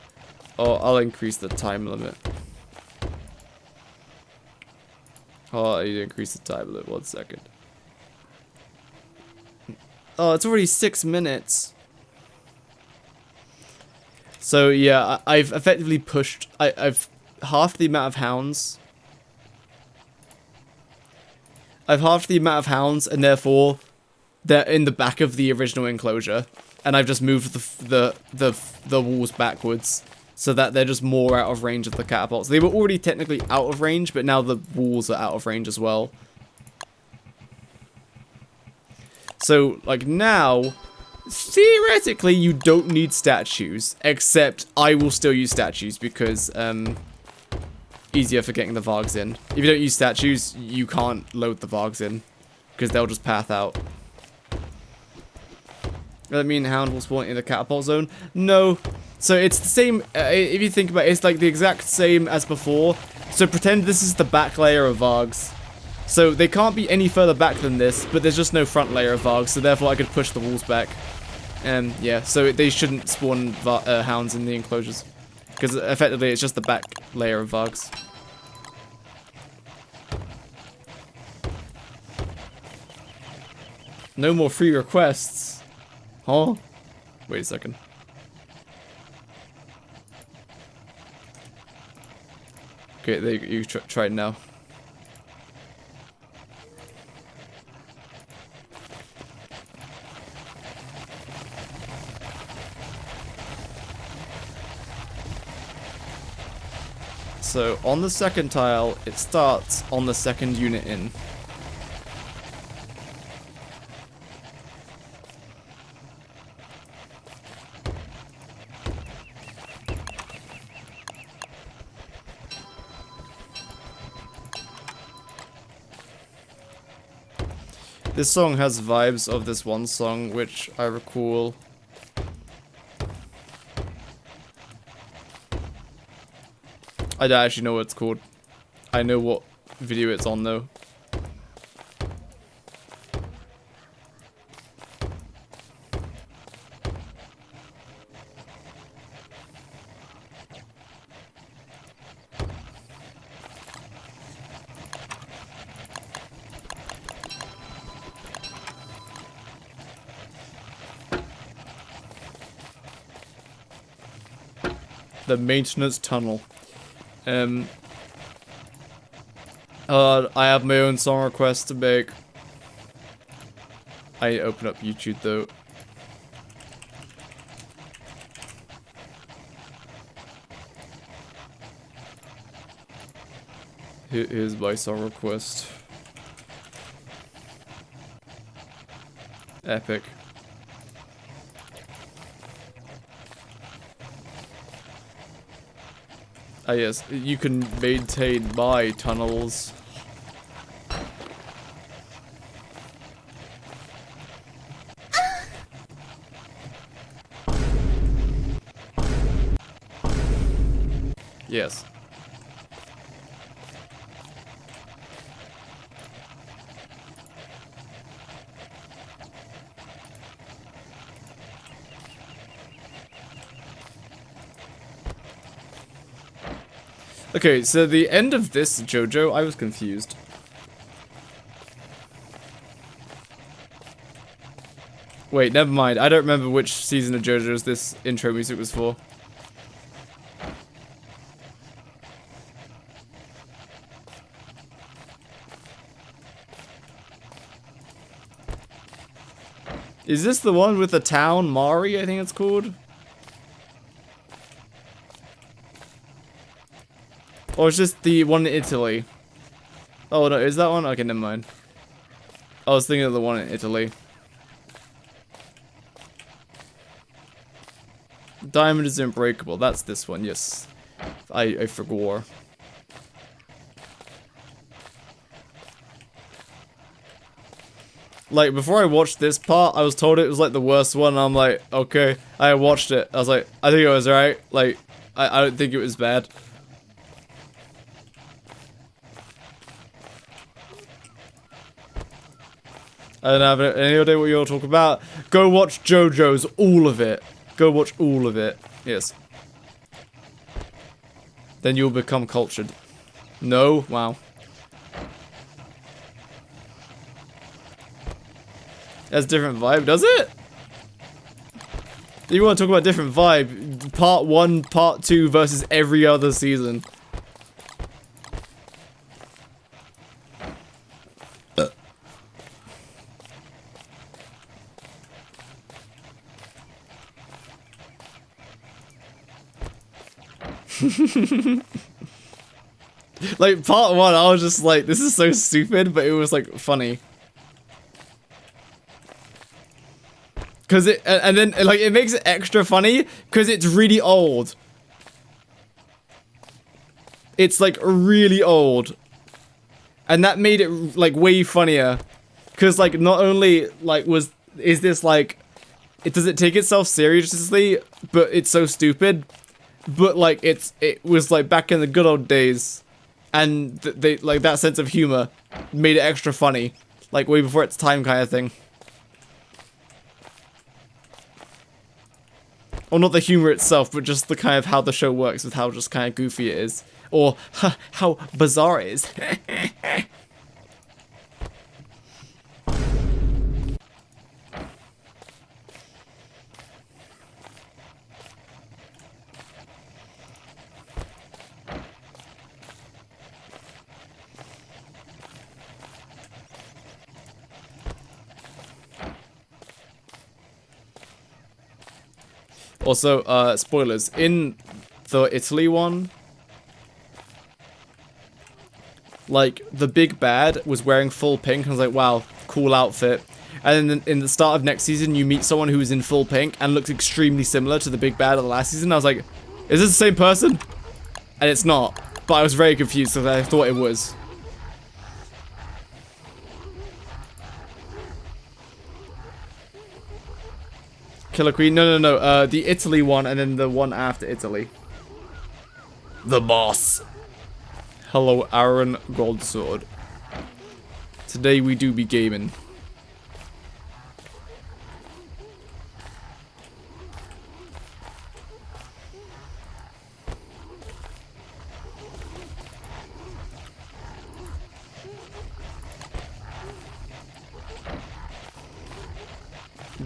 Oh, I'll increase the time limit. Oh, I need to increase the time limit. 1 second. Oh, it's already 6 minutes. So yeah, I've effectively pushed. I've halved the amount of hounds. I've halved the amount of hounds, and therefore they're in the back of the original enclosure, and I've just moved the walls backwards so that they're just more out of range of the catapults. They were already technically out of range, but now the walls are out of range as well. So, like, now, theoretically, you don't need statues, except I will still use statues because, easier for getting the Vargs in. If you don't use statues, you can't load the Vargs in, because they'll just path out. Does that mean Hound will spawn in the catapult zone? No. So it's the same, if you think about it, it's like the exact same as before. So pretend this is the back layer of Vargs. So they can't be any further back than this, but there's just no front layer of Vargs, so therefore I could push the walls back. And yeah, so they shouldn't spawn Hounds in the enclosures. Because effectively it's just the back layer of Vargs. No more free requests. Huh? Wait a second. Okay, there you try it now. So, on the second tile, it starts on the second unit in. This song has vibes of this one song, which I recall. I don't actually know what it's called. I know what video it's on though. The maintenance tunnel. I have my own song request to make. I open up YouTube though. Here's my song request. Epic. Ah yes, you can maintain my tunnels. Yes. Okay, so the end of this JoJo, I was confused. Wait, never mind. I don't remember which season of JoJo's this intro music was for. Is this the one with the town, Mari, I think it's called? Or is this the one in Italy? Oh no, is that one? Okay, never mind. I was thinking of the one in Italy. Diamond is unbreakable. That's this one, yes. I forgot. Like, before I watched this part, I was told it was like the worst one, and I'm like, okay. I watched it. I was like, I think it was alright. Like, I don't think it was bad. I don't have any idea what you're talking about. Go watch JoJo's, all of it. Go watch all of it. Yes. Then you'll become cultured. No? Wow. That's a different vibe, does it? You want to talk about different vibe? Part 1, part 2 versus every other season. Like, part 1, I was just like, this is so stupid, but it was, like, funny. Cause it, and then, like, it makes it extra funny, cause it's really old. It's, like, really old. And that made it, like, way funnier. Cause, like, not only, like, is this, like, does it take itself seriously, but it's so stupid, but, like, it was, like, back in the good old days, and they, like, that sense of humor made it extra funny, like, way before its time kind of thing. Or not the humor itself, but just the kind of how the show works with how just kind of goofy it is. Or how bizarre it is. Also, spoilers, in the Italy one, like, the big bad was wearing full pink, and I was like, wow, cool outfit. And then in the start of next season, you meet someone who's in full pink and looks extremely similar to the big bad of the last season. I was like, is this the same person? And it's not, but I was very confused because I thought it was. Killer Queen? No. The Italy one and then the one after Italy. The boss. Hello, Aaron Goldsword. Today we do be gaming.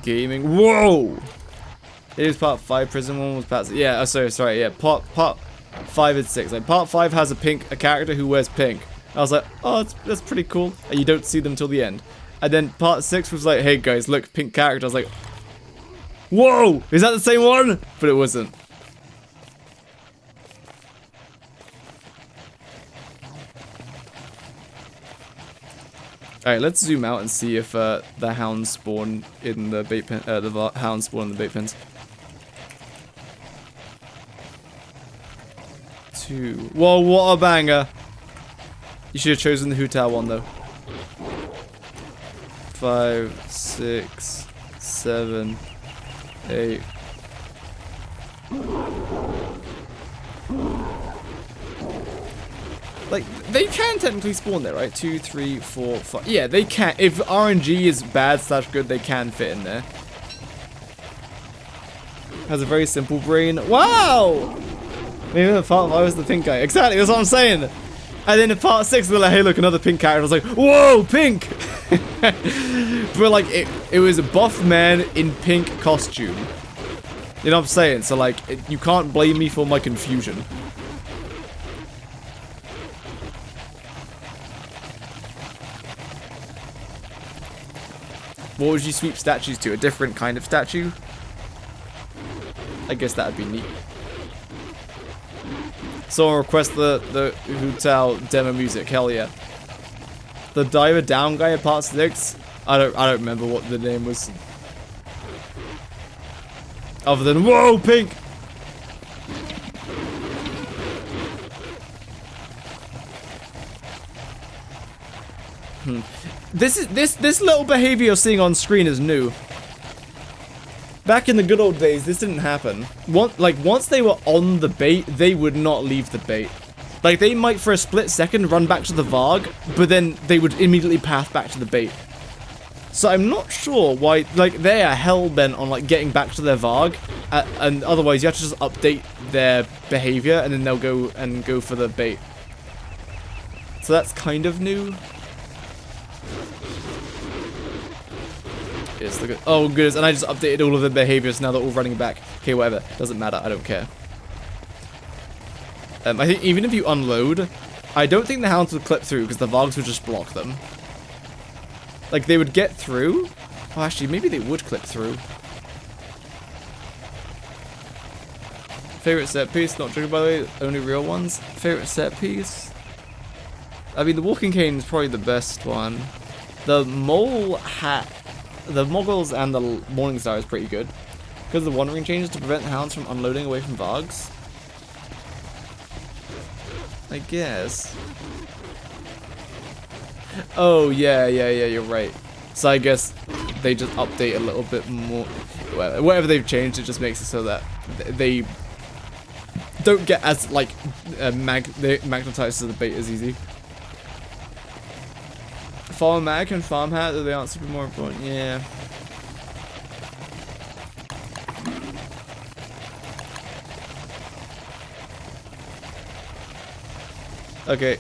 Gaming. Whoa! It is part 5. Prison one was part. Yeah. Oh, sorry. Yeah. Part 5 and 6. Like, part 5 has a character who wears pink. I was like, oh, that's pretty cool. And you don't see them till the end. And then part 6 was like, hey guys, look, pink character. I was like, whoa! Is that the same one? But it wasn't. Alright, let's zoom out and see if the hounds spawn in the bait pen. The hounds spawn in the bait pens. 2. Whoa, what a banger! You should have chosen the Hootao one though. 5, 6, 7, 8. Like, they can technically spawn there, right? 2, 3, 4, 5. Yeah, they can. If RNG is bad / good, they can fit in there. Has a very simple brain. Wow! Maybe in part 5 was the pink guy. Exactly, that's what I'm saying. And then in part 6, they're like, hey, look, another pink character. I was like, whoa, pink! But, like, it was a buff man in pink costume. You know what I'm saying? So, like, you can't blame me for my confusion. What would you sweep statues to? A different kind of statue? I guess that'd be neat. Someone request the Hootao demo music. Hell yeah. The diver down guy in part 6. I don't remember what the name was. Other than whoa, pink. This little behavior you're seeing on screen is new. Back in the good old days, this didn't happen. Once they were on the bait, they would not leave the bait. Like, they might for a split second run back to the Varg, but then they would immediately path back to the bait. So I'm not sure why, like, they are hell-bent on, like, getting back to their Varg, and otherwise you have to just update their behavior, and then they'll go for the bait. So that's kind of new. Yes, look at, oh goodness, and I just updated all of the behaviors, now they're all running back. Okay, whatever, doesn't matter, I don't care. I think even if you unload, I don't think the hounds would clip through, because the Vargs would just block them. Like, they would get through. Oh, actually, maybe they would clip through. If Favorite set piece? Not joking, by the way. Only real ones. Favorite set piece? I mean, the walking cane is probably the best one. The mole hat, the moguls and the morning star is pretty good because the wandering changes to prevent hounds from unloading away from Vargs. I guess. Oh yeah, you're right. So I guess they just update a little bit more. Whatever they've changed, it just makes it so that they don't get as like magnetized to the bait as easy. Farm mag and farm hat, they aren't super more important. Yeah. Okay.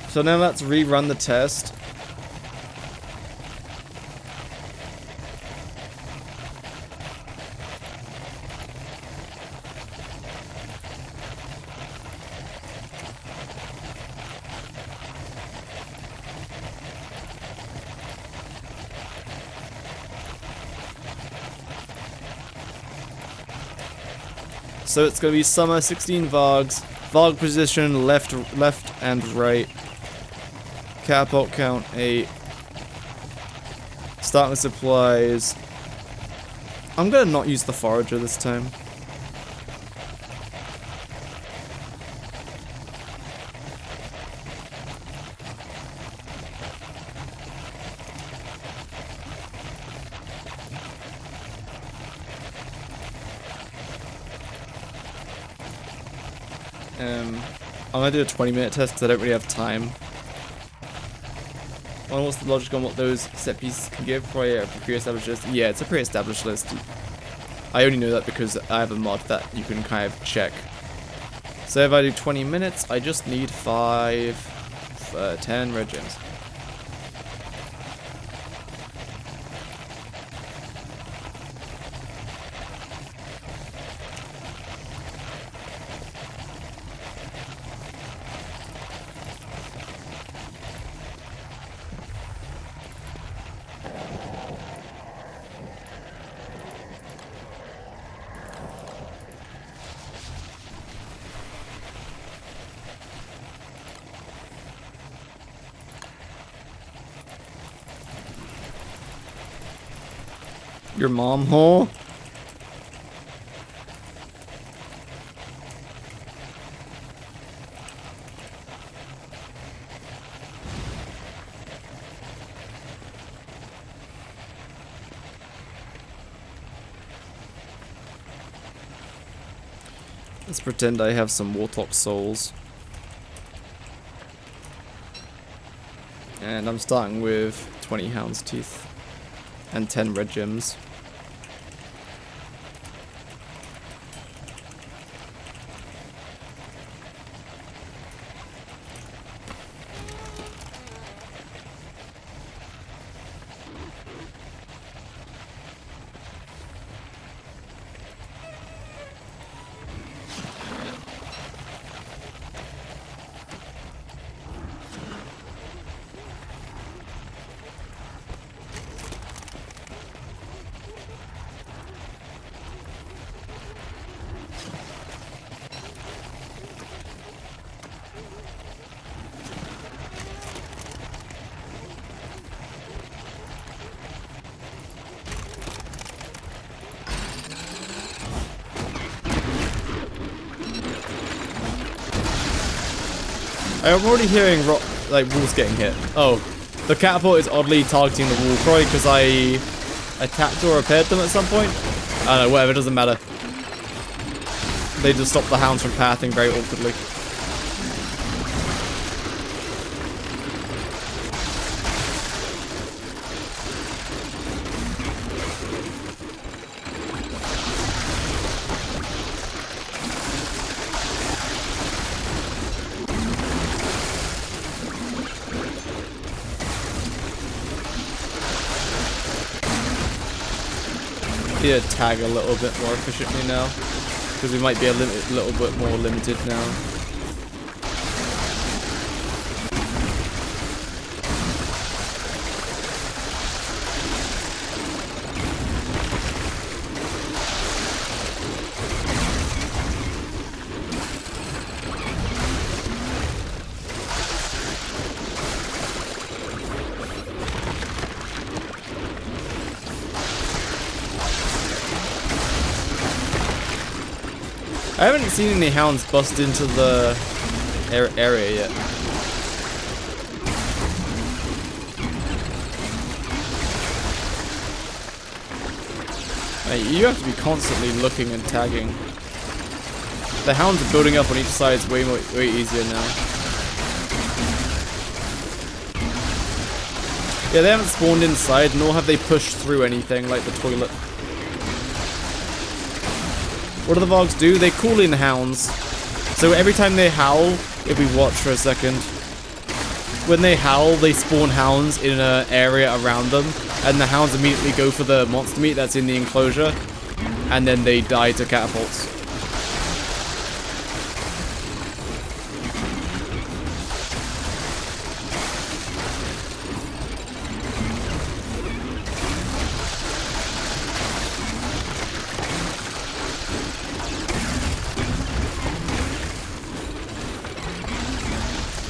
So now let's rerun the test. So it's gonna be summer 16 Vargs. Varg position left and right. Catapult count 8. Start with supplies. I'm gonna not use the forager this time. I'm gonna do a 20-minute test because I don't really have time. What's the logic on what those set pieces can give? Probably a pre-established list. Yeah, it's a pre-established list. I only know that because I have a mod that you can kind of check. So if I do 20 minutes, I just need 10 red gems. Your mom hole? Let's pretend I have some Warthog souls. And I'm starting with 20 hound's teeth and 10 red gems. I'm already hearing walls getting hit. Oh, the catapult is oddly targeting the wall, probably because I attacked or repaired them at some point. I don't know, whatever, it doesn't matter. They just stop the hounds from pathing very awkwardly. Tag a little bit more efficiently now because we might be a little bit more limited now. I haven't seen any hounds bust into the area yet. You have to be constantly looking and tagging. The hounds are building up on each side. It's way easier now. Yeah, they haven't spawned inside, nor have they pushed through anything like the toilet. What do the Vargs do? They call in hounds. So every time they howl, if we watch for a second, when they howl, they spawn hounds in an area around them, and the hounds immediately go for the monster meat that's in the enclosure, and then they die to catapults.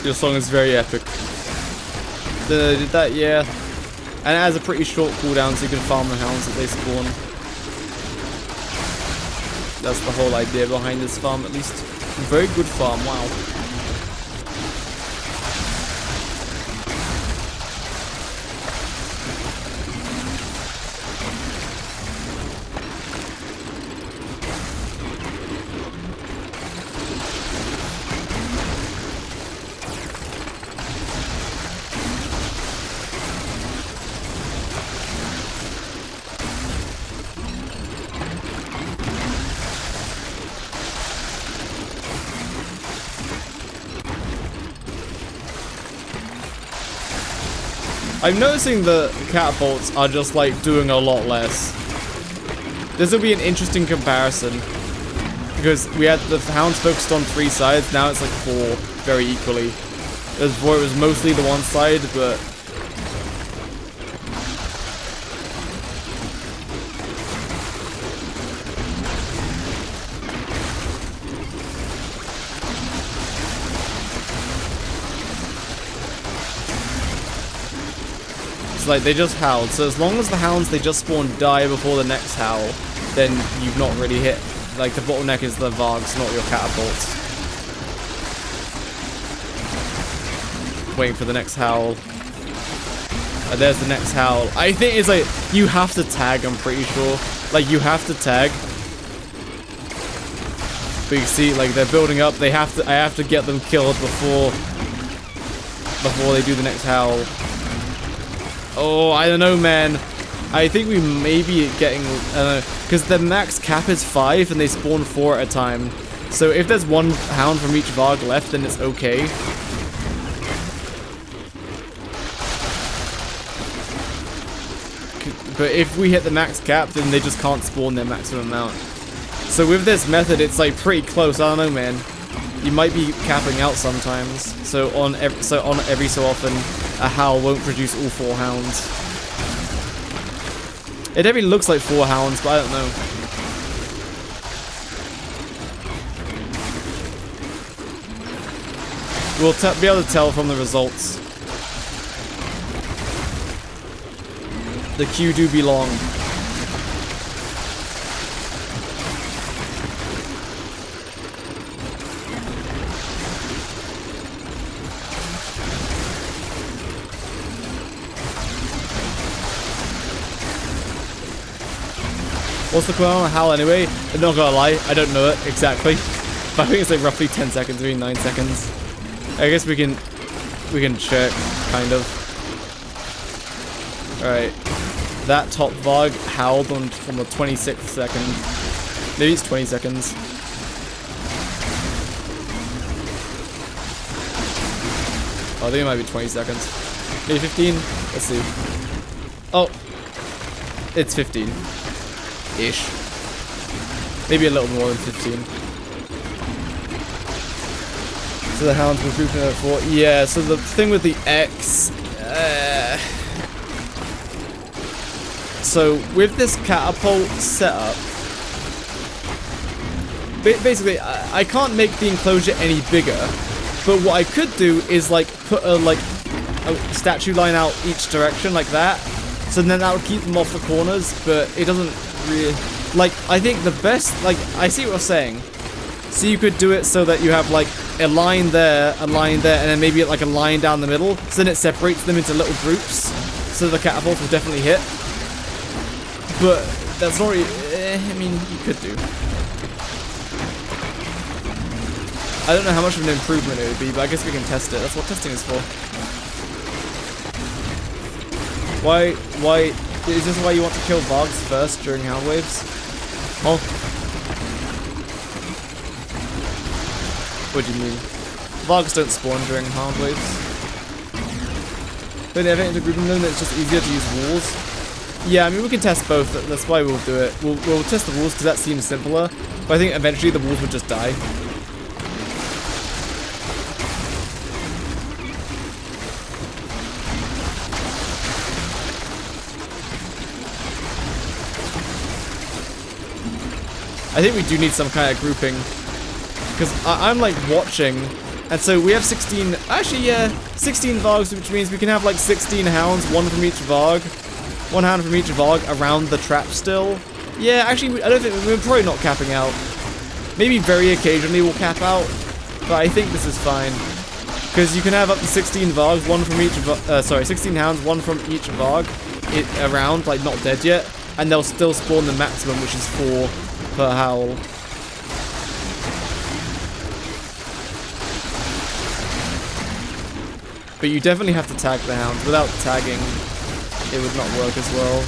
Your song is very epic. Did that, yeah. And it has a pretty short cooldown, so you can farm the hounds that they spawn. That's the whole idea behind this farm, at least. Very good farm, wow. I'm noticing the catapults are just like doing a lot less. This will be an interesting comparison because we had the hounds focused on 3 sides, now it's like 4 very equally. Before it was mostly the one side, but like they just howled, so as long as the hounds they just spawn die before the next howl, then you've not really hit. Like the bottleneck is the Vargs, not your catapults. Waiting for the next howl. There's the next howl. I think it's like you have to tag, I'm pretty sure. Like you have to tag. But you see, like they're building up, I have to get them killed before they do the next howl. Oh, I don't know, man. I think we may be getting, because the max cap is 5 and they spawn 4 at a time. So if there's 1 hound from each Varg left, then it's okay. But if we hit the max cap, then they just can't spawn their maximum amount. So with this method, it's like pretty close. I don't know, man. You might be capping out sometimes. So on every so often, a howl won't produce all 4 hounds. It definitely looks like 4 hounds, but I don't know. We'll be able to tell from the results. The queue do be long. What's the cooldown on howl anyway? I'm not gonna lie, I don't know it exactly. But I think it's like roughly 10 seconds, maybe 9 seconds. I guess we can check, kind of. Alright. That top Varg howled on the 26th second. Maybe it's 20 seconds. Oh, I think it might be 20 seconds. Maybe 15? Let's see. Oh. It's 15. Ish. Maybe a little more than 15. So the hounds were grouping over 4. Yeah, so the thing with the X... so with this catapult setup... basically, I can't make the enclosure any bigger. But what I could do is like put a statue line out each direction like that. So then that would keep them off the corners, but it doesn't really... Like, I think the best... Like, I see what you're saying. So you could do it so that you have like a line there, and then maybe like a line down the middle. So then it separates them into little groups. So the catapults will definitely hit. But that's not really, I mean, you could do. I don't know how much of an improvement it would be, but I guess we can test it. That's what testing is for. Why, is this why you want to kill Vargs first during hound waves? Oh. What do you mean? Vargs don't spawn during hound waves. When they're into grouping them, it's just easier to use walls. Yeah, I mean, we can test both. That's why we'll do it. We'll test the walls because that seems simpler. But I think eventually the walls would just die. I think we do need some kind of grouping. Because I'm like watching. And so we have 16, actually yeah, 16 Vargs, which means we can have like 16 hounds, one from each Varg. One hound from each Varg around the trap still. Yeah, actually, I don't think, we're probably not capping out. Maybe very occasionally we'll cap out. But I think this is fine. Because you can have up to 16 Vargs, one from each, 16 hounds, one from each Varg around, like not dead yet. And they'll still spawn the maximum, which is 4 per howl. But you definitely have to tag the hounds. Without tagging, it would not work as well.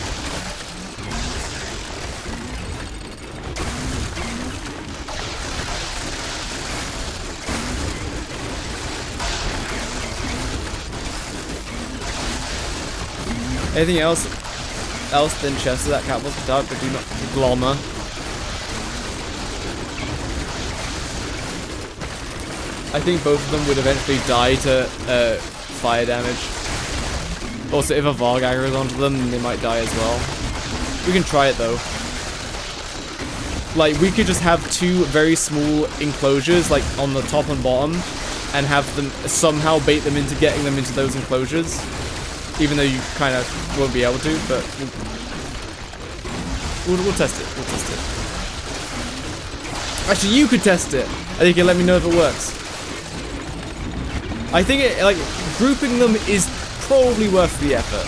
Anything else than chests of that catapult dark, but do not glommer. I think both of them would eventually die to fire damage. Also, if a Varg aggro's onto them, they might die as well. We can try it though. Like, we could just have 2 very small enclosures, like on the top and bottom, and have them somehow bait them into getting them into those enclosures. Even though you kind of won't be able to, but we'll test it. We'll test it. Actually, you could test it, and you can let me know if it works. I think it, like, grouping them is probably worth the effort.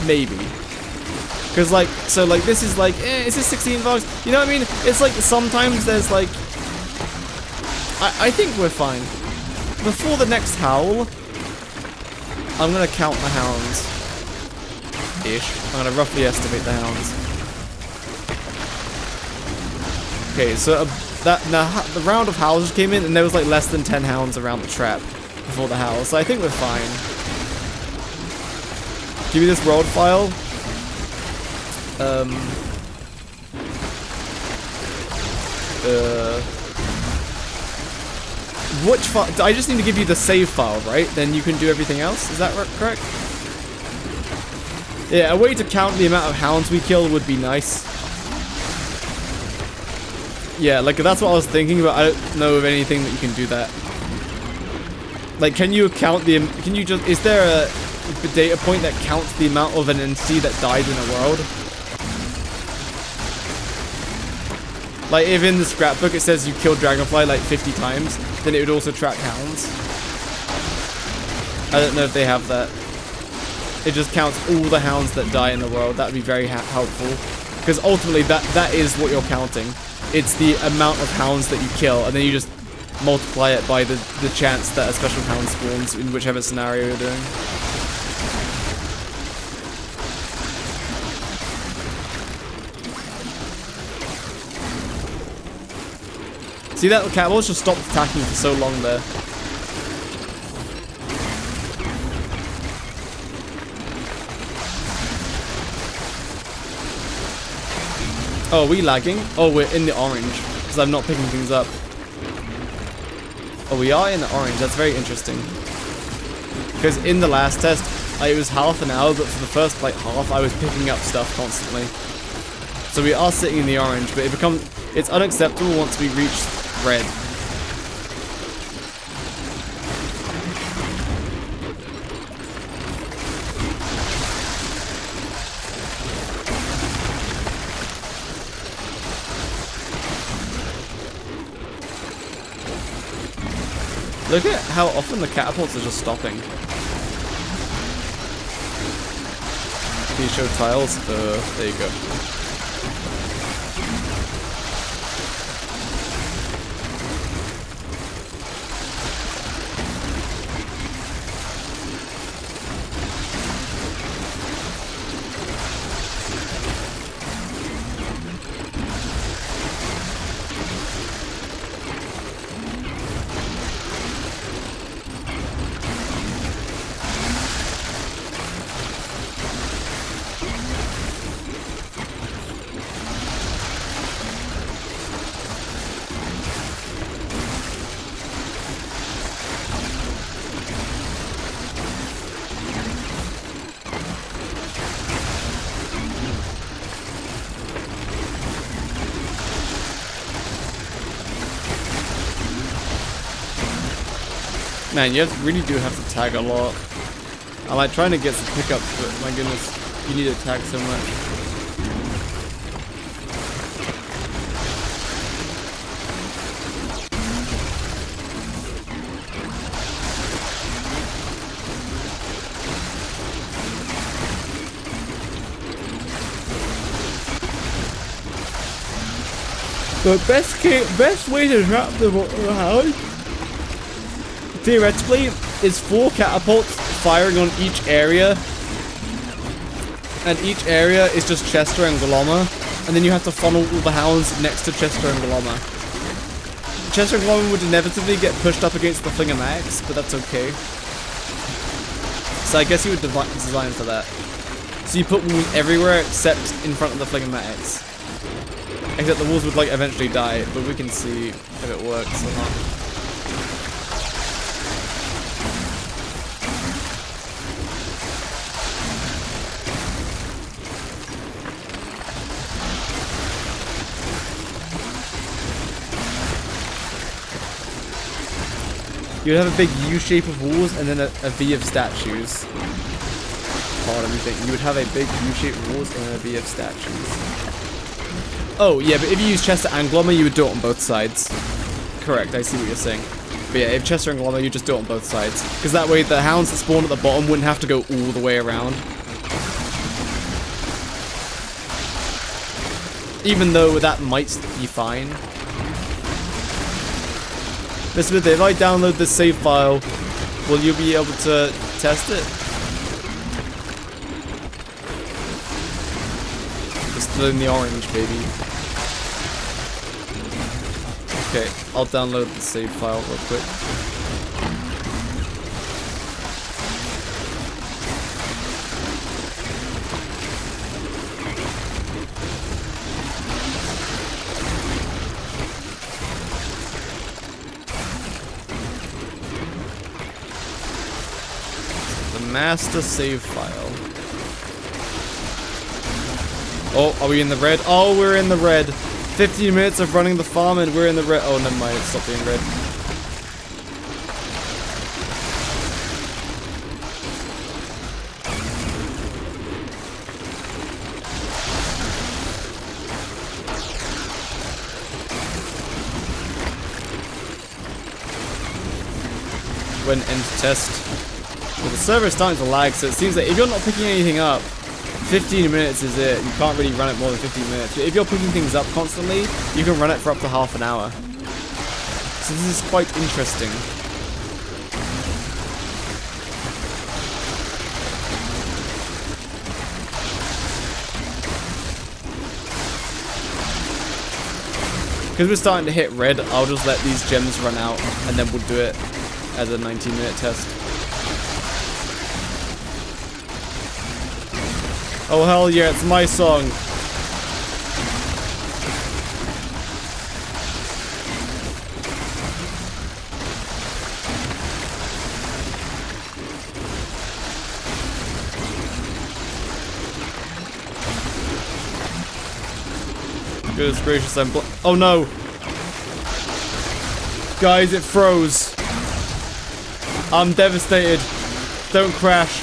Maybe. Because, like, so, like, this is like, is this 16 Vargs? You know what I mean? It's like, sometimes there's, like, I think we're fine. Before the next howl, I'm gonna count the hounds. Ish. I'm gonna roughly estimate the hounds. Okay, so the round of howls came in, and there was, like, less than 10 hounds around the trap before the howl, so I think we're fine. Give me this world file. Which file? I just need to give you the save file, right? Then you can do everything else. Is that correct? Yeah, a way to count the amount of hounds we kill would be nice. Yeah, like that's what I was thinking, but I don't know of anything that you can do that. Like, can you count the? Can you just? Is there a data point that counts the amount of an entity that died in a world? Like, if in the scrapbook it says you killed Dragonfly like 50 times, then it would also track hounds. I don't know if they have that. It just counts all the hounds that die in the world. That would be very helpful. Because ultimately, that is what you're counting. It's the amount of hounds that you kill, and then you just multiply it by the chance that a special hound spawns in whichever scenario you're doing. See, that catapult just stopped attacking for so long there. Oh, are we lagging? Oh, we're in the orange, because I'm not picking things up. Oh, we are in the orange. That's very interesting. Because in the last test, it was half an hour, but for the first, like, half, I was picking up stuff constantly. So we are sitting in the orange, but it's unacceptable once we reach red. Look at how often the catapults are just stopping. Can you show tiles? There you go. Man, you really do have to tag a lot. I like trying to get some pickups, but my goodness, you need to tag so much. The best way to trap the hound, theoretically, is 4 catapults firing on each area, and each area is just Chester and Glomma, and then you have to funnel all the hounds next to Chester and Glomma. Chester and Glomma would inevitably get pushed up against the Flingamatics, but that's okay. So I guess you would design for that. So you put walls everywhere except in front of the Flingamatics. Except the walls would like eventually die, but we can see if it works or not. You would have a big U shape of walls and then a V of statues. Pardon me, you would have a big U shaped walls and then a V of statues. Oh yeah, but if you use Chester and Glomma, you would do it on both sides. Correct, I see what you're saying. But yeah, if Chester and Glomma, you just do it on both sides. Because that way the hounds that spawn at the bottom wouldn't have to go all the way around. Even though that might be fine. Mr. Smith, if I download this save file, will you be able to test it? It's still in the orange, baby. Okay, I'll download the save file real quick. Master save file. Oh, are we in the red? Oh, we're in the red. 15 minutes of running the farm and we're in the red. Oh, never mind. It stopped being red. When end test. Well, the server is starting to lag, so it seems that if you're not picking anything up, 15 minutes is it. You can't really run it more than 15 minutes. But if you're picking things up constantly, you can run it for up to half an hour. So this is quite interesting. Because we're starting to hit red, I'll just let these gems run out, and then we'll do it as a 19-minute test. Oh hell yeah, it's my song. Goodness gracious, oh no! Guys, it froze. I'm devastated. Don't crash.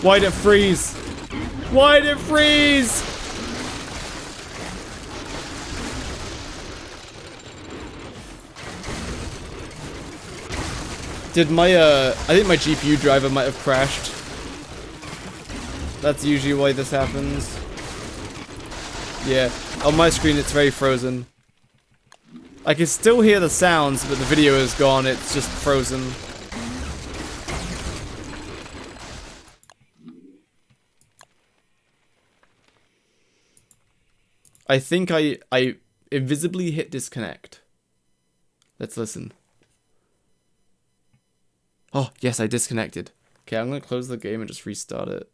Why'd it freeze? Why'd it freeze? Did my, I think my GPU driver might have crashed. That's usually why this happens. Yeah, on my screen it's very frozen. I can still hear the sounds, but the video is gone, it's just frozen. I think I invisibly hit disconnect. Let's listen. Oh, yes, I disconnected. Okay, I'm gonna close the game and just restart it.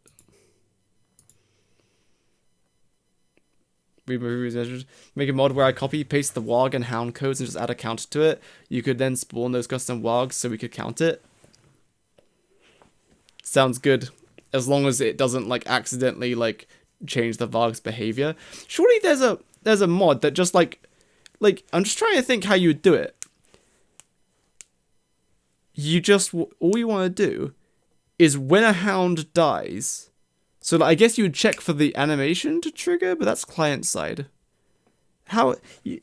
Make a mod where I copy paste the warg and hound codes and just add a counter to it. You could then spawn those custom wargs so we could count it. Sounds good. As long as it doesn't like accidentally like change the varg's behavior. Surely there's a mod that just like I'm just trying to think how you would do it. You just all you want to do is when a hound dies. So like, I guess you would check for the animation to trigger, but that's client side. How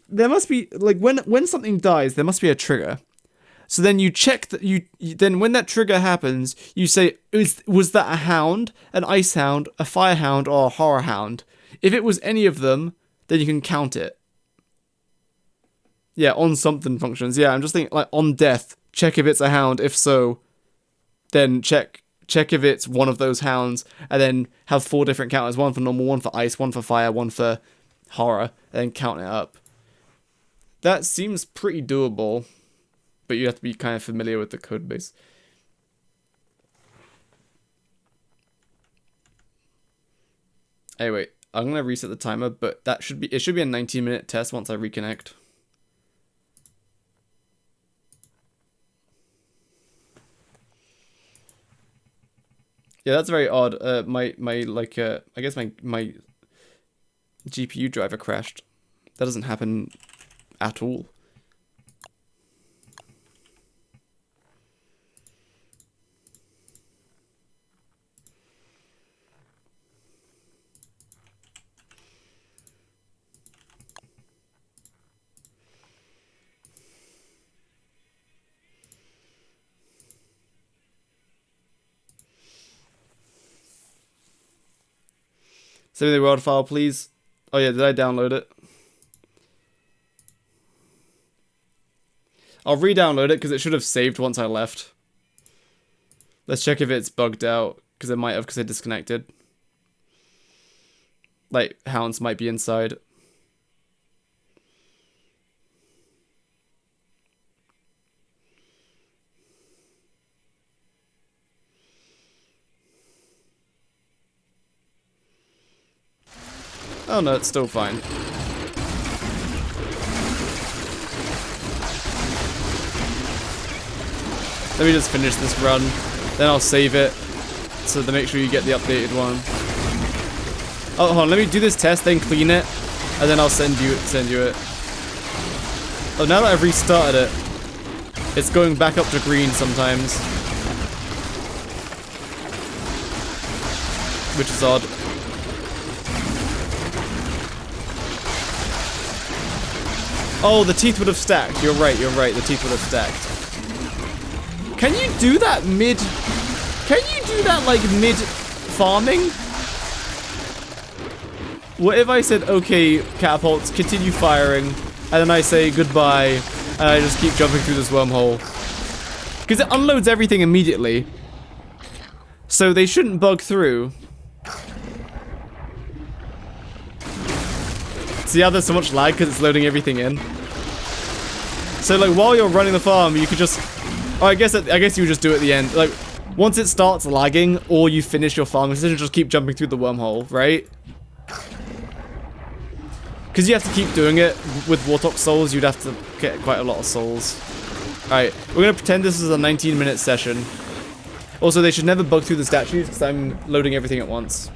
there must be like when something dies, there must be a trigger. So then you check that then when that trigger happens, you say was that a hound, an ice hound, a fire hound, or a horror hound? If it was any of them, then you can count it. Yeah, on something functions. Yeah, I'm just thinking like on death, check if it's a hound. If so, then check if it's one of those hounds, and then have 4 different counters: one for normal, one for ice, one for fire, one for horror, and then count it up. That seems pretty doable, but you have to be kind of familiar with the code base. Anyway, I'm gonna reset the timer, but it should be a 19-minute test once I reconnect. Yeah, that's very odd. I guess my GPU driver crashed. That doesn't happen at all. Send me the world file, please. Oh yeah, did I download it? I'll re-download it because it should have saved once I left. Let's check if it's bugged out, because it might have, because I disconnected. Like, hounds might be inside. Oh no, it's still fine. Let me just finish this run, then I'll save it, so to make sure you get the updated one. Oh, hold on, let me do this test, then clean it, and then I'll send you it. Oh, now that I've restarted it, it's going back up to green sometimes, which is odd. Oh, the teeth would have stacked. You're right, the teeth would have stacked. Can you do that mid... Can you do that, like, mid-farming? What if I said, okay, catapults, continue firing, and then I say goodbye, and I just keep jumping through this wormhole? Because it unloads everything immediately. So they shouldn't bug through. See how there's so much lag because it's loading everything in? So like while you're running the farm, you could just... Oh, I guess you would just do it at the end. Like, once it starts lagging, or you finish your farming session, just keep jumping through the wormhole, right? Because you have to keep doing it with Warthog souls, you'd have to get quite a lot of souls. Alright, we're going to pretend this is a 19-minute session. Also, they should never bug through the statues, because I'm loading everything at once.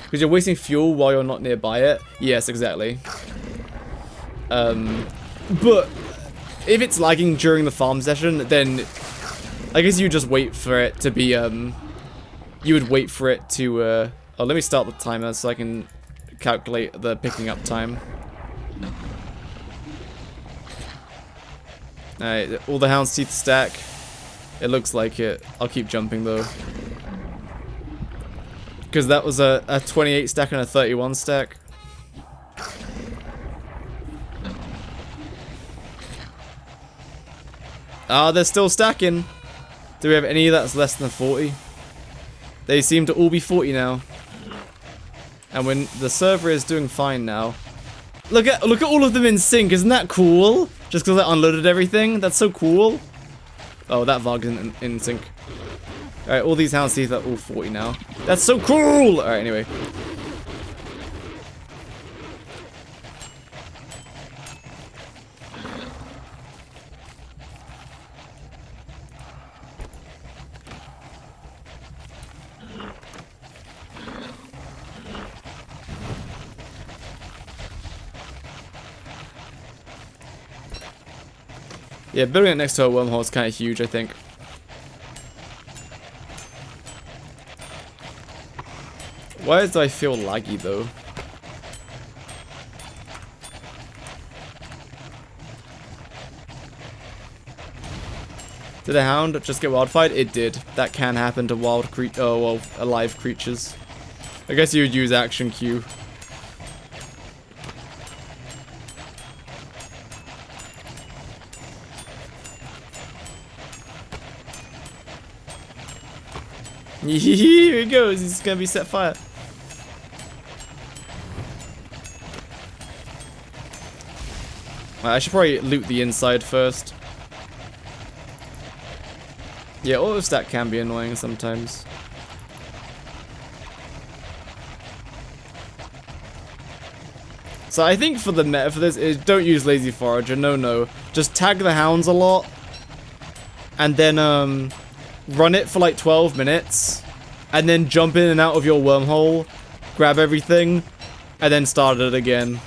Because you're wasting fuel while you're not nearby it. Yes, exactly. But if it's lagging during the farm session, then I guess you just wait for it to be, you would wait for it to, oh, let me start the timer so I can calculate the picking up time. Alright, all the hound's teeth stack. It looks like it. I'll keep jumping though. Because that was a 28 stack and a 31 stack. Ah, they're still stacking. Do we have any that's less than 40? They seem to all be 40 now. And when the server is doing fine now. Look at all of them in sync, isn't that cool? Just because I unloaded everything? That's so cool. Oh, that Varg isn't in sync. Alright, all these hound teeth are all 40 now. That's so cool! Alright, anyway. Yeah, building it next to a wormhole is kind of huge, I think. Why do I feel laggy, though? Did a hound just get wildfired? It did. That can happen to alive creatures. I guess you would use action Q. Here he goes, he's gonna be set fire. I should probably loot the inside first. Yeah, auto stack can be annoying sometimes. So I think for the meta for this is don't use lazy forager, no. Just tag the hounds a lot. And then run it for like 12 minutes, and then jump in and out of your wormhole, grab everything, and then start it again.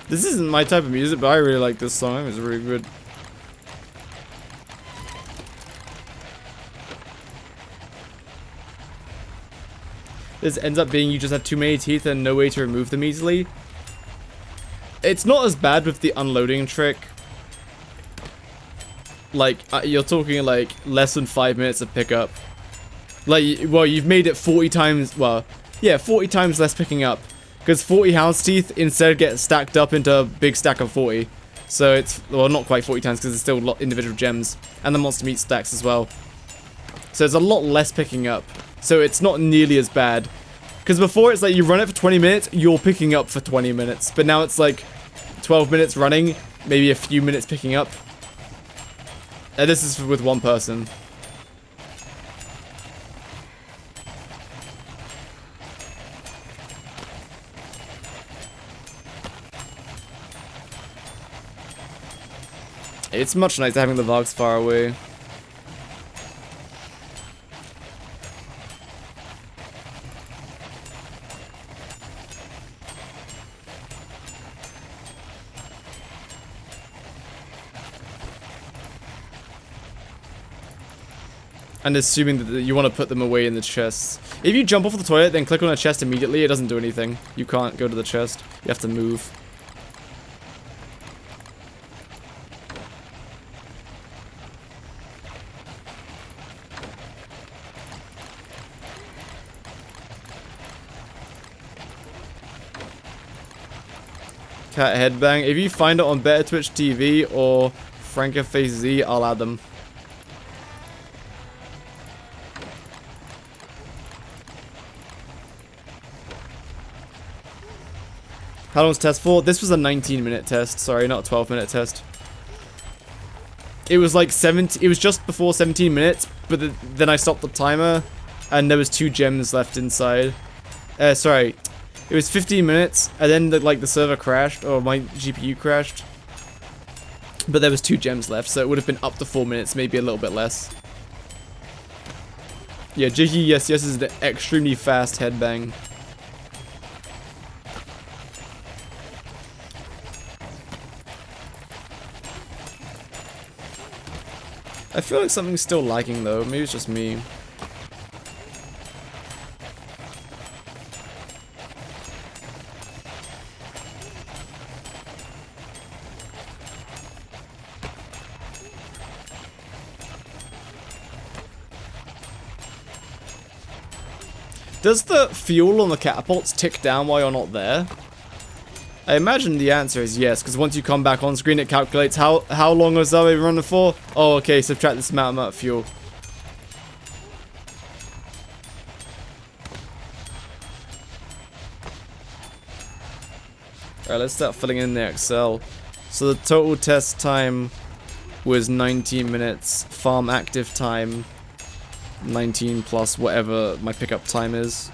This isn't my type of music, but I really like this song. It's really good. This ends up being you just have too many teeth and no way to remove them easily. It's not as bad with the unloading trick. Like, you're talking like less than 5 minutes of pickup. Like, well, you've made it 40 times, well, yeah, 40 times less picking up. Because 40 hound's teeth instead get stacked up into a big stack of 40. So it's, well, not quite 40 times because it's still individual gems. And the monster meat stacks as well. So it's a lot less picking up. So it's not nearly as bad. Because before it's like you run it for 20 minutes, you're picking up for 20 minutes. But now it's like 12 minutes running, maybe a few minutes picking up. And this is with one person. It's much nicer having the Vargs far away. And assuming that you want to put them away in the chests. If you jump off the toilet, then click on a chest immediately, it doesn't do anything. You can't go to the chest. You have to move. Cat headbang. If you find it on Better Twitch TV or Frankenface Z, I'll add them. How long was the test for? This was a 19-minute test. Sorry, not a 12-minute test. It was like 17. It was just before 17 minutes, but then I stopped the timer, and there was 2 gems left inside. Sorry, it was 15 minutes, and then the server crashed, or my GPU crashed. But there was 2 gems left, so it would have been up to 4 minutes, maybe a little bit less. Yeah, Jakeyosaurus is an extremely fast headbang. I feel like something's still lagging though, maybe it's just me. Does the fuel on the catapults tick down while you're not there? I imagine the answer is yes, because once you come back on screen, it calculates how long was I running for. Oh, okay, subtract this amount of fuel. Alright, let's start filling in the Excel. So the total test time was 19 minutes. Farm active time, 19 plus whatever my pickup time is.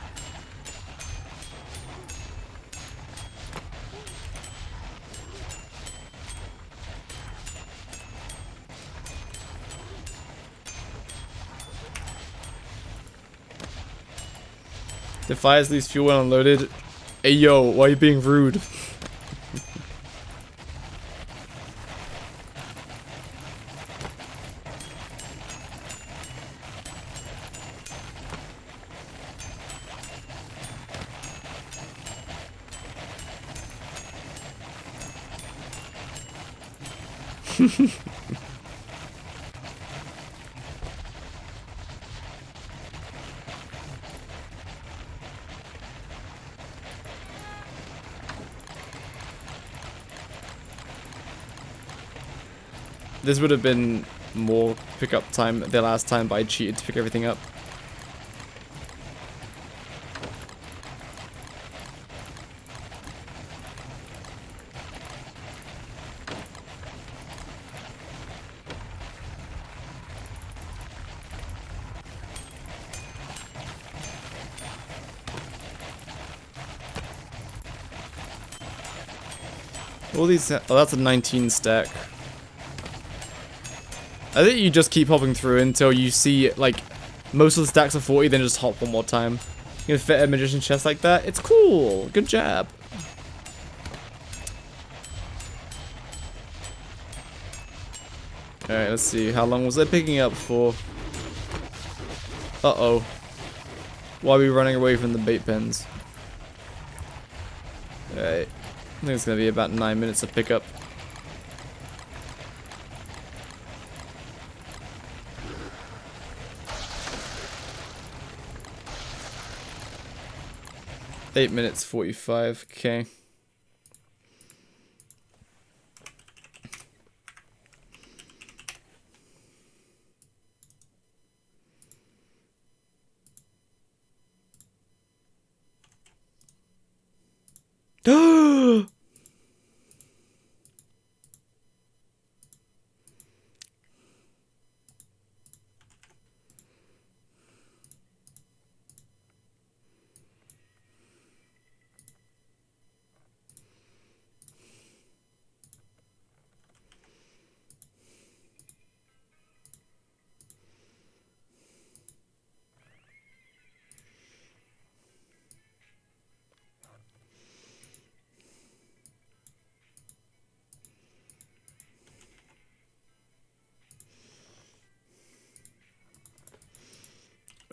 The fires leaves fuel when unloaded. Hey yo, why are you being rude? This would have been more pickup time the last time, but I cheated to pick everything up. All these, oh, that's a 19 stack. I think you just keep hopping through until you see, like, most of the stacks are 40, then just hop one more time. You can fit a magician's chest like that. It's cool. Good job. Alright, let's see. How long was I picking up for? Uh-oh. Why are we running away from the bait pens? Alright. I think it's gonna be about 9 minutes of pickup. Eight minutes 45. Okay.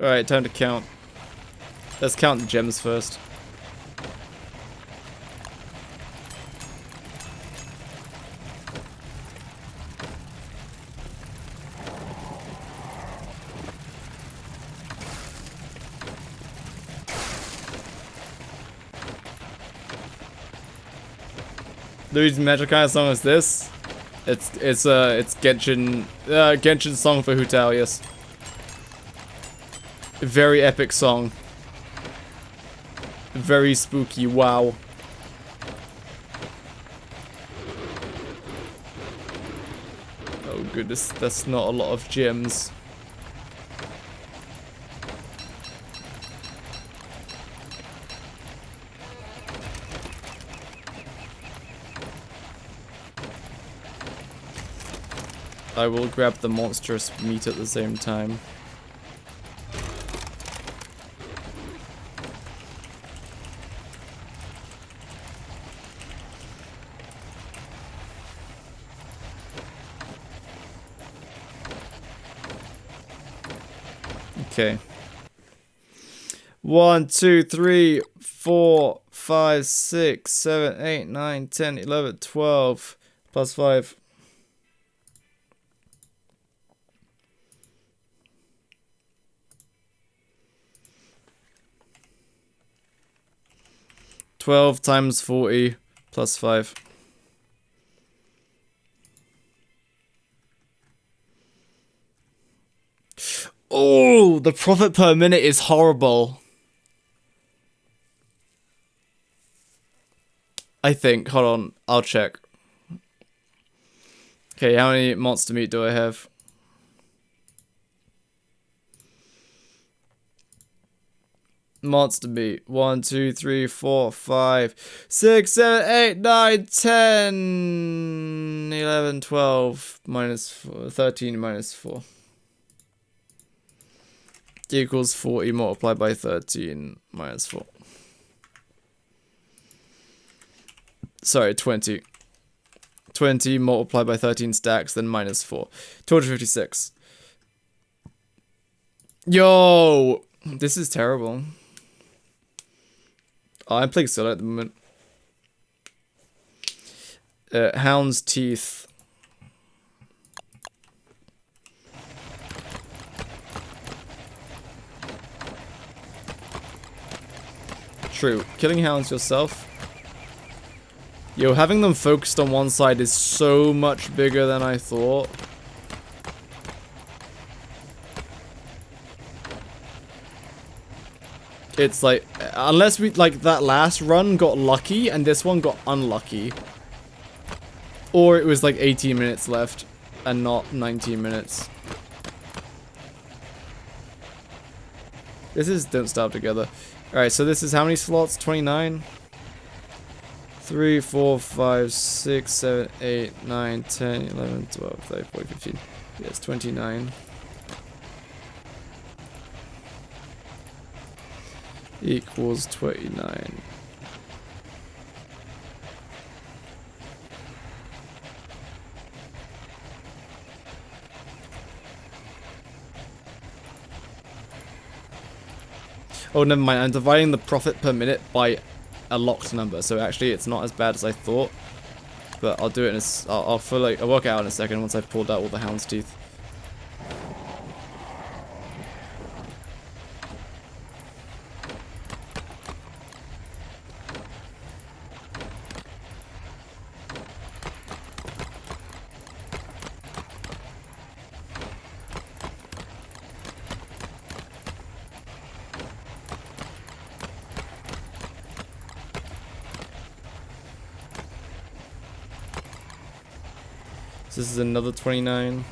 Alright, time to count. Let's count the gems first. Luigi's Magic kind of song is this. It's Genshin song for Hu Tao, yes. Very epic song. Very spooky, wow. Oh goodness, that's not a lot of gems. I will grab the monstrous meat at the same time. Okay. 1, 2, 3, 4, 5, 6, 7, 8, 9, 10, 11, 12, plus 5. $12 times 40 plus 5. Oh, the profit per minute is horrible. I think. Hold on. I'll check. Okay, how many monster meat do I have? Monster meat. 1, 2, 3, 4, 5, 6, 7, 8, 9, 10, 11, 12, minus 4, 13 minus 4. Equals 40 multiplied by 13 minus 4. Sorry, 20. 20 multiplied by 13 stacks, then minus 4. 256. Yo! This is terrible. Oh, I'm playing solo at the moment. Hound's Teeth. True. Killing hounds yourself. Yo, having them focused on one side is so much bigger than I thought. It's like, unless we, like, that last run got lucky and this one got unlucky. Or it was like 18 minutes left and not 19 minutes. This is Don't Starve Together. Alright, so this is how many slots? 29? 3, 4, 5, 6, 7, 8, 9, 10, 11, 12, 13, 14, 15. Yes, 29. Equals 29. Oh, never mind. I'm dividing the profit per minute by a locked number, so actually it's not as bad as I thought. But I'll do it in a, I'll work it out in a second once I've pulled out all the hound's teeth. So this is another 29.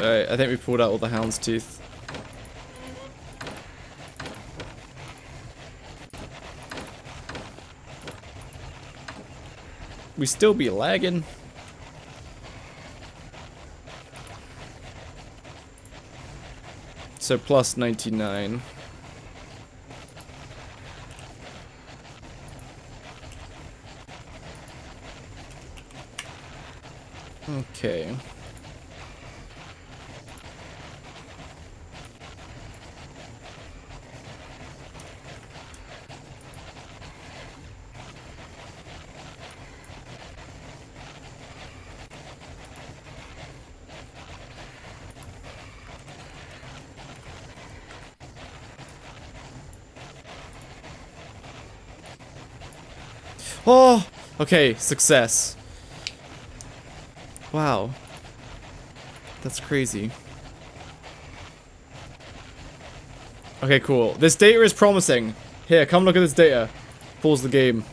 Alright, I think we pulled out all the hound's teeth. We still be lagging. So plus 99. Okay. Oh, okay, success. Wow. That's crazy. Okay, cool. This data is promising. Here, come look at this data. Pause the game.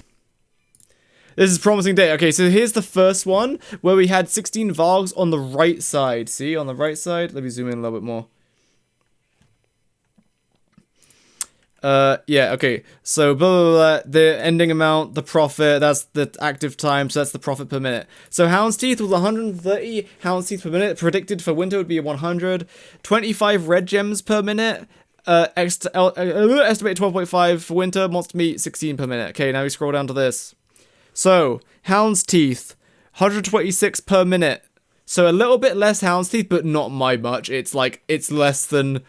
This is promising data. Okay, so here's the first one where we had 16 Vargs on the right side. See, on the right side? Let me zoom in a little bit more. Yeah, okay. So, blah, blah, blah, the ending amount, the profit, that's the active time, so that's the profit per minute. So, Hound's Teeth was 130 Hound's Teeth per minute. Predicted for winter would be 100. 25 red gems per minute. Estimated 12.5 for winter. Monster meat, 16 per minute. Okay, now we scroll down to this. So, Hound's Teeth, 126 per minute. So, a little bit less Hound's Teeth, but not by much. It's like, it's less than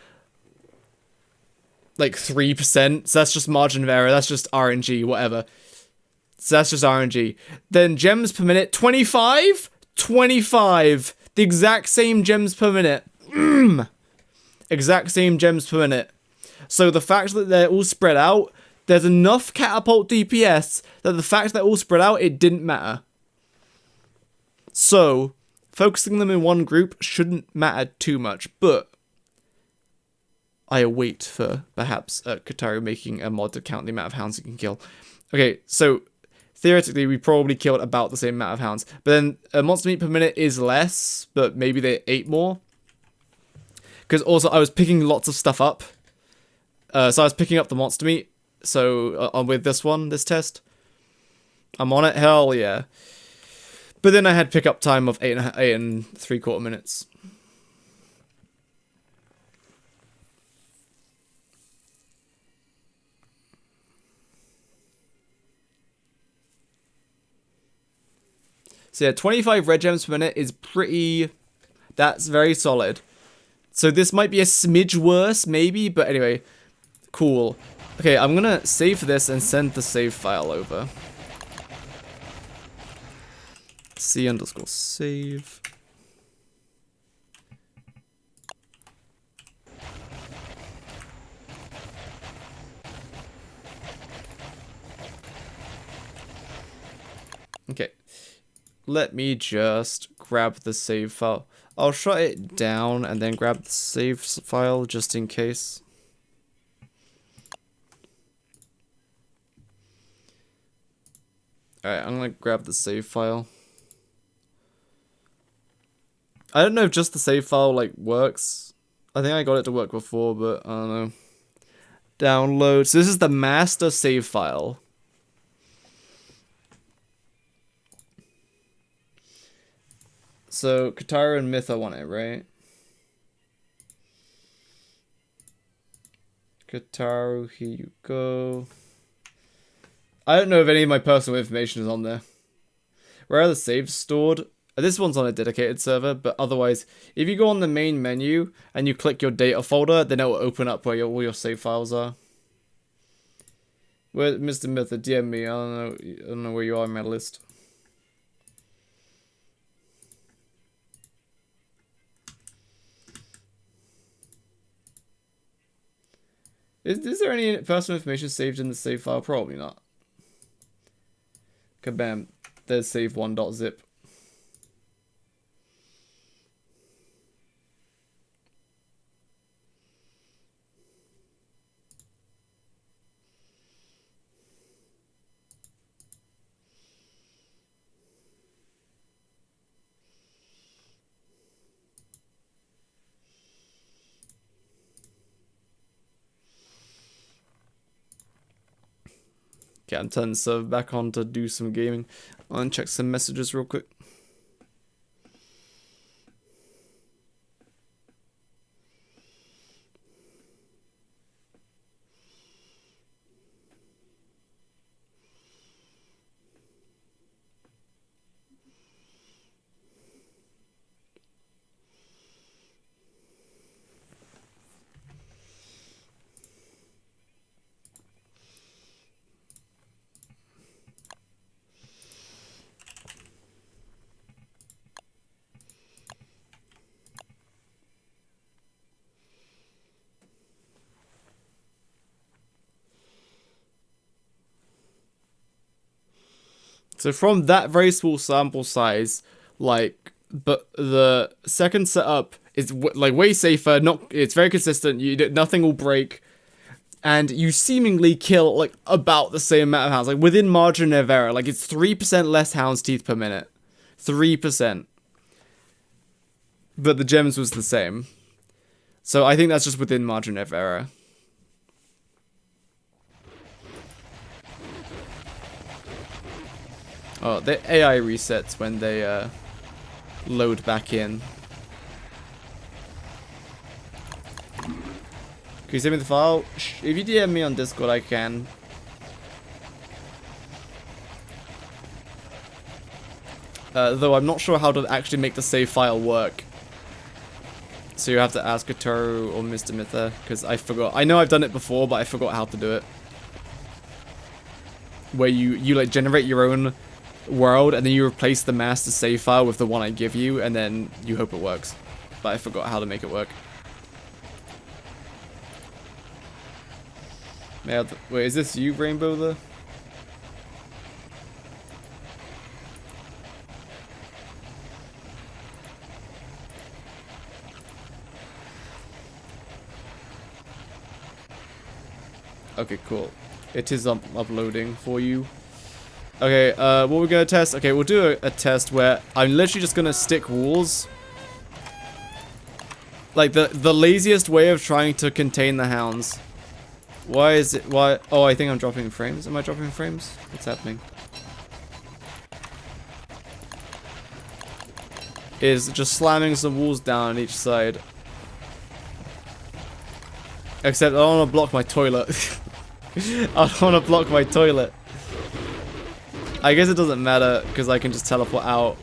like 3%, so that's just margin of error, that's just RNG, whatever. So that's just RNG. Then gems per minute, 25? 25! The exact same gems per minute. Exact same gems per minute. So the fact that they're all spread out, there's enough catapult DPS that the fact that they're all spread out, it didn't matter. So, focusing them in one group shouldn't matter too much, but I await for, perhaps, Kataru making a mod to count the amount of hounds you can kill. Okay, so, theoretically, we probably killed about the same amount of hounds. But then, monster meat per minute is less, but maybe they ate more. Because also, I was picking lots of stuff up. So I was picking up the monster meat. So, with this test. I'm on it, hell yeah. But then I had pickup time of 8 and 3/4 minutes. So yeah, 25 red gems per minute is pretty... That's very solid. So this might be a smidge worse, maybe, but anyway, cool. Okay, I'm gonna save this and send the save file over. C_save. Okay. Let me just grab the save file. I'll shut it down and then grab the save file just in case. Alright, I'm gonna grab the save file. I don't know if just the save file, like, works. I think I got it to work before, but I don't know. Download. So this is the master save file. So, Kataru and Myth, I want it, right? Kataru, here you go. I don't know if any of my personal information is on there. Where are the saves stored? This one's on a dedicated server, but otherwise, if you go on the main menu and you click your data folder, then it will open up where all your save files are. Where Mr. Myth, DM me. I don't know where you are in my list. Is there any personal information saved in the save file? Probably not. Kabam. There's save1.zip. Okay, I'm turning the server back on to do some gaming. I'll check some messages real quick. So from that very small sample size, like, but the second setup is like way safer. It's very consistent. Nothing will break, and you seemingly kill like about the same amount of hounds, like within margin of error. Like it's 3% less hounds teeth per minute, 3%. But the gems was the same. So I think that's just within margin of error. Oh, the AI resets when they load back in. Can you send me the file? If you DM me on Discord, I can. Though I'm not sure how to actually make the save file work. So you have to ask Atoro or Mr. Mither, because I forgot. I know I've done it before, but I forgot how to do it. Where you like generate your own world, and then you replace the master save file with the one I give you, and then you hope it works. But I forgot how to make it work. Wait, is this you, Rainbow, though? Okay, cool. It is uploading for you. Okay, what we're gonna test? Okay, we'll do a test where I'm literally just gonna stick walls. Like the laziest way of trying to contain the hounds. Why is it? Why? Oh, I think I'm dropping frames. Am I dropping frames? What's happening? Is just slamming some walls down on each side. Except I don't want to block my toilet. I don't want to block my toilet. I guess it doesn't matter because I can just teleport out.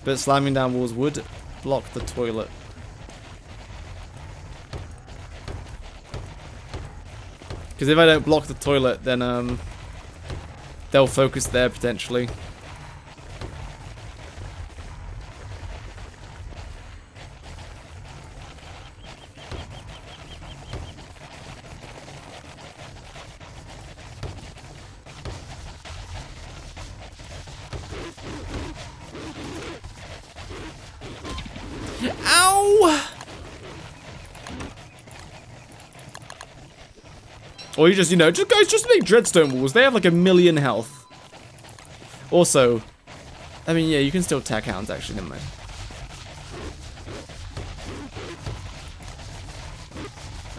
But slamming down walls would block the toilet. Because if I don't block the toilet, then they'll focus there potentially. Ow! Or you just, guys, just make dreadstone walls. They have like 1,000,000 health. Also, I mean, yeah, you can still attack hounds, actually, never mind.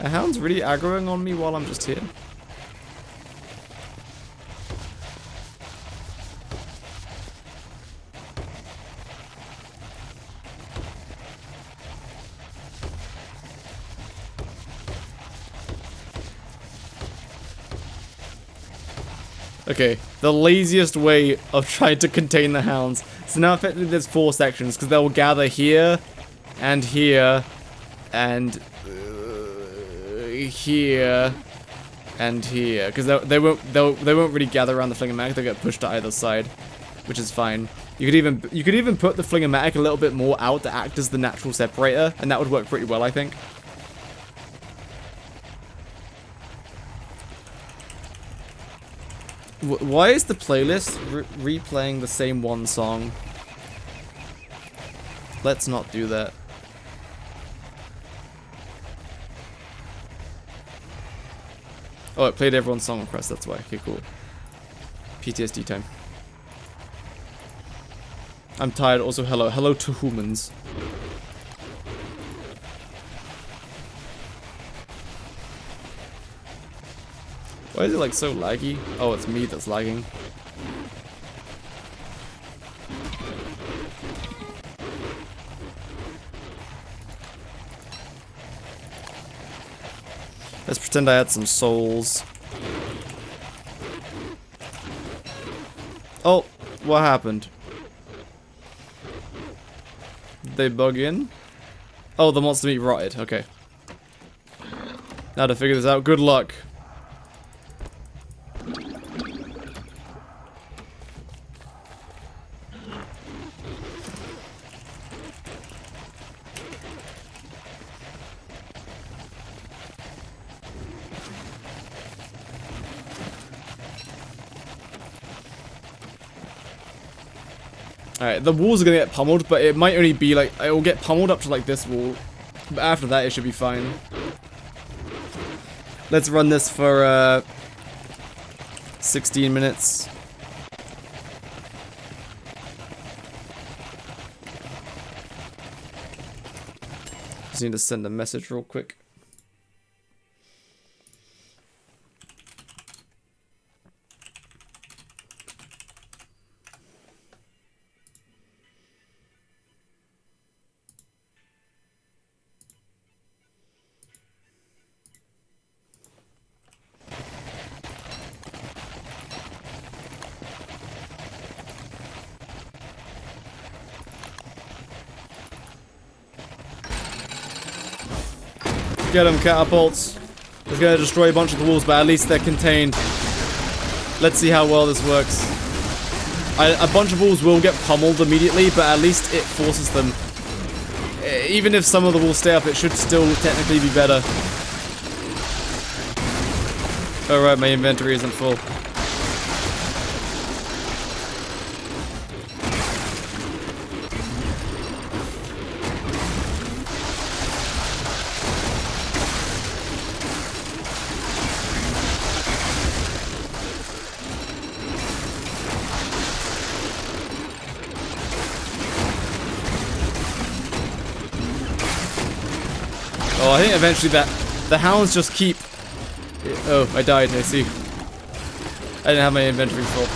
Are hounds really aggroing on me while I'm just here? Okay, the laziest way of trying to contain the hounds. So now effectively there's 4 sections, because they'll gather here, and here, and here, and here. Because they won't really gather around the Flingomatic, they'll get pushed to either side, which is fine. You could even put the Flingomatic a little bit more out to act as the natural separator, and that would work pretty well, I think. Why is the playlist replaying the same one song? Let's not do that. Oh, it played everyone's song request, that's why. Okay, cool. PTSD time. I'm tired, also hello. Hello to humans. Why is it like so laggy? Oh, it's me that's lagging. Let's pretend I had some souls. Oh, what happened? Did they bug in? Oh, the monster meat rotted. Okay. Now to figure this out. Good luck. Alright, the walls are gonna get pummeled, but it might only be like, it will get pummeled up to like this wall. But after that, it should be fine. Let's run this for 16 minutes. Just need to send a message real quick. Get them, catapults. It's gonna destroy a bunch of the walls, but at least they're contained. Let's see how well this works. A bunch of walls will get pummeled immediately, but at least it forces them. Even if some of the walls stay up, it should still technically be better. Alright, my inventory isn't full. Oh, I think eventually the hounds just keep... Oh, I died, I see. I didn't have my inventory full.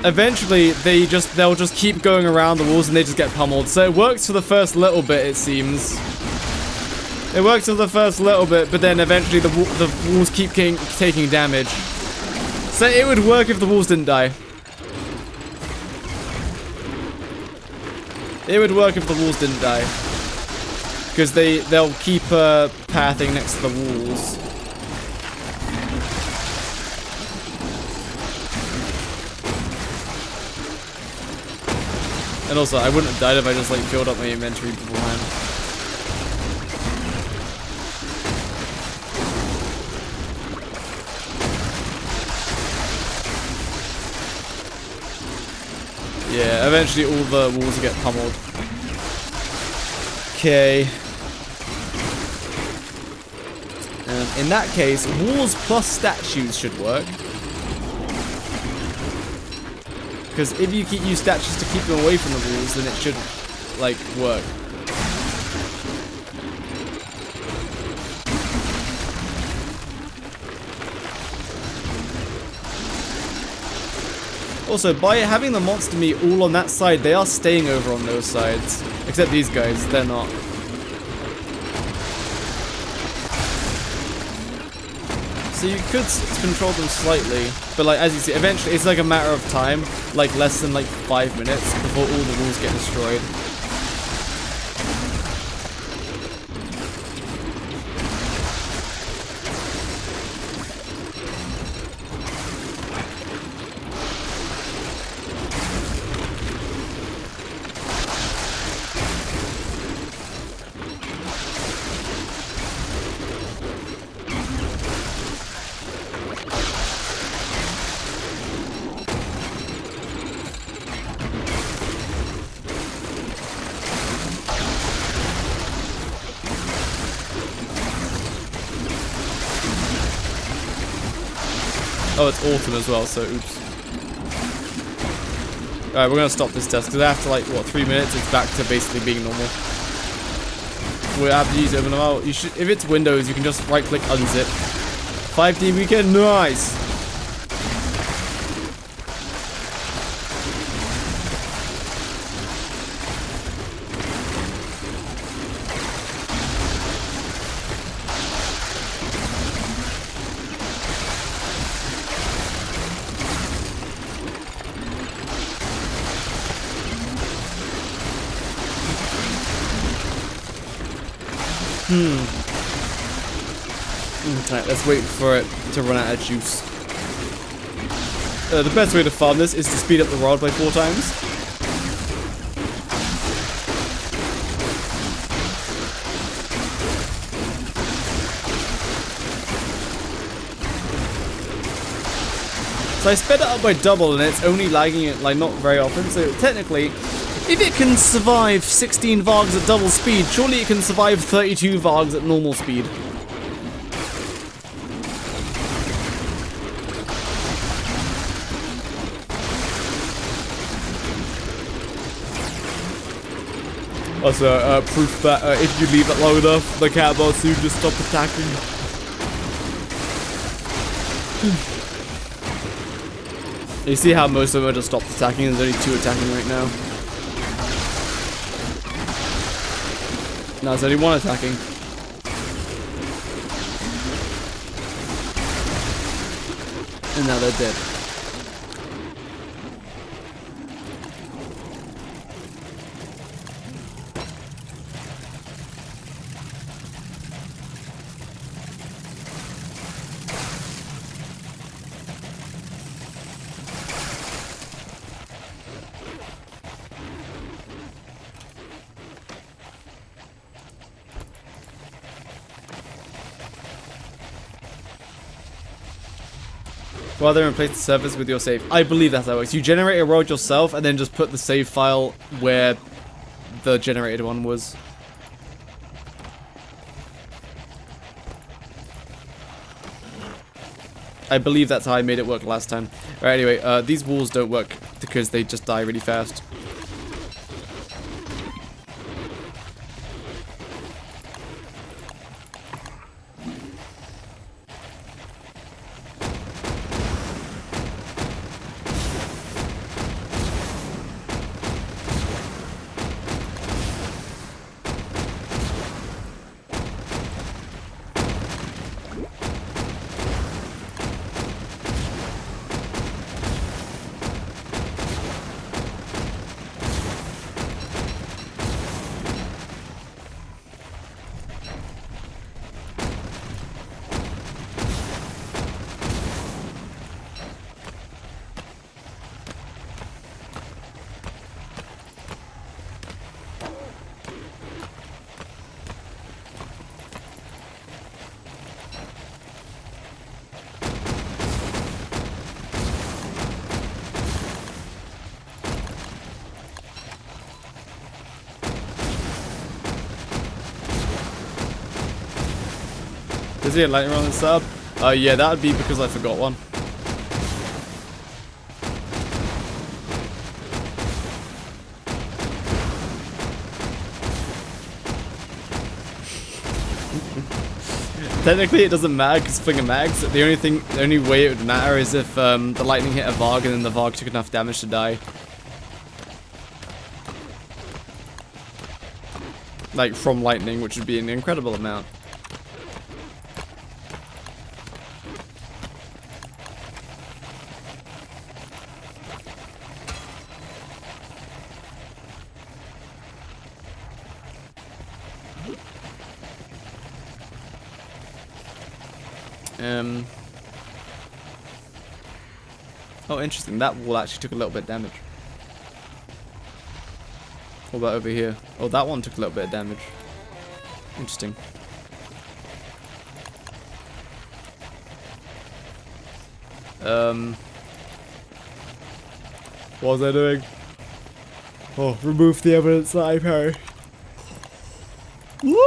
Eventually, they'll just keep going around the walls and they just get pummeled. So it works for the first little bit, it seems. It works for the first little bit, but then eventually the walls keep taking damage. So it would work if the walls didn't die. It would work if the walls didn't die. Because they'll keep pathing next to the walls. And also, I wouldn't have died if I just like filled up my inventory beforehand. Yeah, eventually all the walls will get pummeled. Okay. In that case, walls plus statues should work. Because if you use statues to keep them away from the walls, then it should, like, work. Also, by having the monster meat all on that side, they are staying over on those sides. Except these guys, they're not. So you could control them slightly, but like as you see, eventually it's like a matter of time, like less than like 5 minutes before all the walls get destroyed. Oh, it's autumn as well, so oops. Alright, we're gonna stop this test, because after like, what, 3 minutes, it's back to basically being normal. We'll have to use it over now. You should, if it's Windows, you can just right-click, unzip. 5D weekend, nice! Alright, let's wait for it to run out of juice. The best way to farm this is to speed up the rod by 4 times. So I sped it up by double, and it's only lagging it like not very often. So technically, if it can survive 16 Vargs at double speed, surely it can survive 32 Vargs at normal speed. Also, proof that if you leave it long enough, the cat will soon just stop attacking. You see how most of them are just stopped attacking, and there's only 2 attacking right now. Now there's only 1 attacking. And now they're dead. Rather than replace the servers with your save. I believe that's how it works. You generate a world yourself and then just put the save file where the generated one was. I believe that's how I made it work last time. Alright, anyway, these walls don't work because they just die really fast. Is he a lightning round sub? Yeah, that would be because I forgot one. Technically, it doesn't matter because flinger mags. The only way it would matter is if the lightning hit a Varg and then the Varg took enough damage to die. Like from lightning, which would be an incredible amount. Oh, interesting. That wall actually took a little bit of damage. What about over here? Oh, that one took a little bit of damage. Interesting. What was I doing? Oh, remove the evidence that I perished. Woo!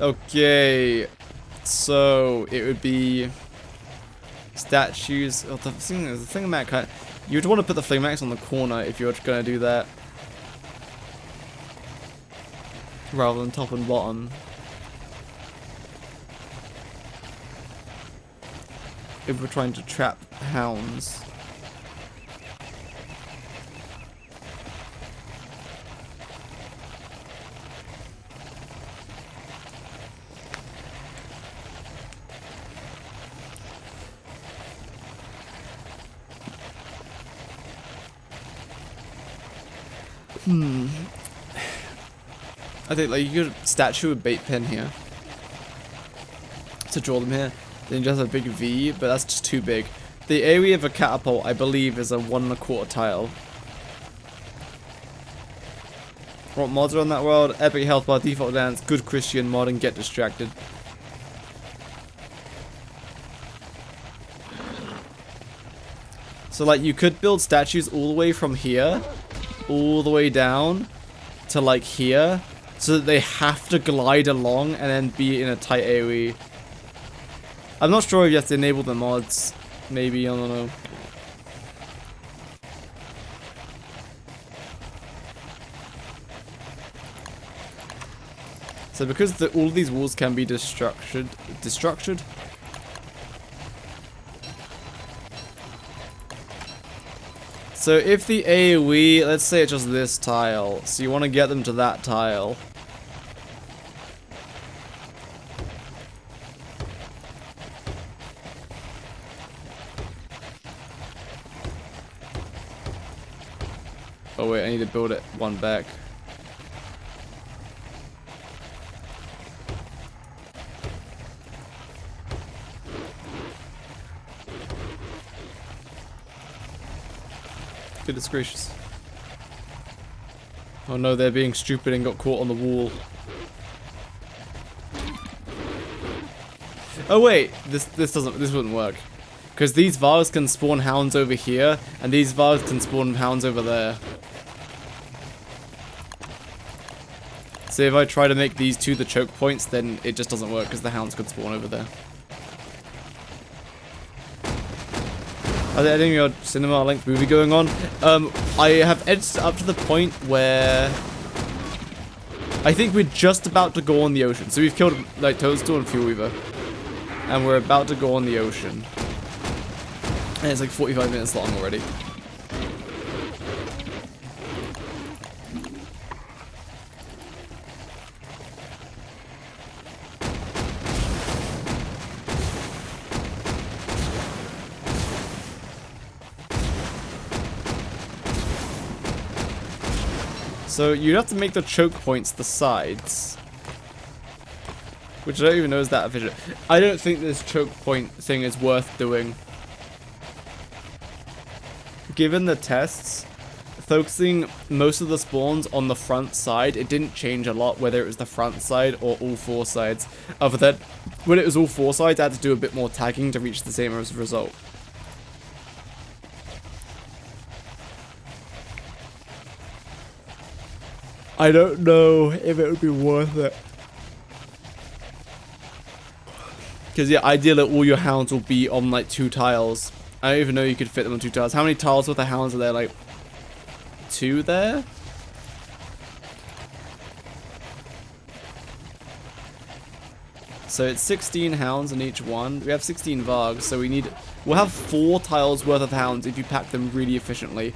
Okay, so it would be statues. Oh, the thing Mac, you would want to put the flame axe on the corner if you're going to do that, rather than top and bottom. If we're trying to trap hounds. I think like you could statue a bait pen here to draw them here. Then you just have a big V, but that's just too big. The area of a catapult, I believe, is a 1 1/4 tile. What mods are on that world? Epic health bar, default dance, good Christian mod, and get distracted. So like you could build statues all the way from here, all the way down to like here, so that they have to glide along and then be in a tight AoE. I'm not sure if you have to enable the mods. Maybe, I don't know. So because all of these walls can be destructed. So if the AoE, let's say it's just this tile, so you want to get them to that tile. Oh wait, I need to build it one back. Goodness gracious. Oh no, they're being stupid and got caught on the wall. Oh wait, this wouldn't work. Because these Vargs can spawn hounds over here, and these Vargs can spawn hounds over there. So if I try to make these two the choke points, then it just doesn't work because the hounds could spawn over there. Are there any cinema length movie going on? I have edged up to the point where I think we're just about to go on the ocean. So we've killed like Toadstool and Fuel Weaver, and we're about to go on the ocean. And it's like 45 minutes long already. So you'd have to make the choke points the sides. Which I don't even know is that efficient. I don't think this choke point thing is worth doing. Given the tests, focusing most of the spawns on the front side, it didn't change a lot whether it was the front side or all four sides. Other than when it was all four sides, I had to do a bit more tagging to reach the same result. I don't know if it would be worth it. Because yeah, ideally all your hounds will be on like 2 tiles. I don't even know you could fit them on 2 tiles. How many tiles worth of hounds are there? Like 2 there? So it's 16 hounds in each one. We have 16 Vargs, so we'll have 4 tiles worth of hounds if you pack them really efficiently.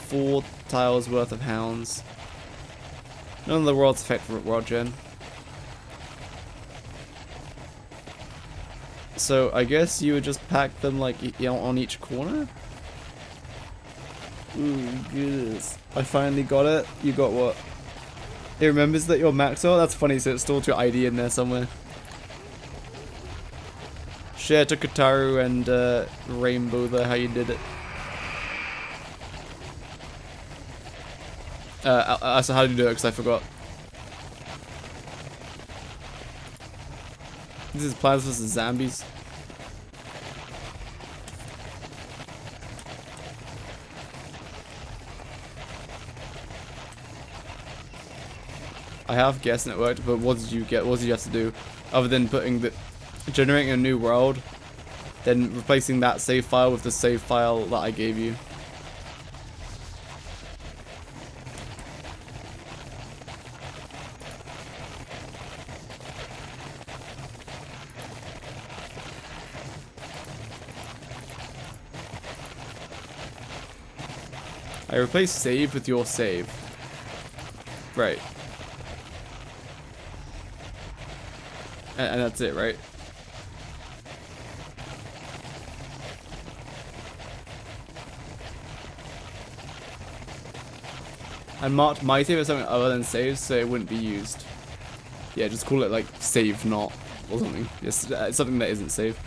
4 tiles worth of hounds. None of the world's favorite world gen. So I guess you would just pack them like on each corner. Ooh, goodness. I finally got it. You got what? It remembers that you're Maxwell? That's funny, so it stored your ID in there somewhere. Share to Kataru and Rainbow there, how you did it. So how do you do it? Because I forgot. This is Plants vs. Zombies. I have guessed and it worked, but what did you get? What did you have to do? Other than generating a new world, then replacing that save file with the save file that I gave you. I replaced save with your save. Right. And that's it, right? I marked my save as something other than save so it wouldn't be used. Yeah, just call it like save not or something. Yes, something that isn't save.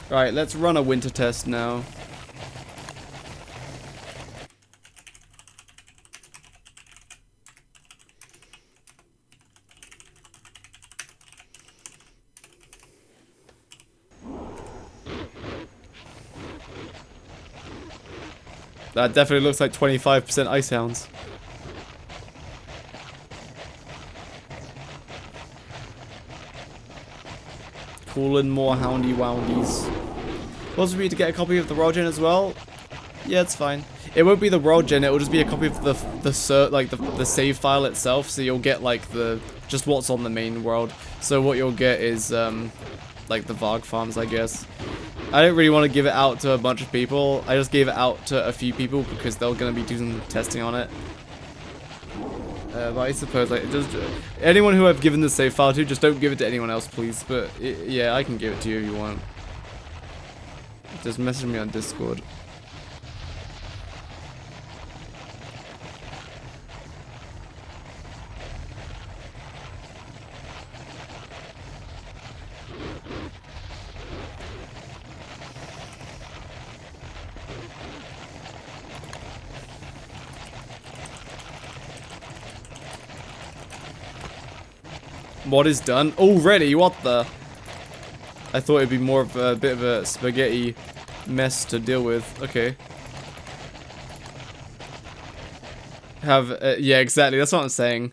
Right, let's run a winter test now. That definitely looks like 25% ice hounds. Calling more houndy woundies. Also, we need to get a copy of the Royal Gen as well. Yeah, it's fine. It won't be the Royal Gen. It will just be a copy of the save file itself. So you'll get like just what's on the main world. So what you'll get is like the Varg Farms, I guess. I don't really want to give it out to a bunch of people. I just gave it out to a few people because they're gonna be doing testing on it. But I suppose like just anyone who I've given the save file to, just don't give it to anyone else, please. But yeah, I can give it to you if you want. Just message me on Discord. What is done? Already? What the? I thought it'd be more of a bit of a spaghetti mess to deal with. Okay. Yeah, exactly. That's what I'm saying.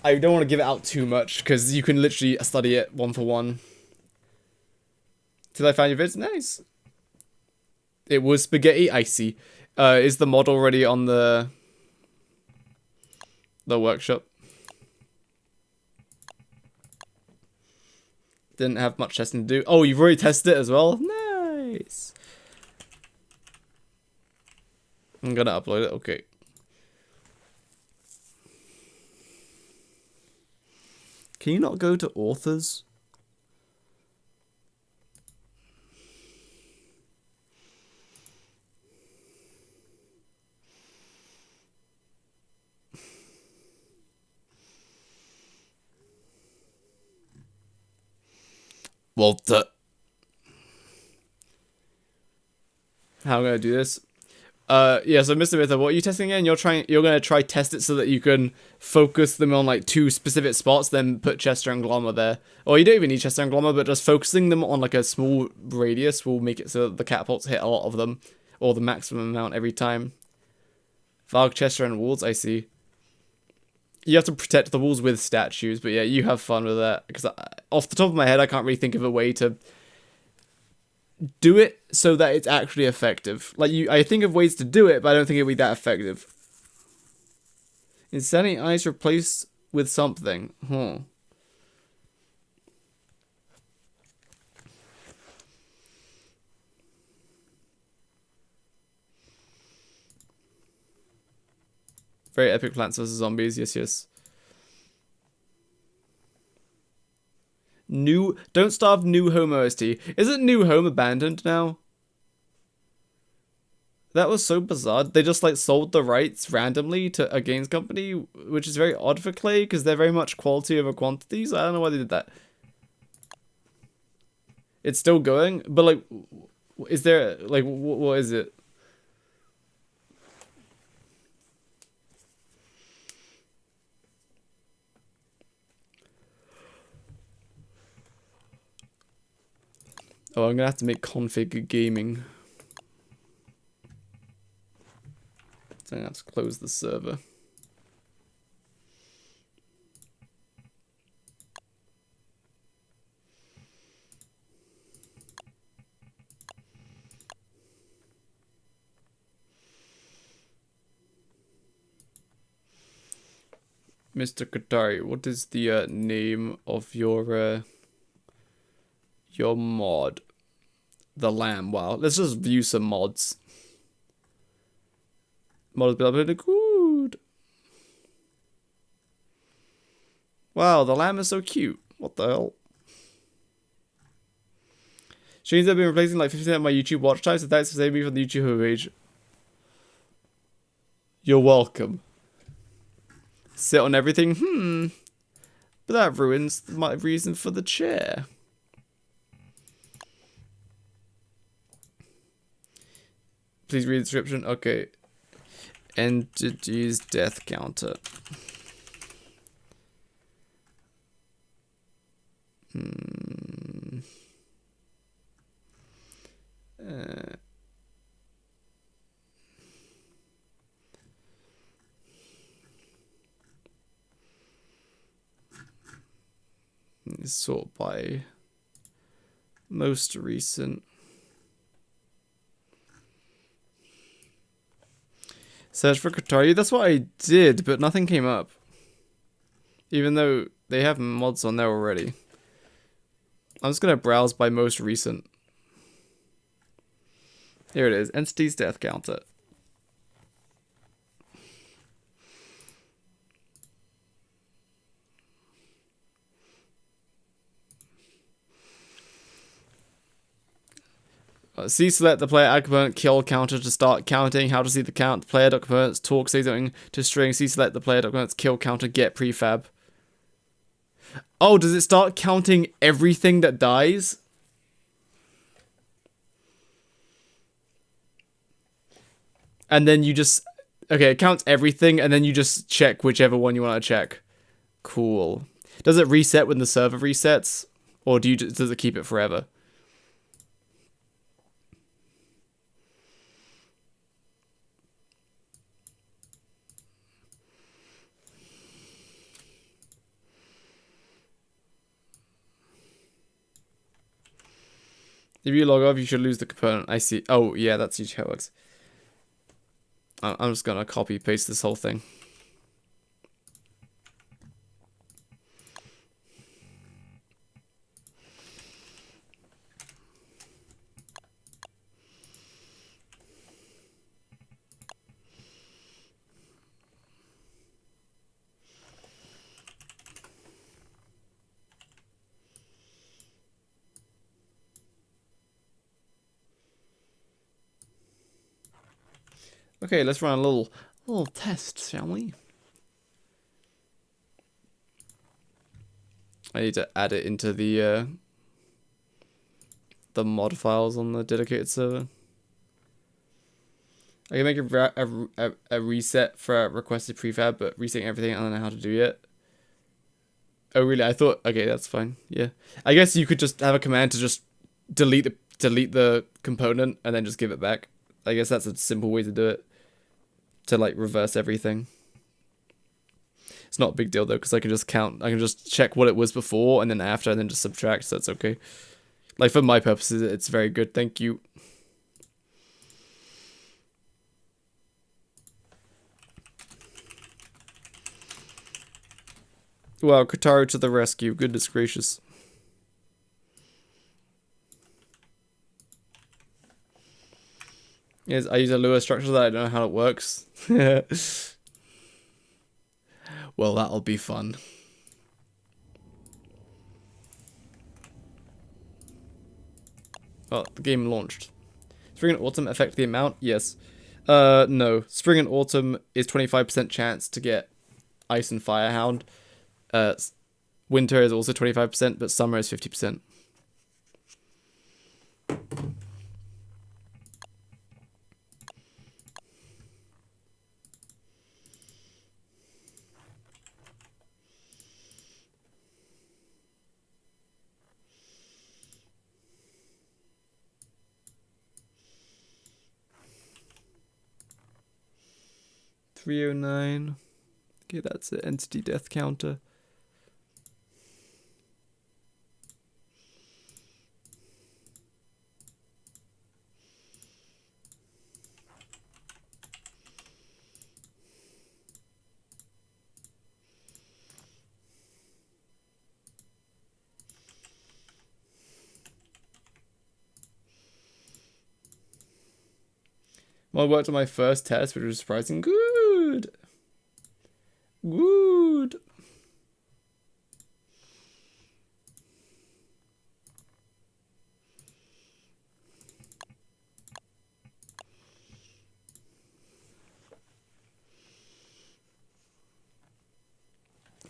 I don't want to give it out too much because you can literally study it one for one. Till I found your vids? Nice. It was spaghetti. I see. Is the mod already on the workshop? Didn't have much testing to do. Oh, you've already tested it as well? Nice. I'm gonna upload it. Okay. Can you not go to authors? Well, how am I gonna do this? Yeah, so Mr. Mither, what are you testing again? You're gonna try test it so that you can focus them on like 2 specific spots, then put Chester and Glommer there. Or you don't even need Chester and Glommer, but just focusing them on like a small radius will make it so that the catapults hit a lot of them, or the maximum amount every time. Varg, Chester, and walls, I see. You have to protect the walls with statues, but yeah, you have fun with that. Because off the top of my head, I can't really think of a way to do it so that it's actually effective. Like, I think of ways to do it, but I don't think it'll be that effective. Insanity eyes replaced with something. Huh. Very epic Plants vs Zombies, yes. Don't starve New Home OST. Isn't New Home abandoned now? That was so bizarre. They just like sold the rights randomly to a games company, which is very odd for Clay because they're very much quality over quantity. So I don't know why they did that. It's still going, but like, is there like what is it? Oh, I'm gonna have to make config gaming. So I'm gonna have to close the server. Mr. Qatari, what is the name of your mod? The lamb. Wow. Let's just view some mods. Mod is really good. Wow, the lamb is so cute. What the hell? Streams have been replacing like 50% of my YouTube watch time, so thanks for saving me from the YouTube page. You're welcome. Sit on everything? But that ruins my reason for the chair. Please read the description. Okay. Entity's death counter. Sort by most recent. Search for Kotaru. That's what I did, but nothing came up. Even though they have mods on there already. I'm just gonna browse by most recent. Here it is. Entity's death counter. See, select the player add component kill counter to start counting. How to see the count. Player components talk, say something to string. See, select the player components kill counter get prefab. Oh, does it start counting everything that dies? And then you just... Okay, it counts everything, and then you just check whichever one you want to check. Cool. Does it reset when the server resets? Or does it keep it forever? If you log off, you should lose the component. I see. Oh, yeah, that's usually how it works. I'm just gonna copy paste this whole thing. Okay, let's run a little test, shall we? I need to add it into the mod files on the dedicated server. I can make a reset for a requested prefab, but resetting everything I don't know how to do yet. Oh really? I thought okay, that's fine. Yeah, I guess you could just have a command to just delete the component and then just give it back. I guess that's a simple way to do it. To like reverse everything. It's not a big deal though, because I can just count. I can just check what it was before and then after, and then just subtract. So that's okay. Like for my purposes, it's very good. Thank you. Wow, Kotaru to the rescue. Goodness gracious. Yes, I use a Lua structure that I don't know how it works. Well, that'll be fun. Oh, the game launched. Spring and Autumn affect the amount? Yes. No. Spring and Autumn is 25% chance to get Ice and Firehound. Winter is also 25%, but summer is 50%. $309. Okay, that's the entity death counter. Well, I worked on my first test, which was surprising good. Good.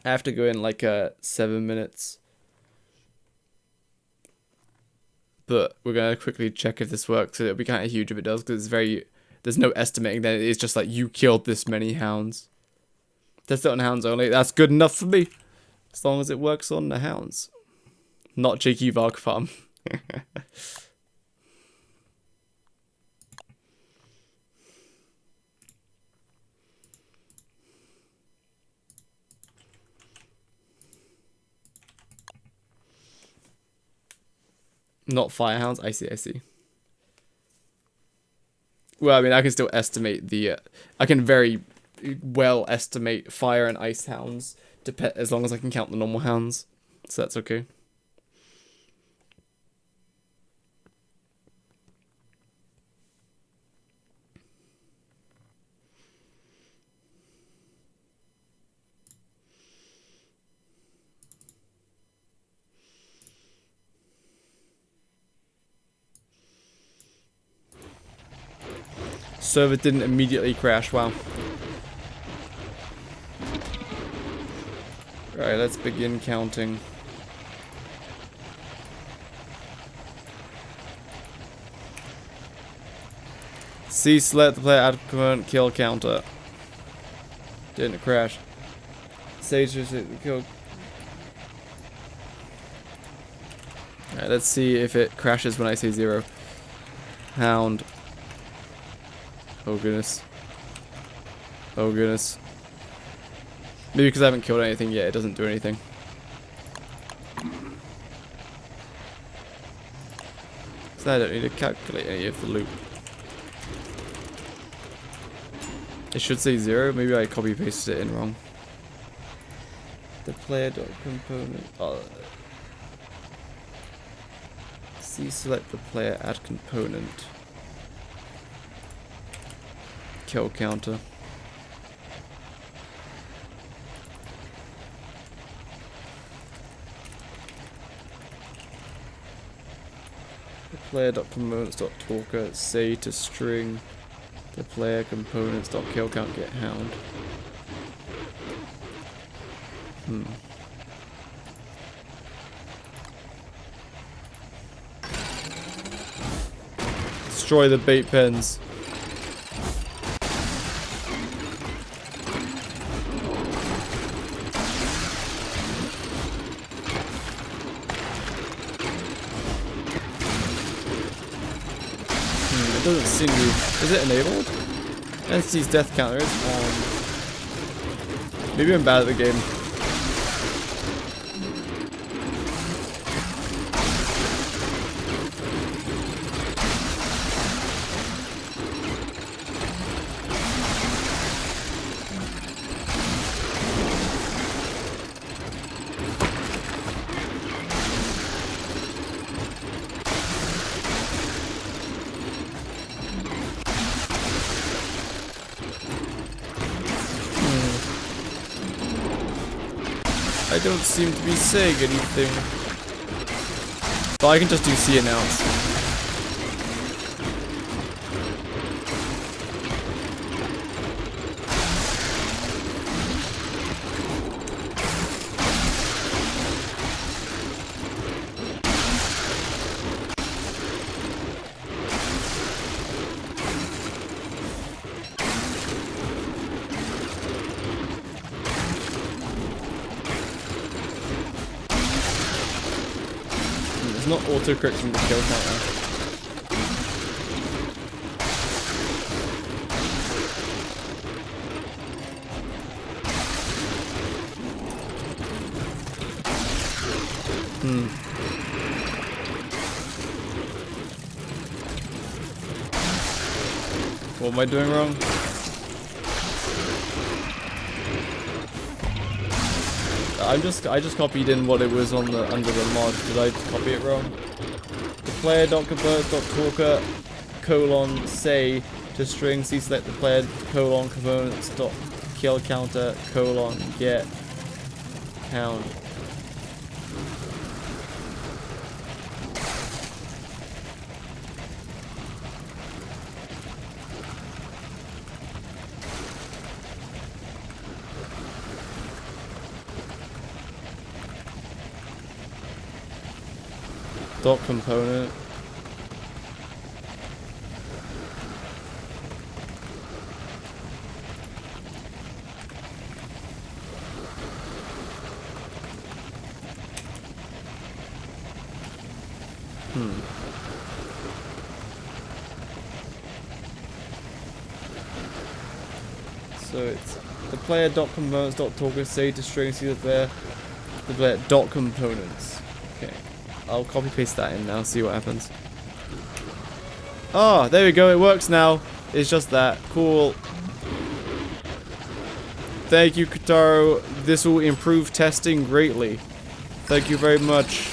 I have to go in like 7 minutes. But we're going to quickly check if this works. It'll be kind of huge if it does, because there's no estimating then. It's just like, you killed this many hounds. Test it on hounds only. That's good enough for me. As long as it works on the hounds. Not Varg Farm. Not firehounds. I see. Well, I mean, I can still estimate the... I can very well estimate fire and ice hounds as long as I can count the normal hounds. So that's okay. Server didn't immediately crash. Wow. Alright, let's begin counting. Cease, let the player add current kill counter. Didn't crash. Sage just hit the kill. Alright, let's see if it crashes when I say 0. Hound. Oh goodness. Oh goodness. Maybe because I haven't killed anything yet, it doesn't do anything. So I don't need to calculate any of the loot. It should say 0, maybe I copy pasted it in wrong. The player.component. See, select the player, add component. Kill counter. The player.components.talker say to string the player components.kill count get hound. Destroy the bait pens. It doesn't seem to. Is it enabled? Entity's death counter is on. Maybe I'm bad at the game. I don't seem to be saying anything. But I can just do C announce. It's not auto-correcting the kill counter. What am I doing wrong? I just copied in what it was on the under the mod. Did I copy it wrong? The player.convert.talker :say to string c select the player :components dot kill counter :get hound. Dot component. So it's the player dot components dot talker say to string see that they're the player dot components. Okay, I'll copy paste that in now. See what happens. Oh, there we go. It works now. It's just that cool. Thank you, Kotaro. This will improve testing greatly. Thank you very much.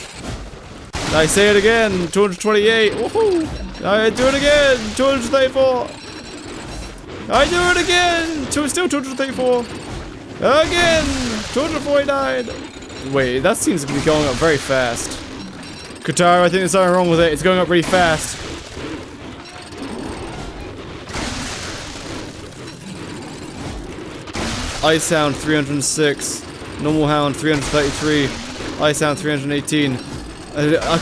I say it again. 228. Woohoo! I do it again. 234. I do it again! Still 234. Again! 249. Wait, that seems to be going up very fast. Kotaro, I think there's something wrong with it. It's going up really fast. Ice Hound 306. Normal Hound 333. Ice Hound 318.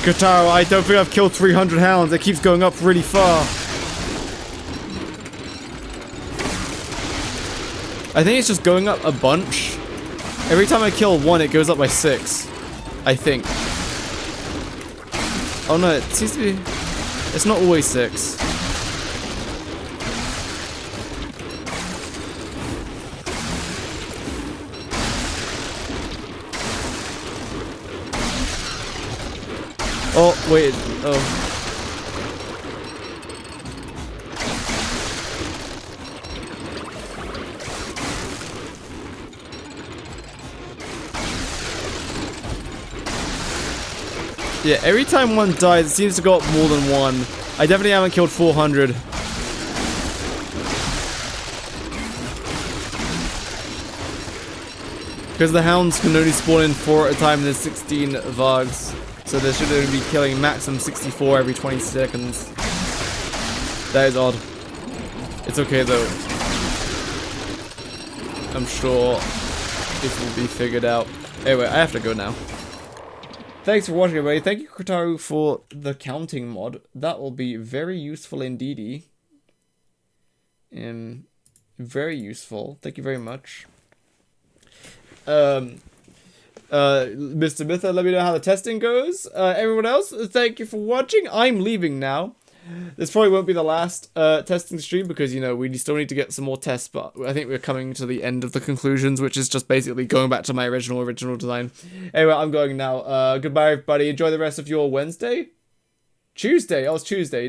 Kotaro, I don't think I've killed 300 hounds. It keeps going up really far. I think it's just going up a bunch. Every time I kill one, it goes up by 6. I think. Oh no, it seems to be... It's not always 6. Oh, wait. Oh. Yeah, every time one dies, it seems to go up more than one. I definitely haven't killed 400. Because the hounds can only spawn in 4 at a time and there's 16 Vargs. So they should only be killing maximum 64 every 20 seconds. That is odd. It's okay though. I'm sure it will be figured out. Anyway, I have to go now. Thanks for watching, everybody. Thank you, Kotaro, for the counting mod. That will be very useful indeedy. Very useful. Thank you very much. Mr. Mitha, let me know how the testing goes. Everyone else, thank you for watching. I'm leaving now. This probably won't be the last testing stream because, you know, we still need to get some more tests, but I think we're coming to the end of the conclusions, which is just basically going back to my original design. Anyway, I'm going now. Goodbye, everybody. Enjoy the rest of your Wednesday? Tuesday. Oh, it's Tuesday.